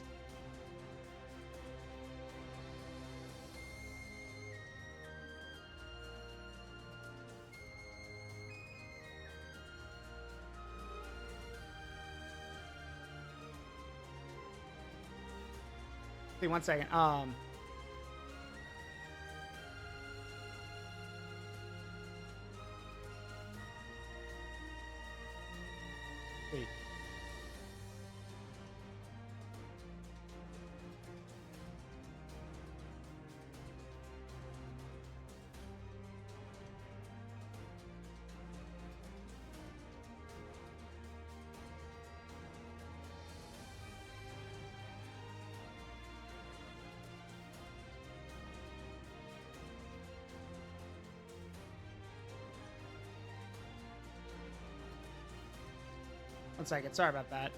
See, 1 second. Wait. One second. Sorry about that.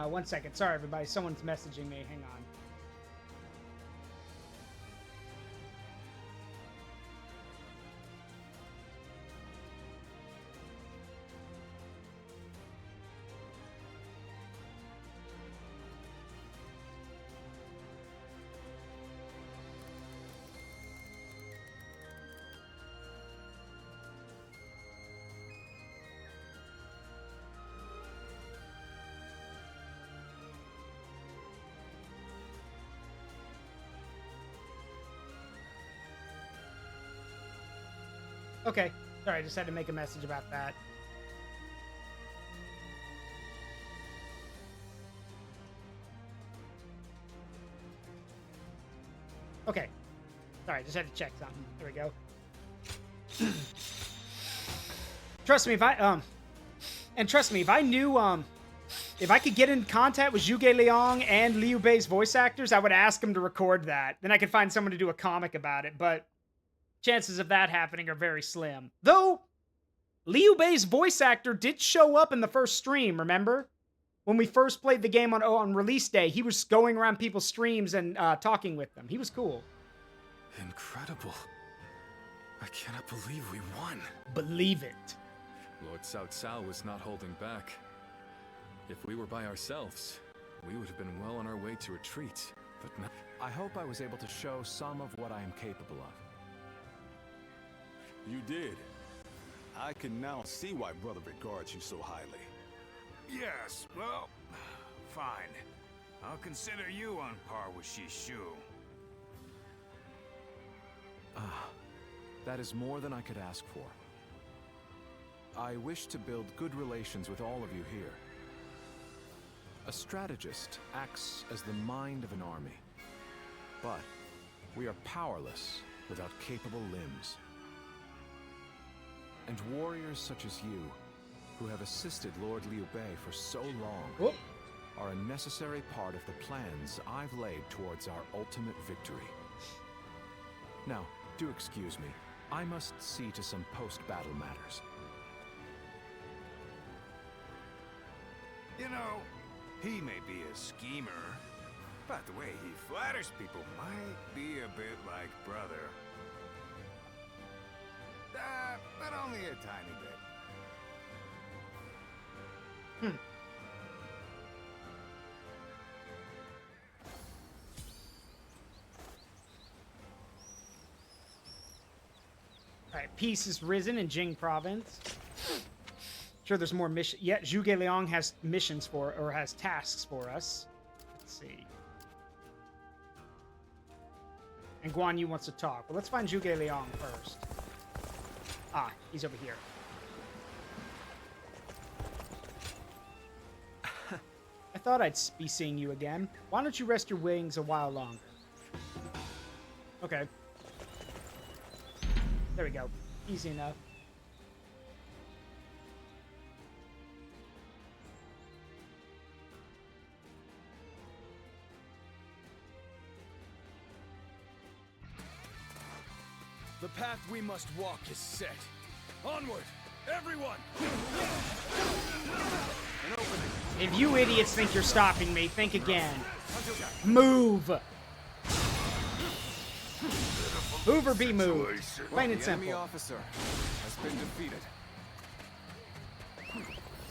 One second. Sorry, everybody. Someone's messaging me. Hang on. Okay. Sorry, I just had to make a message about that. Okay. Sorry, just had to check something. There we go. Trust me, if I knew, if I could get in contact with Zhuge Liang and Liu Bei's voice actors, I would ask them to record that. Then I could find someone to do a comic about it, but chances of that happening are very slim. Though, Liu Bei's voice actor did show up in the first stream, remember? When we first played the game on release day, he was going around people's streams and talking with them. He was cool. Incredible. I cannot believe we won. Believe it. Lord CAO CAO was not holding back. If we were by ourselves, we would have been well on our way to retreat. But now I hope I was able to show some of what I am capable of. You did. I can now see why Brother regards you so highly. Yes, well, fine. I'll consider you on par with Shishu. That is more than I could ask for. I wish to build good relations with all of you here. A strategist acts as the mind of an army. But we are powerless without capable limbs. And warriors such as you, who have assisted Lord Liu Bei for so long, are a necessary part of the plans I've laid towards our ultimate victory. Now, do excuse me. I must see to some post-battle matters. You know, he may be a schemer, but the way he flatters people might be a bit like Brother. But only a tiny bit. Alright, peace is risen in Jing province. Sure, there's more mission. Yeah, Zhuge Liang has missions for, or has tasks for us. Let's see. And Guan Yu wants to talk. Well, let's find Zhuge Liang first. Ah, he's over here. I thought I'd be seeing you again. Why don't you rest your wings a while longer? Okay. There we go. Easy enough. The path we must walk is set. Onward, everyone! An opening. If you idiots think you're stopping me, think again. Move! Move or be moved. Plain and The enemy simple. officer has been defeated.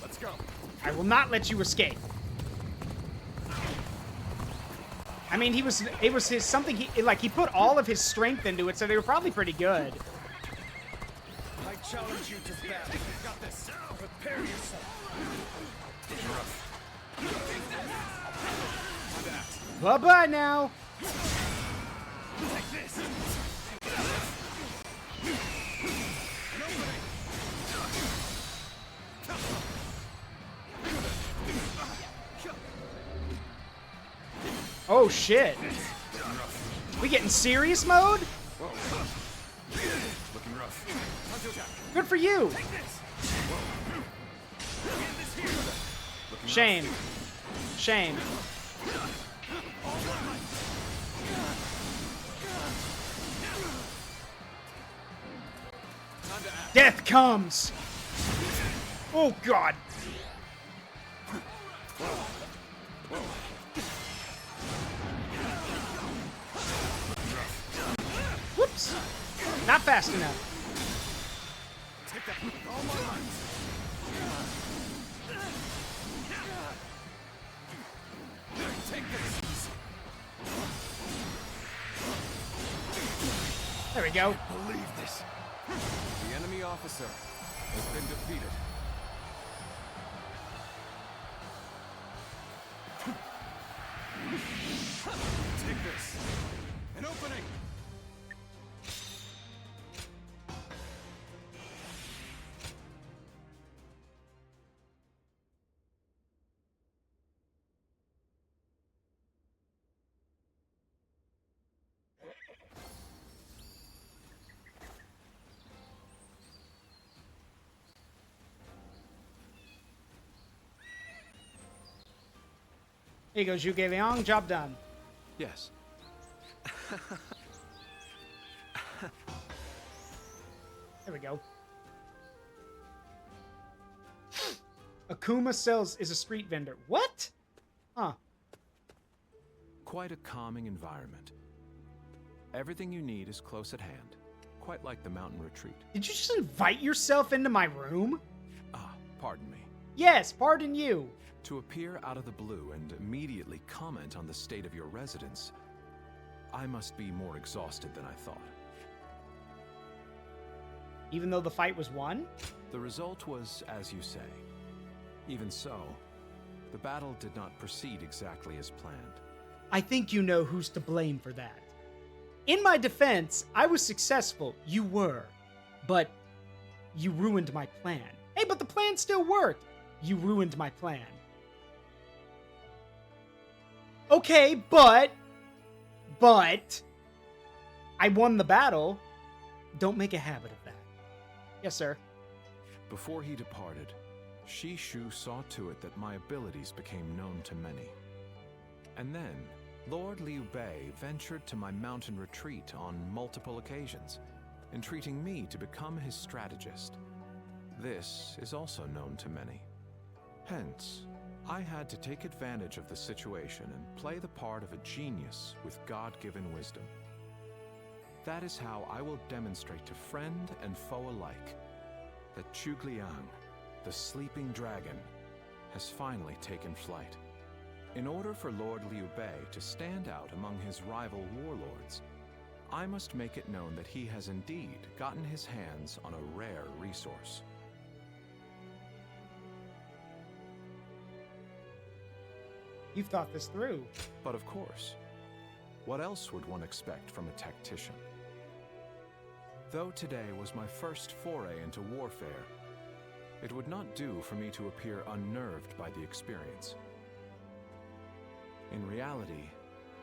Let's go. I will not let you escape. I mean, it was his something he put all of his strength into it, so they were probably pretty good. I challenge you to battle. You've got this. Prepare yourself. Bye-bye now. Like this. Oh shit. We getting serious mode? Looking rough. Good for you. Shame. Shame. Death comes. Oh god. Whoops. Not fast enough. Take that with all my might. Take this. There we go. Believe this. The enemy officer has been defeated. Take this. An opening. Here you go, Zhuge Liang. Job done. Yes. There we go. Akuma sells is a street vendor. What? Huh. Quite a calming environment. Everything you need is close at hand, quite like the mountain retreat. Did you just invite yourself into my room? Ah, pardon me. Yes, pardon you. To appear out of the blue and immediately comment on the state of your residence, I must be more exhausted than I thought. Even though the fight was won? The result was as you say. Even so, the battle did not proceed exactly as planned. I think you know who's to blame for that. In my defense, I was successful. You were. But you ruined my plan. Hey, but the plan still worked. You ruined my plan. Okay, but I won the battle. Don't make a habit of that. Yes, sir. Before he departed, Shishu saw to it that my abilities became known to many. And then, Lord Liu Bei ventured to my mountain retreat on multiple occasions, entreating me to become his strategist. This is also known to many. Hence, I had to take advantage of the situation and play the part of a genius with God-given wisdom. That is how I will demonstrate to friend and foe alike that Zhuge Liang, the sleeping dragon, has finally taken flight. In order for Lord Liu Bei to stand out among his rival warlords, I must make it known that he has indeed gotten his hands on a rare resource. You've thought this through. But of course, what else would one expect from a tactician? Though today was my first foray into warfare, it would not do for me to appear unnerved by the experience. In reality,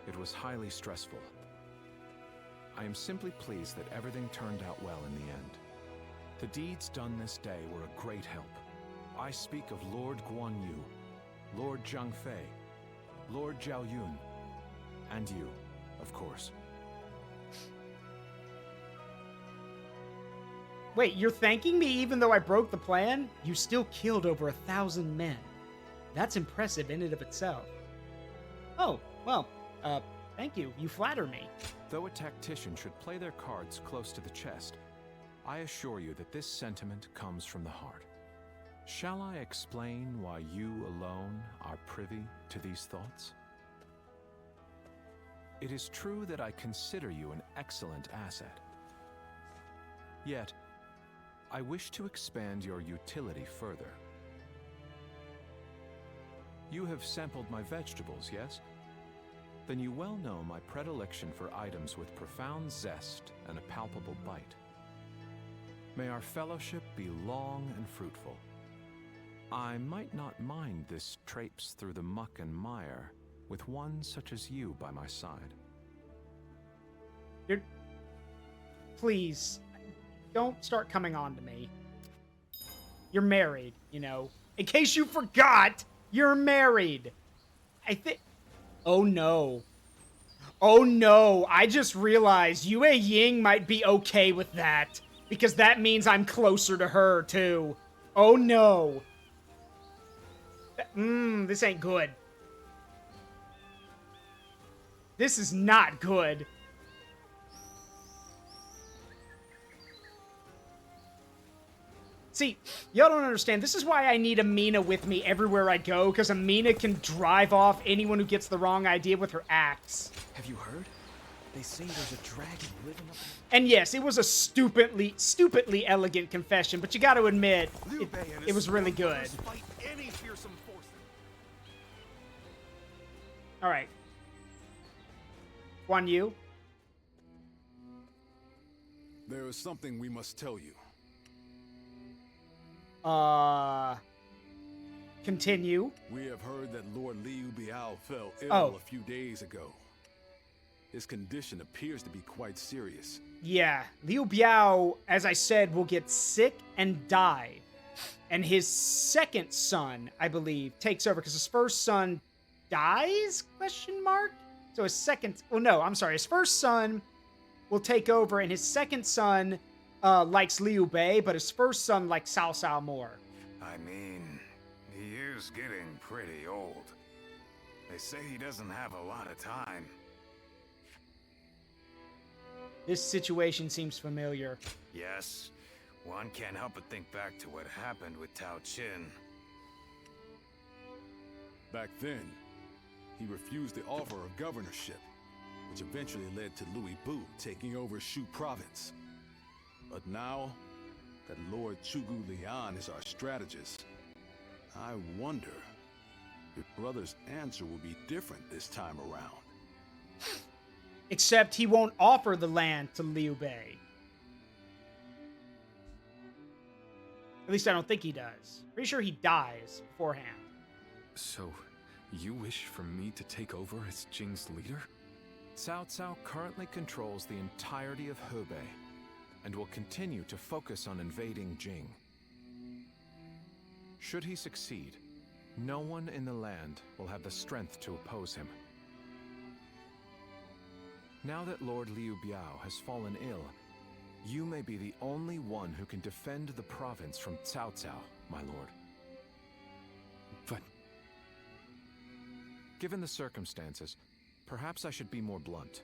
it was highly stressful. I am simply pleased that everything turned out well in the end. The deeds done this day were a great help. I speak of Lord Guan Yu, Lord Zhang Fei, Lord Zhao Yun, and you, of course. Wait, you're thanking me even though I broke the plan? You still killed over 1,000 men. That's impressive in and of itself. Oh, well, thank you. You flatter me. Though a tactician should play their cards close to the chest, I assure you that this sentiment comes from the heart. Shall I explain why you alone are privy to these thoughts? It is true that I consider you an excellent asset. Yet, I wish to expand your utility further. You have sampled my vegetables, yes? Then you well know my predilection for items with profound zest and a palpable bite. May our fellowship be long and fruitful. I might not mind this traipse through the muck and mire, with one such as you by my side. Please, don't start coming on to me. You're married, you know. In case you forgot, you're married. I think... Oh, no. Oh, no. I just realized Yue Ying might be okay with that. Because that means I'm closer to her, too. Oh, no. This ain't good. This is not good. See, y'all don't understand. This is why I need Amina with me everywhere I go, because Amina can drive off anyone who gets the wrong idea with her axe. Have you heard? They say there's a dragon living up there. And yes, it was a stupidly elegant confession, but you got to admit, it was really good. All right. Guan Yu? There is something we must tell you. Continue. We have heard that Lord Liu Biao fell ill a few days ago. His condition appears to be quite serious. Yeah, Liu Biao, as I said, will get sick and die. And his second son, I believe, takes over because his first son dies? Question mark? So his second, well, no, I'm sorry. His first son will take over, and his second son likes Liu Bei, but his first son likes Cao Cao more. I mean, he is getting pretty old. They say he doesn't have a lot of time. This situation seems familiar. Yes, one can't help but think back to what happened with Tao Qin. Back then, he refused the offer of governorship, which eventually led to Louis Bu taking over Shu province. But now that Lord Zhuge Liang is our strategist, I wonder if brother's answer will be different this time around. Except he won't offer the land to Liu Bei. At least I don't think he does. Pretty sure he dies beforehand. So, you wish for me to take over as Jing's leader? Cao Cao currently controls the entirety of Hebei, and will continue to focus on invading Jing. Should he succeed, no one in the land will have the strength to oppose him. Now that Lord Liu Biao has fallen ill, you may be the only one who can defend the province from Cao Cao, my lord. But... Given the circumstances, perhaps I should be more blunt.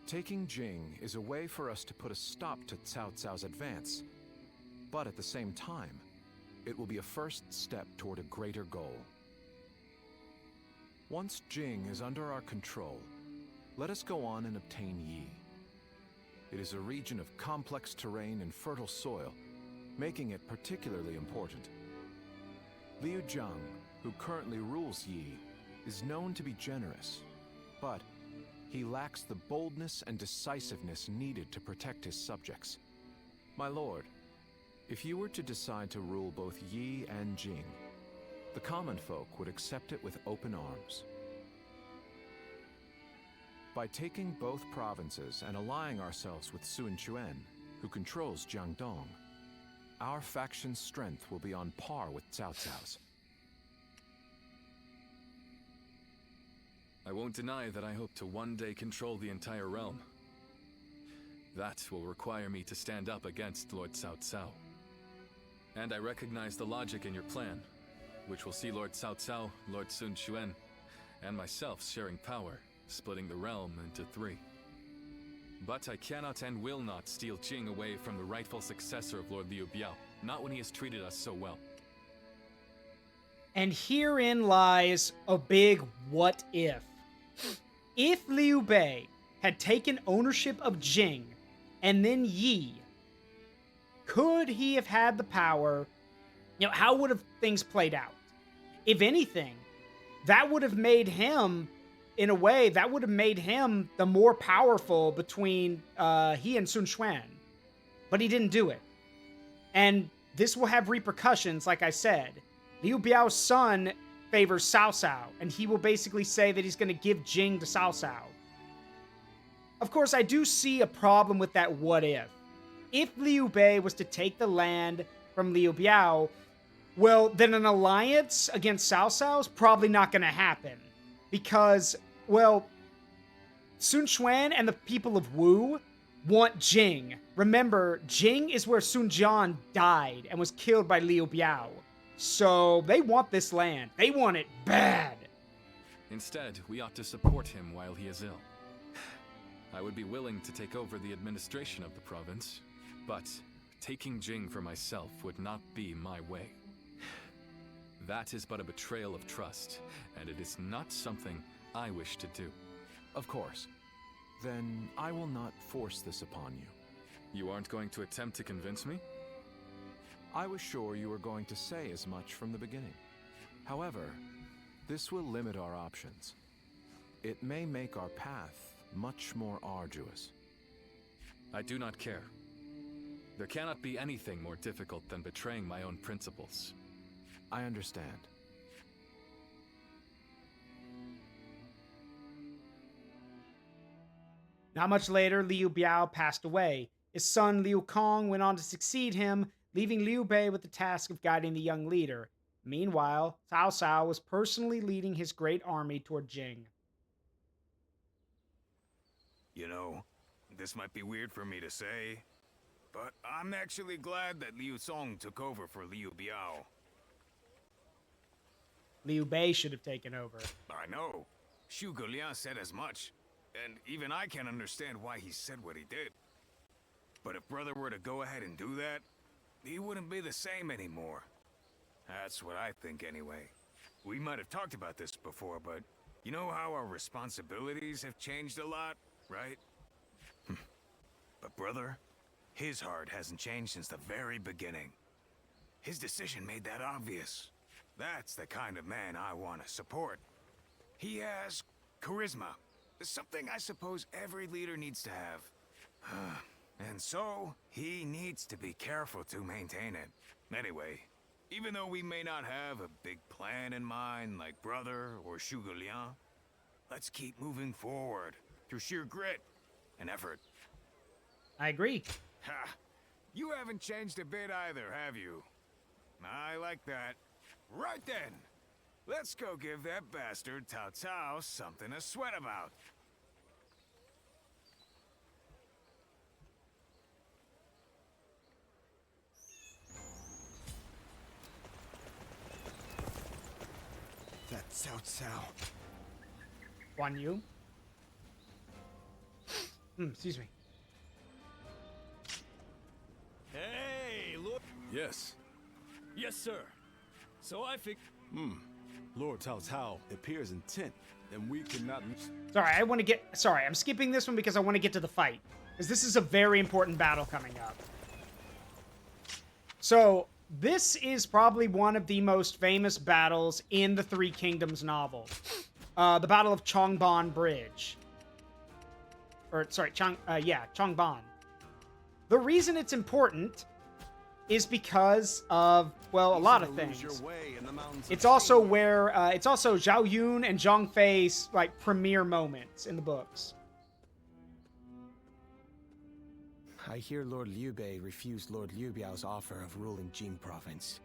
Taking Jing is a way for us to put a stop to Cao Cao's advance, but at the same time, it will be a first step toward a greater goal. Once Jing is under our control, let us go on and obtain Yi. It is a region of complex terrain and fertile soil, making it particularly important. Liu Zhang, who currently rules Yi, is known to be generous, but he lacks the boldness and decisiveness needed to protect his subjects. My lord, if you were to decide to rule both Yi and Jing, the common folk would accept it with open arms. By taking both provinces and allying ourselves with Sun Quan, who controls Jiangdong, our faction's strength will be on par with Cao Cao's. I won't deny that I hope to one day control the entire realm. That will require me to stand up against Lord Cao Cao. And I recognize the logic in your plan, which will see Lord Cao Cao, Lord Sun Quan, and myself sharing power, splitting the realm into 3. But I cannot and will not steal Jing away from the rightful successor of Lord Liu Biao, not when he has treated us so well. And herein lies a big what if. If Liu Bei had taken ownership of Jing and then Yi, could he have had the power? You know, how would have things played out? If anything, that would have made him, in a way, that would have made him the more powerful between he and Sun Quan. But he didn't do it. And this will have repercussions, like I said. Liu Biao's son favors Cao Cao, and he will basically say that he's going to give Jing to Cao Cao. Of course, I do see a problem with that what if. If Liu Bei was to take the land from Liu Biao, well, then an alliance against Cao Cao is probably not going to happen. Because, well, Sun Quan and the people of Wu want Jing. Remember, Jing is where Sun Jian died and was killed by Liu Biao. So they want this land. They want it bad. Instead, we ought to support him while he is ill. I would be willing to take over the administration of the province, but taking Jing for myself would not be my way. That is but a betrayal of trust, and it is not something I wish to do. Of course. Then I will not force this upon you. You aren't going to attempt to convince me? I was sure you were going to say as much from the beginning. However, this will limit our options. It may make our path much more arduous. I do not care. There cannot be anything more difficult than betraying my own principles. I understand. Not much later, Liu Biao passed away. His son Liu Kong went on to succeed him, leaving Liu Bei with the task of guiding the young leader. Meanwhile, Cao Cao was personally leading his great army toward Jing. You know, this might be weird for me to say, but I'm actually glad that Liu Song took over for Liu Biao. Liu Bei should have taken over. I know. Zhuge Liang said as much, and even I can't understand why he said what he did. But if brother were to go ahead and do that, he wouldn't be the same anymore. That's what I think anyway. We might have talked about this before, but you know how our responsibilities have changed a lot, right? But brother, his heart hasn't changed since the very beginning. His decision made that obvious. That's the kind of man I want to support. He has charisma. Something I suppose every leader needs to have. And so, he needs to be careful to maintain it. Anyway, even though we may not have a big plan in mind like brother or Zhuge Liang, let's keep moving forward through sheer grit and effort. I agree. Ha! You haven't changed a bit either, have you? I like that. Right then, let's go give that bastard Cao Cao something to sweat about. That Cao Cao. Guan Yu. Excuse me. Hey, Lord. Yes. Yes, sir. So I think. Lord Cao Cao appears intent, and we cannot. Sorry, I'm skipping this one because I want to get to the fight. Because this is a very important battle coming up. So, this is probably one of the most famous battles in the Three Kingdoms novel. The Battle of Chongban Bridge. Chongban. The reason it's important is because of, well, a lot of things. It's also where, it's also Zhao Yun and Zhang Fei's, like, premiere moments in the books. I hear Lord Liu Bei refused Lord Liu Biao's offer of ruling Jing province.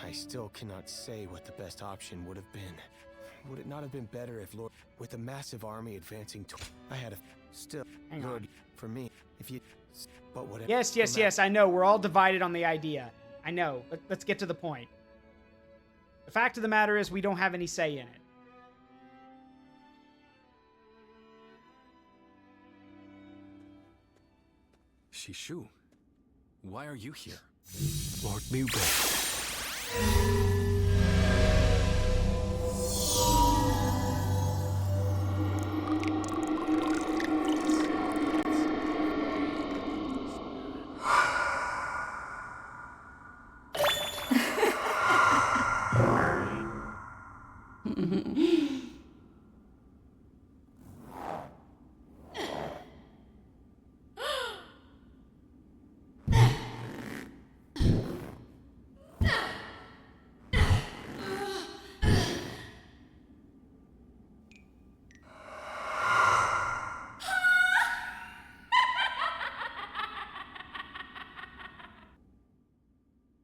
I still cannot say what the best option would have been. Would it not have been better if Lord, with a massive army advancing I had a, still, Hang Lord, on. for me, if you, but whatever. Yes, I know, we're all divided on the idea. I know, but let's get to the point. The fact of the matter is we don't have any say in it. Shishu, why are you here? Lord Liu Bei.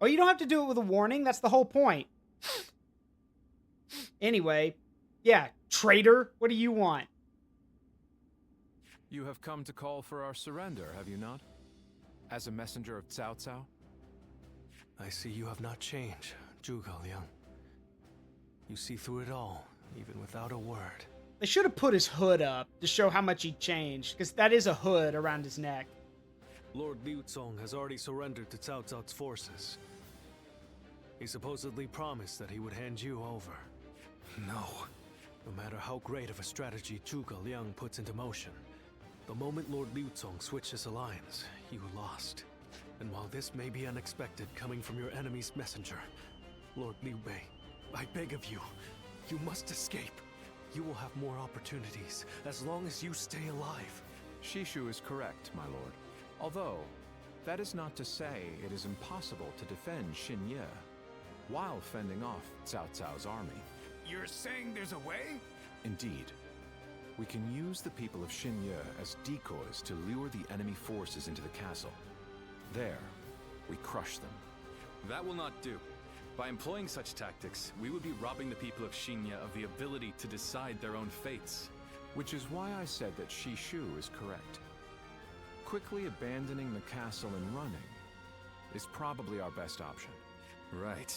Oh, you don't have to do it with a warning. That's the whole point. Anyway, yeah, traitor, what do you want? You have come to call for our surrender, have you not? As a messenger of Cao Cao? I see you have not changed, Zhuge Liang. You see through it all, even without a word. They should have put his hood up to show how much he changed, because that is a hood around his neck. Lord Liuzong has already surrendered to Cao Cao's forces. He supposedly promised that he would hand you over. No. No matter how great of a strategy Zhuge Liang puts into motion, the moment Lord Liuzong switched his alliance, you lost. And while this may be unexpected coming from your enemy's messenger, Lord Liu Bei, I beg of you, you must escape. You will have more opportunities as long as you stay alive. Shishu is correct, my lord. Although, that is not to say it is impossible to defend Xinye while fending off Cao Cao's army. You're saying there's a way? Indeed. We can use the people of Xinye as decoys to lure the enemy forces into the castle. There, we crush them. That will not do. By employing such tactics, we would be robbing the people of Xinye of the ability to decide their own fates. Which is why I said that Shishu is correct. Quickly abandoning the castle and running is probably our best option. Right.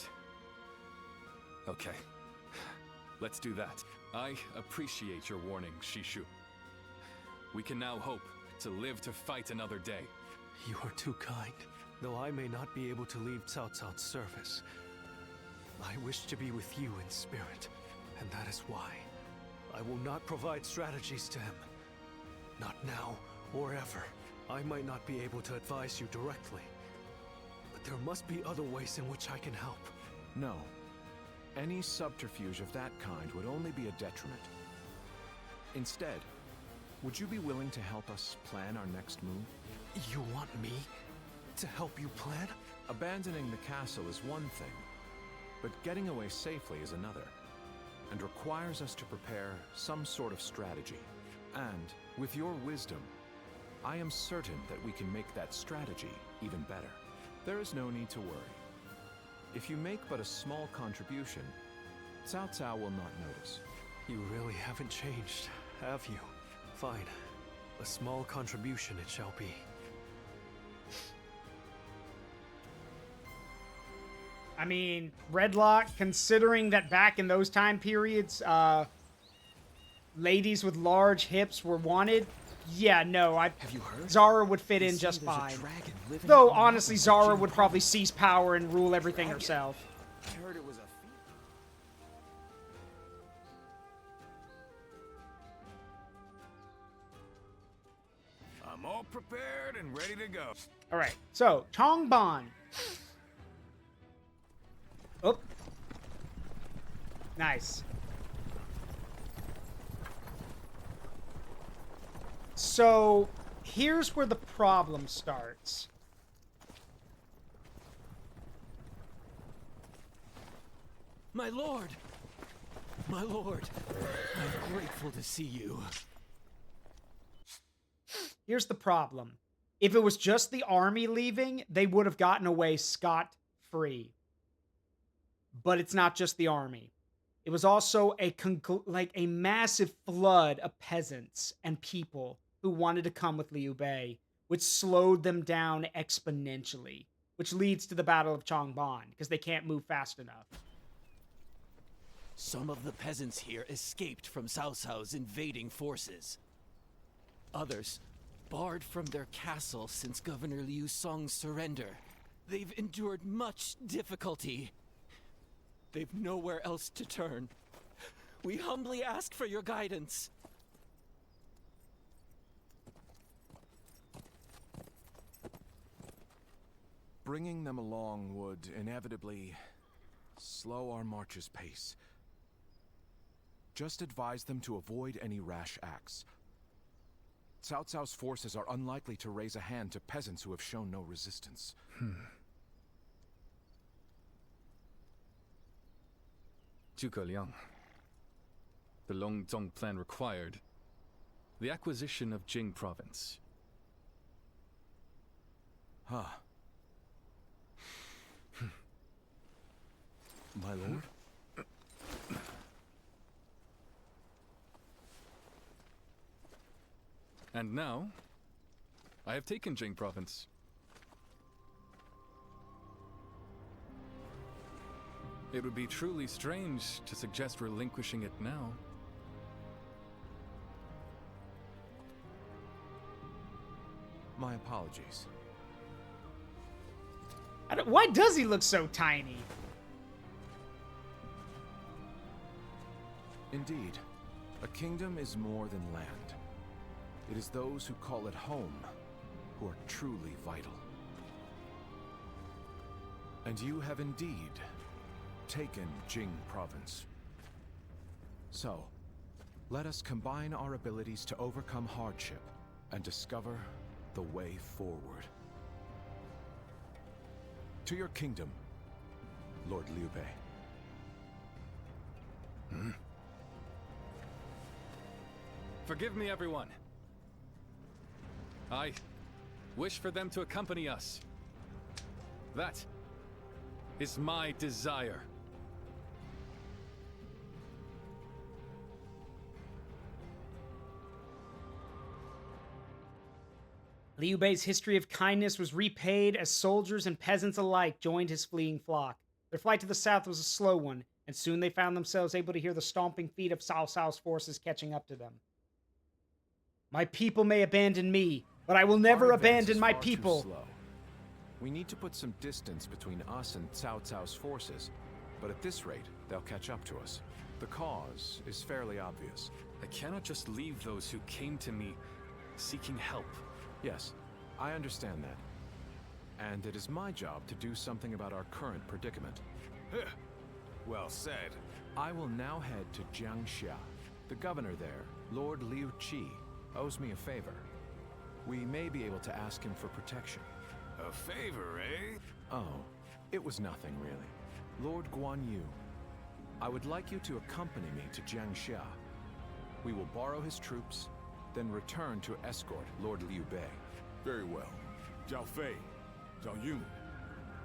Okay. Let's do that. I appreciate your warning, Shishu. We can now hope to live to fight another day. You are too kind. Though I may not be able to leave Cao Cao's service, I wish to be with you in spirit, and that is why I will not provide strategies to him. Not now or ever. I might not be able to advise you directly, but there must be other ways in which I can help. No. Any subterfuge of that kind would only be a detriment. Instead, would you be willing to help us plan our next move? You want me to help you plan? Abandoning the castle is one thing, but getting away safely is another, and requires us to prepare some sort of strategy. And, with your wisdom, I am certain that we can make that strategy even better. There is no need to worry. If you make but a small contribution, Cao Cao will not notice. You really haven't changed, have you? Fine. A small contribution it shall be. I mean, Redlock, considering that back in those time periods, ladies with large hips were wanted, yeah, no, Have you heard? Zara would fit in just fine. Though, honestly, Zara would probably seize power and rule everything herself. I heard it was a I'm all prepared and ready to go. Alright, so, Chongban. Oh. Nice. So, here's where the problem starts. My lord! My lord! I'm grateful to see you. Here's the problem. If it was just the army leaving, they would have gotten away scot-free. But it's not just the army. It was also a massive flood of peasants and people who wanted to come with Liu Bei, which slowed them down exponentially, which leads to the Battle of Chongban, because they can't move fast enough. Some of the peasants here escaped from Cao Cao's invading forces. Others barred from their castle since Governor Liu Song's surrender. They've endured much difficulty. They've nowhere else to turn. We humbly ask for your guidance. Bringing them along would inevitably slow our march's pace. Just advise them to avoid any rash acts. Cao Cao's forces are unlikely to raise a hand to peasants who have shown no resistance. Zhuge Liang. The LongZhang plan required the acquisition of Jing province. Huh. My lord? And now, I have taken Jing province. It would be truly strange to suggest relinquishing it now. My apologies. Why does he look so tiny? Indeed, a kingdom is more than land. It is those who call it home who are truly vital. And you have indeed taken Jing province. So, let us combine our abilities to overcome hardship and discover the way forward. To your kingdom, Lord Liu Bei. Forgive me, everyone. I wish for them to accompany us. That is my desire. Liu Bei's history of kindness was repaid as soldiers and peasants alike joined his fleeing flock. Their flight to the south was a slow one, and soon they found themselves able to hear the stomping feet of Cao Cao's forces catching up to them. My people may abandon me, but I will never abandon my people. We need to put some distance between us and Cao Cao's forces, but at this rate, they'll catch up to us. The cause is fairly obvious. I cannot just leave those who came to me seeking help. Yes, I understand that. And it is my job to do something about our current predicament. Well said. I will now head to Jiangxia. The governor there, Lord Liu Qi, owes me a favor. We may be able to ask him for protection. A favor, eh? Oh, it was nothing really. Lord Guan Yu, I would like you to accompany me to Jiangxia. We will borrow his troops, then return to escort Lord Liu Bei. Very well. Zhao Fei, Zhao Yun,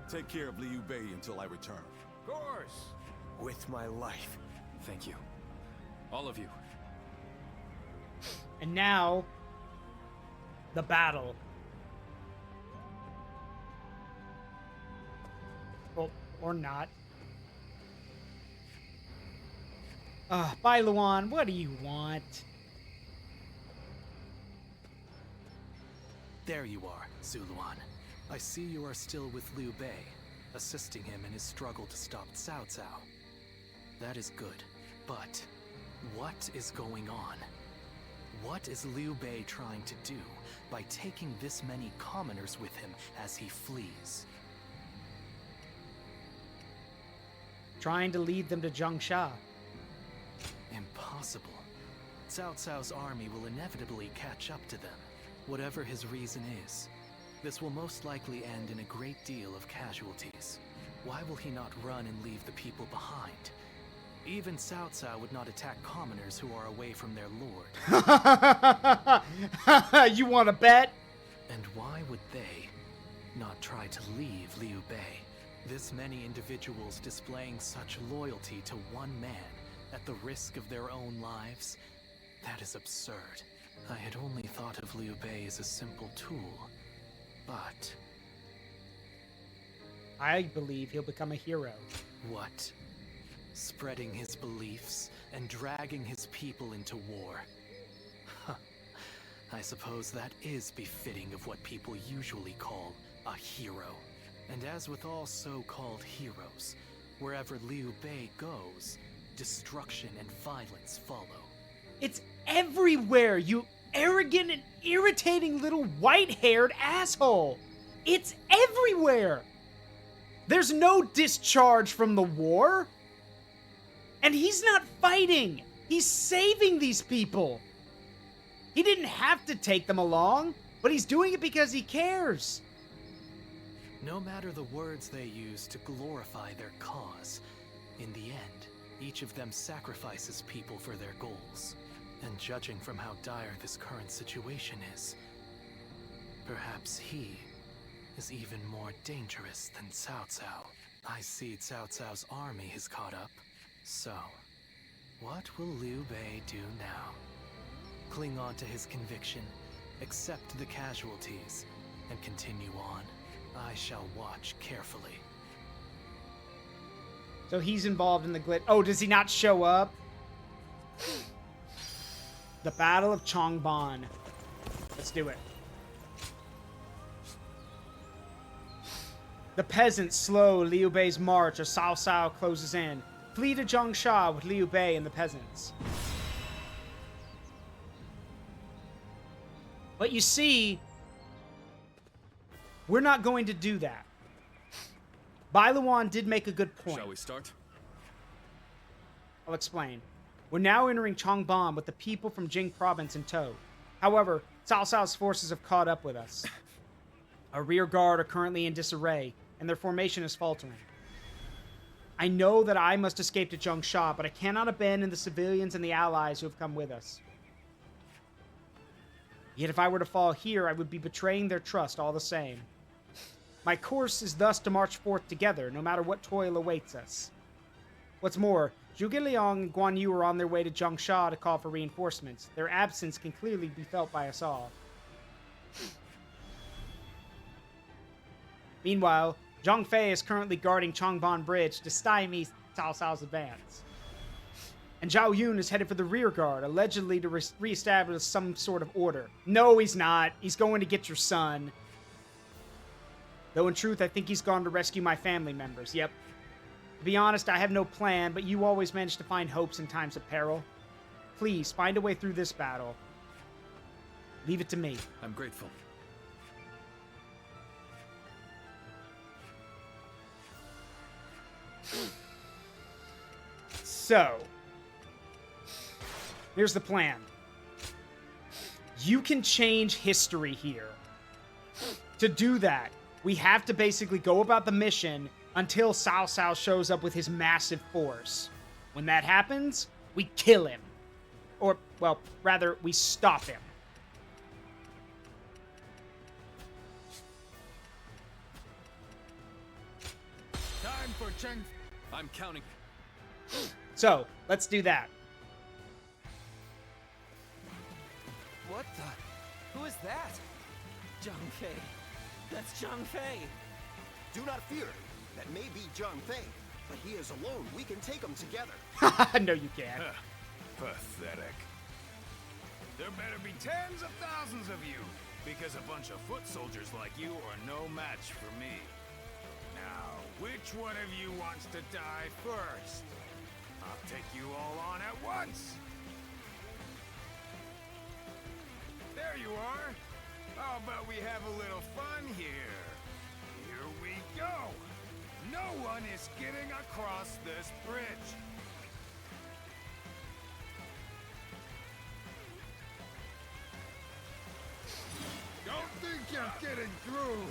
take care of Liu Bei until I return. Of course. With my life. Thank you. All of you. And now, the battle. Well, or not. Bai Luan, what do you want? There you are, Zhu Luan. I see you are still with Liu Bei, assisting him in his struggle to stop Cao Cao. That is good, but what is going on? What is Liu Bei trying to do by taking this many commoners with him as he flees? Trying to lead them to Jiangxia. Impossible. Cao Cao's army will inevitably catch up to them, whatever his reason is. This will most likely end in a great deal of casualties. Why will he not run and leave the people behind? Even Cao Cao would not attack commoners who are away from their lord. You want to bet? And why would they not try to leave Liu Bei? This many individuals displaying such loyalty to one man at the risk of their own lives? That is absurd. I had only thought of Liu Bei as a simple tool, but... I believe he'll become a hero. What? Spreading his beliefs and dragging his people into war. Huh. I suppose that is befitting of what people usually call a hero. And as with all so-called heroes, wherever Liu Bei goes, destruction and violence follow. It's everywhere, you arrogant and irritating little white-haired asshole! It's everywhere! There's no discharge from the war! And he's not fighting! He's saving these people! He didn't have to take them along, but he's doing it because he cares! No matter the words they use to glorify their cause, in the end, each of them sacrifices people for their goals. And judging from how dire this current situation is, perhaps he is even more dangerous than Cao Cao. I see Cao Cao's army has caught up. So, what will Liu Bei do now? Cling on to his conviction, accept the casualties, and continue on. I shall watch carefully. So he's involved in the glitch. Oh, does he not show up? The Battle of Changban. Let's do it. The peasants slow Liu Bei's march as Cao Cao closes in. Flee to Zhongsha with Liu Bei and the peasants. But you see, we're not going to do that. Bailuan did make a good point. Shall we start? I'll explain. We're now entering Changban with the people from Jing province in tow. However, Cao Cao's forces have caught up with us. Our rear guard are currently in disarray, and their formation is faltering. I know that I must escape to Zhongsha, but I cannot abandon the civilians and the allies who have come with us. Yet if I were to fall here, I would be betraying their trust all the same. My course is thus to march forth together, no matter what toil awaits us. What's more, Zhuge Liang and Guan Yu are on their way to Zhongsha to call for reinforcements. Their absence can clearly be felt by us all. Meanwhile, Zhang Fei is currently guarding Changban Bridge to stymie Cao Cao's advance. And Zhao Yun is headed for the rear guard, allegedly to reestablish some sort of order. No, he's not. He's going to get your son. Though in truth, I think he's gone to rescue my family members. Yep. To be honest, I have no plan, but you always manage to find hopes in times of peril. Please, find a way through this battle. Leave it to me. I'm grateful. So, here's the plan. You can change history here. To do that, we have to basically go about the mission until Cao Cao shows up with his massive force. When that happens, we kill him. Or, well, rather, we stop him. Time for Cheng. I'm counting. So, let's do that. What the? Who is that? Zhang Fei. That's Zhang Fei. Do not fear. That may be Zhang Fei, but he is alone. We can take him together. No, you can't. Pathetic. There better be tens of thousands of you, because a bunch of foot soldiers like you are no match for me. Now, which one of you wants to die first? I'll take you all on at once. There you are. How about we have a little fun here? Here we go. No one is getting across this bridge. Don't think you're getting through.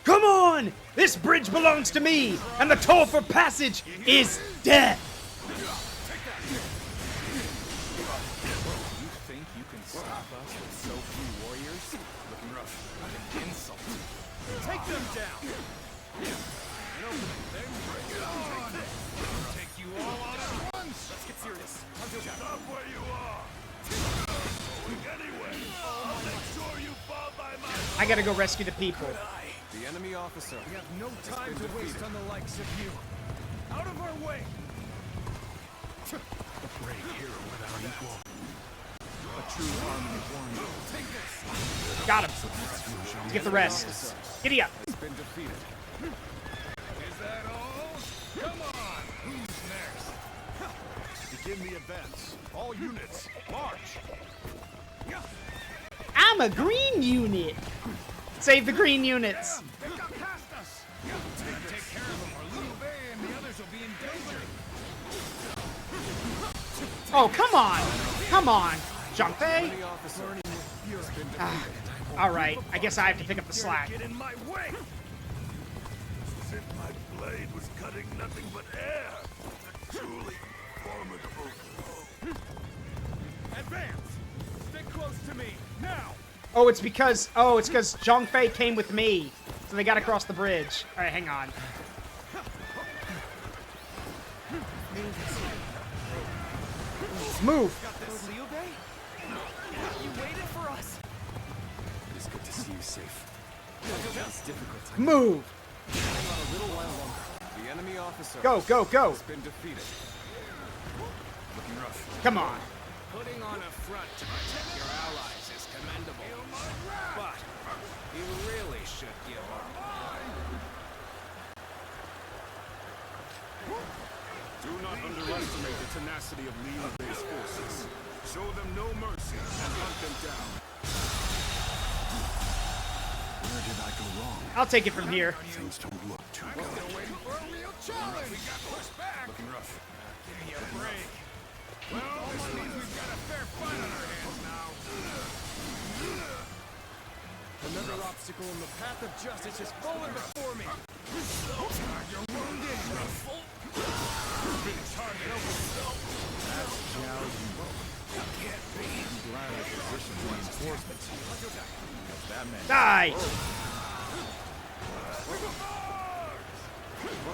Come on! This bridge belongs to me, and the toll for passage is death! You think you can stop us with so few warriors? Looking rough, like an insult. Take them down! Then bring it on! Take you all on at once! Let's get serious. Stop where you are! Anyway, I'll make sure you fall by my... I gotta go rescue the people. The enemy officer. We have no time to waste on the likes of you. Out of our way! A brave hero without equal. A true army of one. Take this! Got him. Let's get the rest. Giddy up. Has been defeated. Is that all? Come on! Who's next? Begin the advance. All units, march! I'm a green unit. Save the green units. They've got past us! Take care of them or Liu Bei and the others will be in danger! Oh, come on. Come on. Zhang Fei. Alright, I guess I have to pick up the slack. Get in my way! As if my blade was cutting nothing but air. A truly formidable foe. Advance! Stay close to me, now! Oh, it's because Zhang Fei came with me. So they gotta cross the bridge. Alright, hang on. Move! Lord Liu Bei? You waited for us! It is good to see you safe. It's difficult. Move! Hang on a little while longer. The enemy officer Go, go, go! has been defeated. Looking rough. Come on. Putting on a front to protect your allies is commendable. But you really should give up. Do not underestimate the tenacity of Liu Bei's forces. Show them no mercy and hunt them down. Where did I go wrong? I'll take it from here. Things don't look too I'm still waiting for a real challenge. We got pushed back. Looking rough. Give me a break. Well, this means we've got a fair fight on our hands now. Another obstacle in the path of justice has fallen before me. You're wounded. Finish target open. That's Zhao Yun. I'm glad I positioned reinforcements here. That man. Die!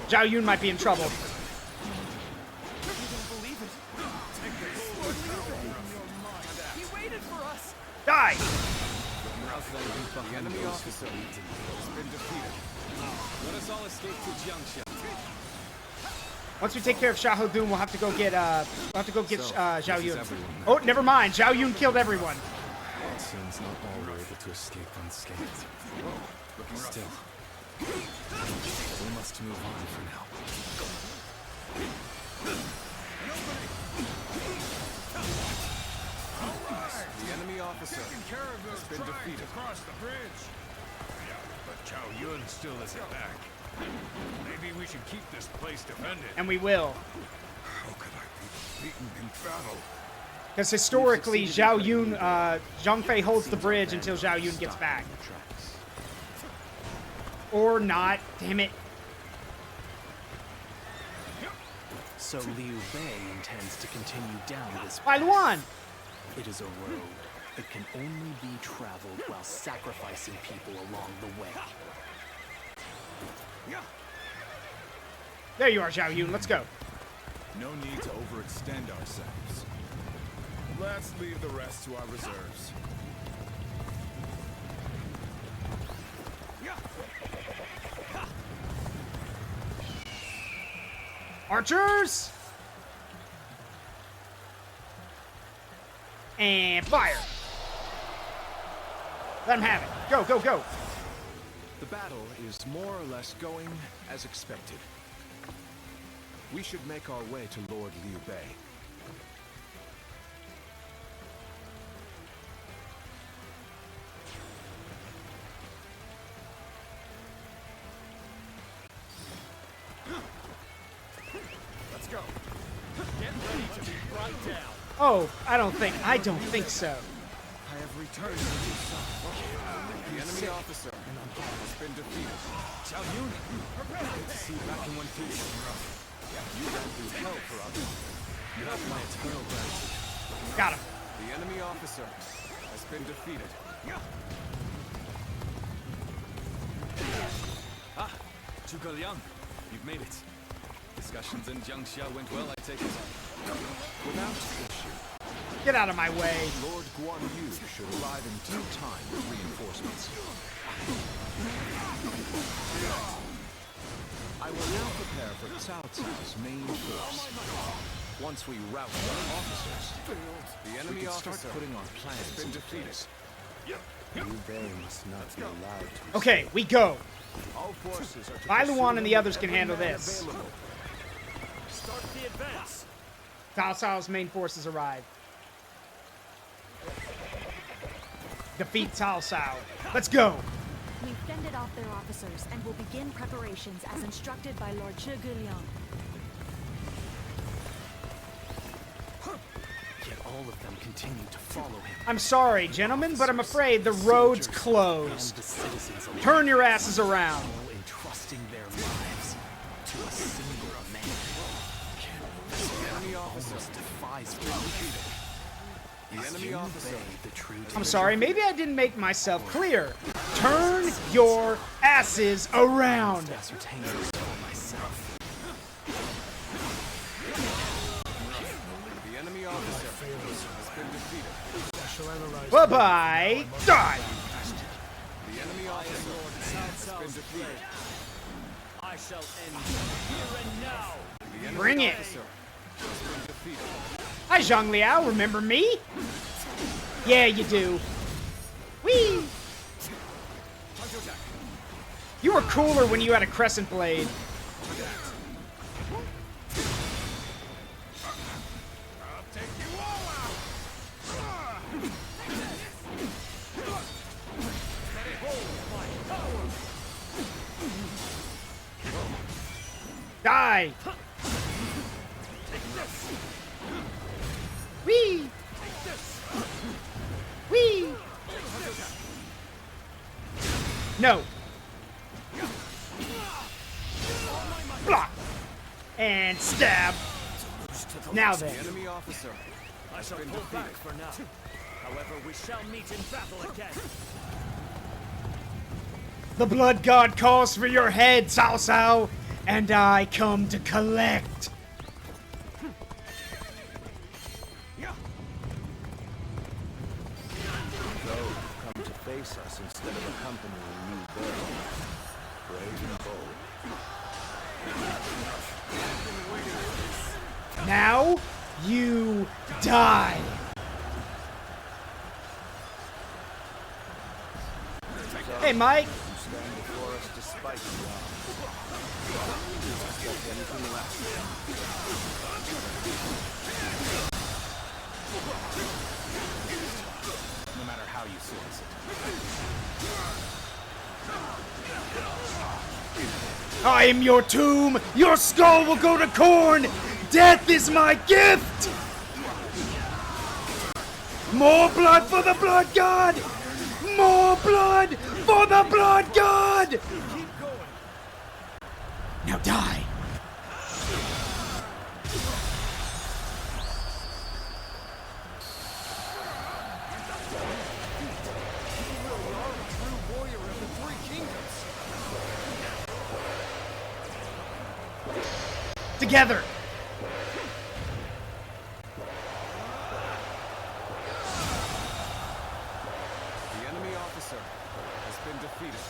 Zhao Yun might be in trouble. He waited for us! Die! The enemy officer has been defeated. Let us all escape to Jiangxia. Once we take care of Xiahou Dun, we'll have to go get Zhao Yun. Oh, never mind. Zhao Yun killed everyone. It seems not all were able to escape unscathed. Looking rough. Still, we must move on for now. The enemy officer has been defeated. Across the bridge. Yeah, but Zhao Yun still isn't back. Maybe we should keep this place defended. And we will. How could I be beaten in battle? Because historically, Zhao Yun, Zhang Fei holds the bridge until Zhao Yun gets back. Or not. Damn it. So Liu Bei intends to continue down this Bai Luan! It is a road that can only be traveled while sacrificing people along the way. There you are, Zhao Yun. Let's go. No need to overextend ourselves. Let's leave the rest to our reserves. Archers! And fire! Let him have it. Go, go, go! The battle is more or less going as expected. We should make our way to Lord Liu Bei. Let's go. Get ready to be brought down. Oh, I don't think so. I have returned to the sun. The enemy officer has been defeated. Zhao Yun! Good to see you back in one piece. You went through hell for us. You have my eternal gratitude. Got him. The enemy officer has been defeated. Ah, Zhuge Liang, you've made it. Discussions in Jiangxia went well, I take it. Without issue, Get out of my way. Lord Guan Yu should arrive in due time with reinforcements. I will now prepare for Cao Cao's main force. Once we rout their officers, the enemy officer putting our plans has been defeated. Liu Bei must not be allowed to. Okay, we go. All forces are to Bai pursue Luan and the them others with can every handle man this. available. Start the advance. Cao Cao's main forces arrive. Defeat Cao Cao. Let's go. We've fended off their officers and will begin preparations as instructed by Lord Zhuge Liang. Yet all of them continue to follow him. I'm sorry, gentlemen, but I'm afraid the road's And closed. the citizens alike, Turn your asses around. all entrusting their lives to a single man. The enemy officer Almost defies belief. The enemy Liu officer. Bei the true I'm sorry, maybe I didn't make myself clear. Turn your asses around. ascertain this for myself. The enemy officer Bye-bye. Die! The enemy officer has been defeated. I shall end here and now. The enemy Bring it. officer has been defeated. Hi, Zhang Liao. Remember me? Yeah, you do. Whee! You were cooler when you had a crescent blade. Die! Whee! Whee! No. Block. And stab. Now then. The enemy officer I has shall been pull defeated. back for now. However, we shall meet in battle again. The blood god calls for your head, Cao Cao, and I come to collect. Those come to face us instead of accompanying you there. Brave and bold. Now you die. Hey, Mike. You stand before us despite the odds. Expect anything less. No matter how you slice it. I am your tomb. Your skull will go to corn. Death is my gift. More blood for the blood god. More blood for the blood god. Now die. Together. The enemy officer has been defeated.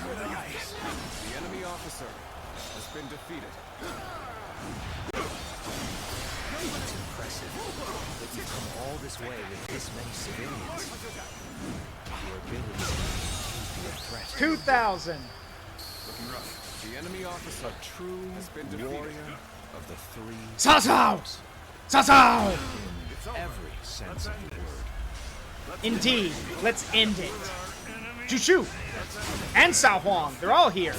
The enemy officer has been defeated. It's impressive that you've come all this way with this many civilians. Your ability to be a threat. 2,000. Looking rough. The enemy officer True has been defeated. warrior of the three. Cao Cao. Cao Cao. In every sense of the word. Indeed. Let's end it. Chushu. And Sao Huang. They're all here.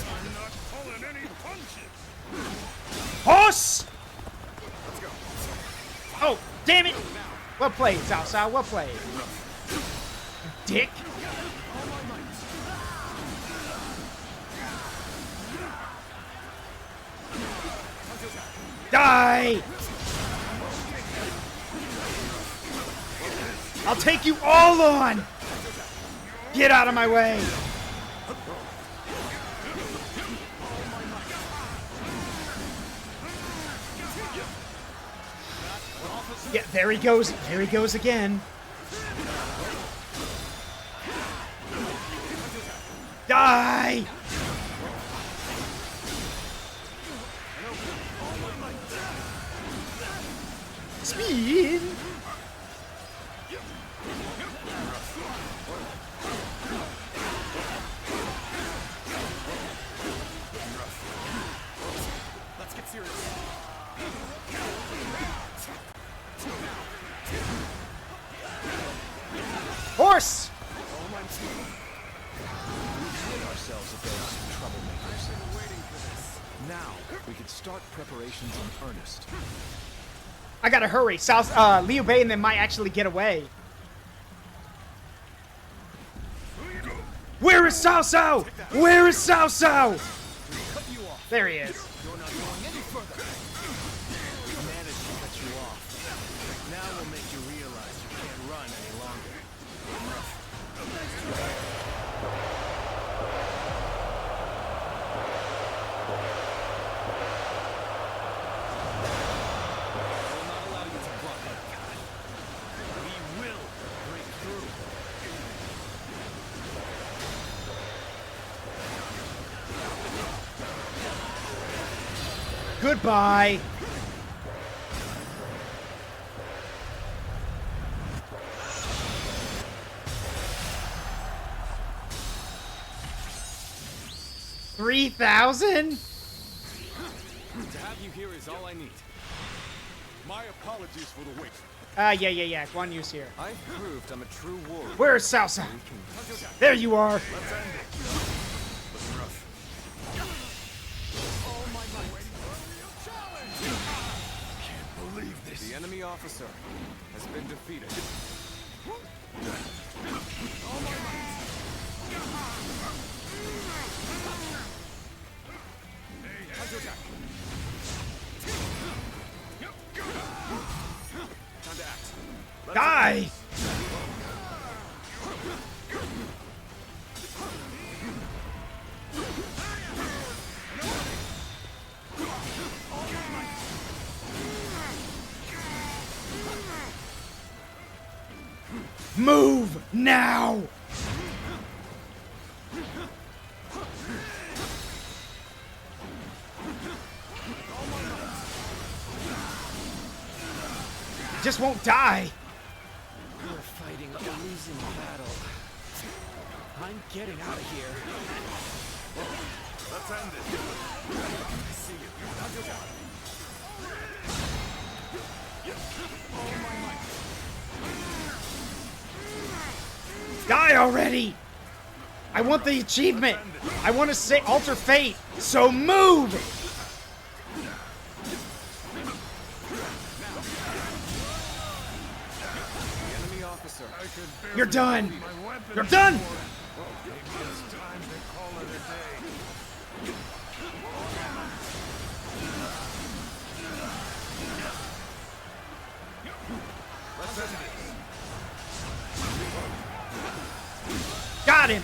Horse! Oh, damn it! Well played, Cao Cao. Well played. Dick. Die! I'll take you all on! Get out of my way! Yeah, there he goes. There he goes again. Die! Speed! Let's get serious. Horse! Ourselves against troublemakers. Now we can start preparations in earnest. I gotta hurry. Liu Bei and them might actually get away. Where is Cao Cao? Where is Cao Cao? There he is. You're not going any further. We managed to cut you off. Now we'll make you realize you can't run any longer. Goodbye. $3,000? To have you here is all I need. My apologies for the wait. Yeah. Guan Yu's here. I've proved I'm a true warrior. Where's Salsa? There you are. Let's end it. Looking rough. Oh my might. Can't believe this. The enemy officer has been defeated. Oh my might. Time to act. Die! Move now! Just won't die. We're fighting a losing battle. I'm getting out of here. Let's end it. I see you. Oh my might. Die already! I want the achievement! I want to say alter fate! So move! The enemy officer. You're done! You're done! Maybe it's time to call it a day. Let's end it. Got him!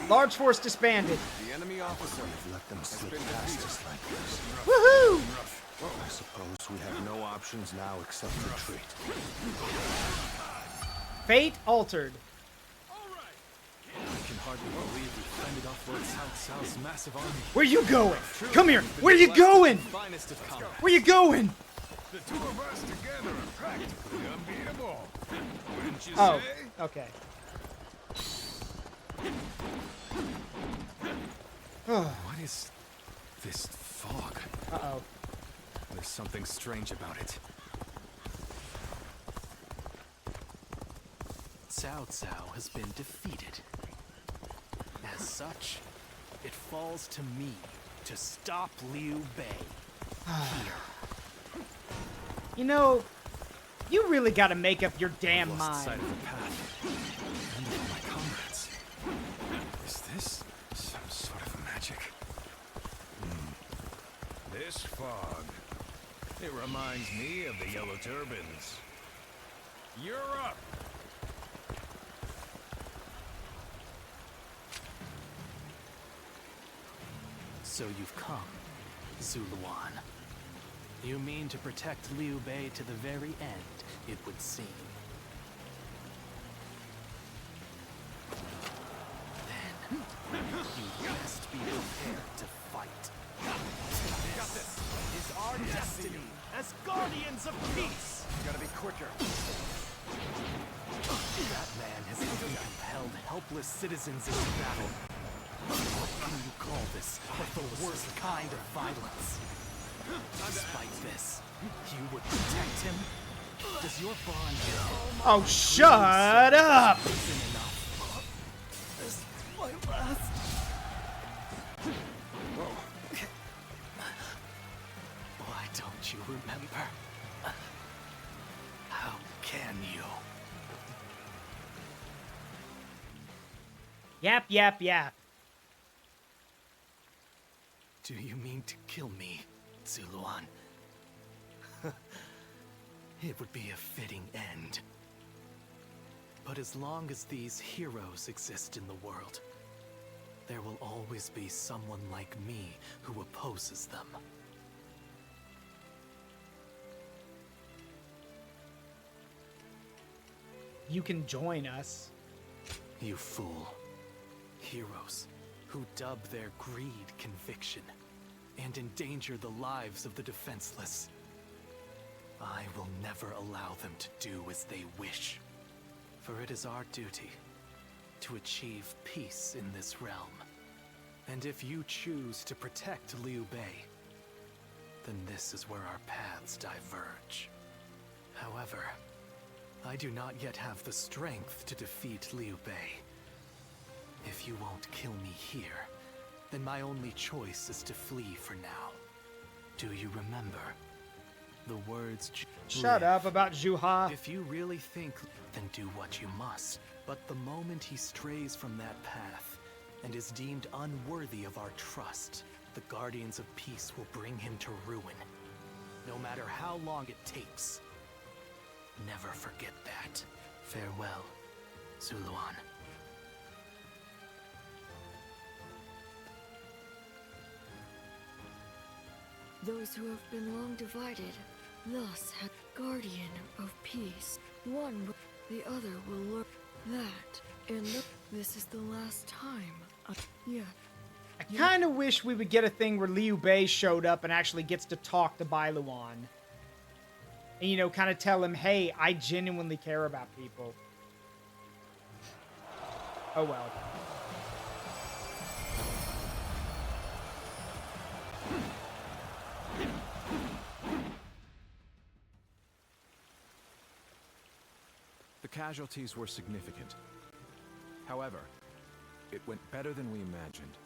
Large force disbanded. The enemy officer. Let them has slip been past defeated. us like this. Woohoo! I suppose we have no options now except retreat. Fate altered. I can hardly believe we fended off Lord Cao Cao's massive army. Where you going? Come here! Where you going? Finest of combat. Where you going? The two of us together are practically unbeatable. Wouldn't you Oh, say? okay. What is this fog? Uh-oh. There's something strange about it. Cao Cao has been defeated. As such, it falls to me to stop Liu Bei here. You know, you really gotta make up your damn Lost mind. sight of the path. And of my comrades. Is this some sort of magic? This fog. It reminds me of the Yellow Turbans. You're up! So you've come, Zuluan. You mean to protect Liu Bei to the very end, it would seem. Then, you best be prepared to fight. This is our destiny as guardians of peace! Gotta be quicker. That man has even compelled helpless citizens into battle. What can you call this but the worst kind of violence? Despite this, you would protect him? Does your bond Oh, shut up! isn't enough? This is my last. Why don't you remember? How can you? Yap, yap, yap. Do you mean to kill me, Zuluan? It would be a fitting end. But as long as these heroes exist in the world, there will always be someone like me who opposes them. You can join us. You fool. Heroes who dub their greed conviction. and endanger the lives of the defenseless. I will never allow them to do as they wish, for it is our duty to achieve peace in this realm. And if you choose to protect Liu Bei, then this is where our paths diverge. However, I do not yet have the strength to defeat Liu Bei. If you won't kill me here, then my only choice is to flee for now. Do you remember the words? Shut up about Zhuha. If you really think, then do what you must. But the moment he strays from that path and is deemed unworthy of our trust, the Guardians of Peace will bring him to ruin, no matter how long it takes. Never forget that. Farewell, Zuluan. Those who have been long divided, thus had Guardian of Peace. One, the other will learn that. And this is the last time. Yeah. I kind of wish we would get a thing where Liu Bei showed up and actually gets to talk to Bai Luan. And, you know, kind of tell him, hey, I genuinely care about people. Oh, well. The casualties were significant. However, it went better than we imagined.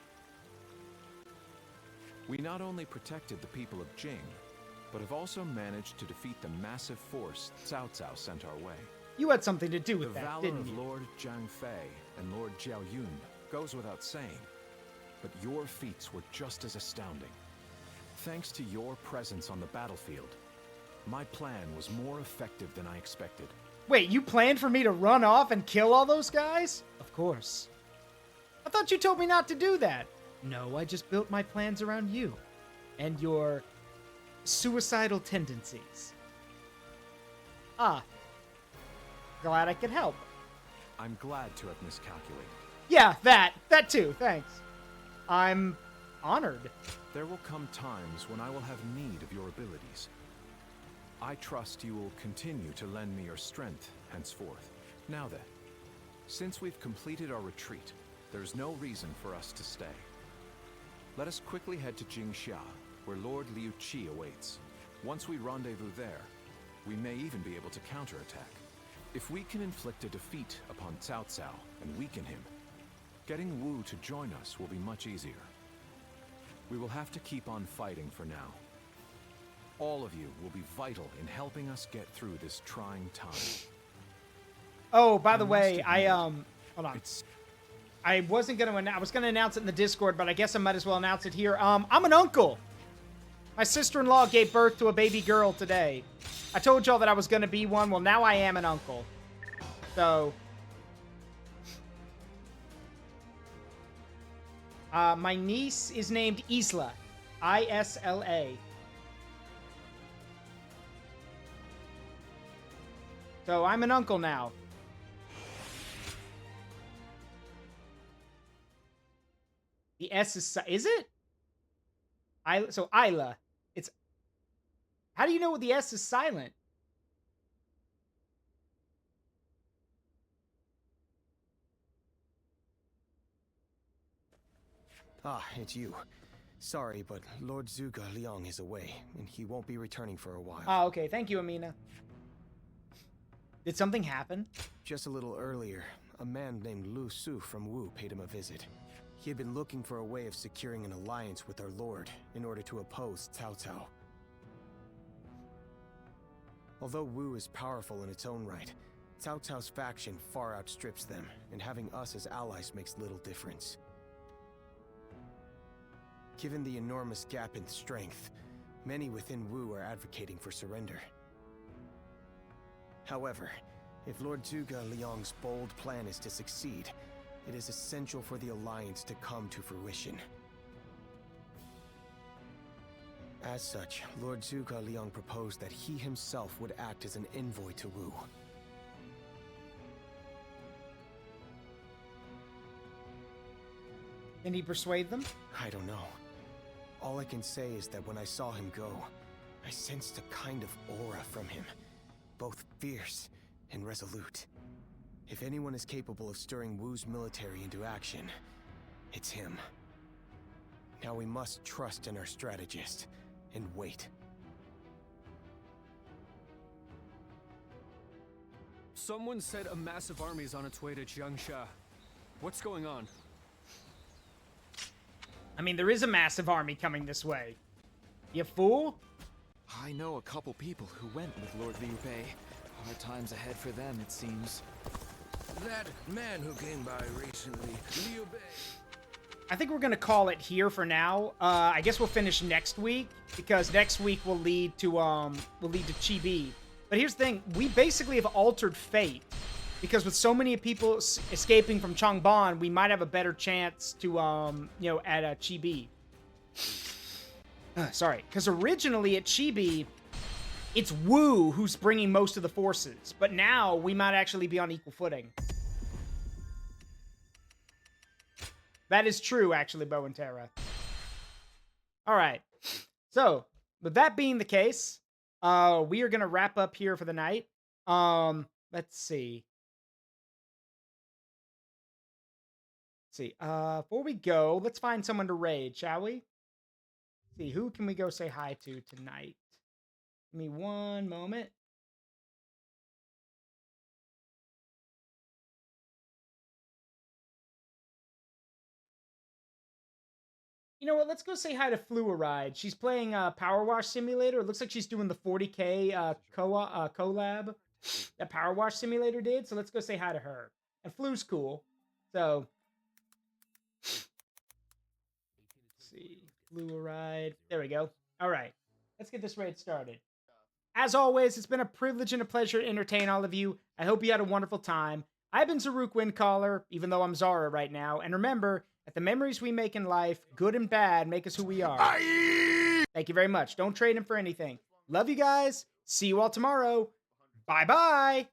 We not only protected the people of Jing, but have also managed to defeat the massive force Cao Cao sent our way. You had something to do with the that, valor didn't of you? Lord Zhang Fei and Lord Jiao Yun goes without saying, but your feats were just as astounding. Thanks to your presence on the battlefield, my plan was more effective than I expected. Wait, you planned for me to run off and kill all those guys? Of course. I thought you told me not to do that. No, I just built my plans around you and your suicidal tendencies. Ah. Glad I could help. I'm glad to have miscalculated. Yeah, that too, thanks. I'm honored. There will come times when I will have need of your abilities. I trust you will continue to lend me your strength henceforth. Now then, since we've completed our retreat, there's no reason for us to stay. Let us quickly head to Jingxia, where Lord Liu Qi awaits. Once we rendezvous there, we may even be able to counterattack. If we can inflict a defeat upon Cao Cao and weaken him, getting Wu to join us will be much easier. We will have to keep on fighting for now. All of you will be vital in helping us get through this trying time. Oh, by the way, hold on. I wasn't gonna. I was gonna announce it in the Discord, but I guess I might as well announce it here. I'm an uncle. My sister-in-law gave birth to a baby girl today. I told y'all that I was gonna be one. Well, now I am an uncle. So, my niece is named Isla, I-S-L-A. So I'm an uncle now. The S is it? So Isla. It's. How do you know the S is silent? Ah, it's you. Sorry, but Lord Zhuge Liang is away, and he won't be returning for a while. Oh, okay. Thank you, Amina. Did something happen? Just a little earlier, a man named Lu Su from Wu paid him a visit. He had been looking for a way of securing an alliance with our lord in order to oppose Cao Cao. Although Wu is powerful in its own right, Cao Cao's faction far outstrips them, and having us as allies makes little difference. Given the enormous gap in strength, many within Wu are advocating for surrender. However, if Lord Zhuge Liang's bold plan is to succeed, it is essential for the alliance to come to fruition. As such, Lord Zhuge Liang proposed that he himself would act as an envoy to Wu. Can he persuade them? I don't know. All I can say is that when I saw him go, I sensed a kind of aura from him, both fierce and resolute. If anyone is capable of stirring Wu's military into action, it's him. Now we must trust in our strategist and wait. Someone said a massive army is on its way to Jiangsha. What's going on? I mean, there is a massive army coming this way. You fool? I know a couple people who went with Lord Liu Bei. Hard times ahead for them, it seems. That man who came by recently, Liu Bei. I think we're gonna call it here for now. I guess we'll finish next week because next week will lead to Chibi. But here's the thing: we basically have altered fate because with so many people escaping from Changban, we might have a better chance to you know, at Chibi. Sorry, because originally at Chibi, it's Wu who's bringing most of the forces, but now we might actually be on equal footing. That is true, actually, Bo and Terra. All right. So, with that being the case, we are going to wrap up here for the night. Let's see. Before we go, let's find someone to raid, shall we? See, who can we go say hi to tonight? Give me one moment. You know what? Let's go say hi to Fluoride. She's playing Power Wash Simulator. It looks like she's doing the 40K collab that Power Wash Simulator did. So let's go say hi to her. And Flu's cool. So, let's see. Fluoride. There we go. All right. Let's get this raid started. As always, it's been a privilege and a pleasure to entertain all of you. I hope you had a wonderful time. I've been Zaruk Windcaller, even though I'm Zara right now. And remember, that the memories we make in life, good and bad, make us who we are. Thank you very much. Don't trade them for anything. Love you guys. See you all tomorrow. Bye-bye.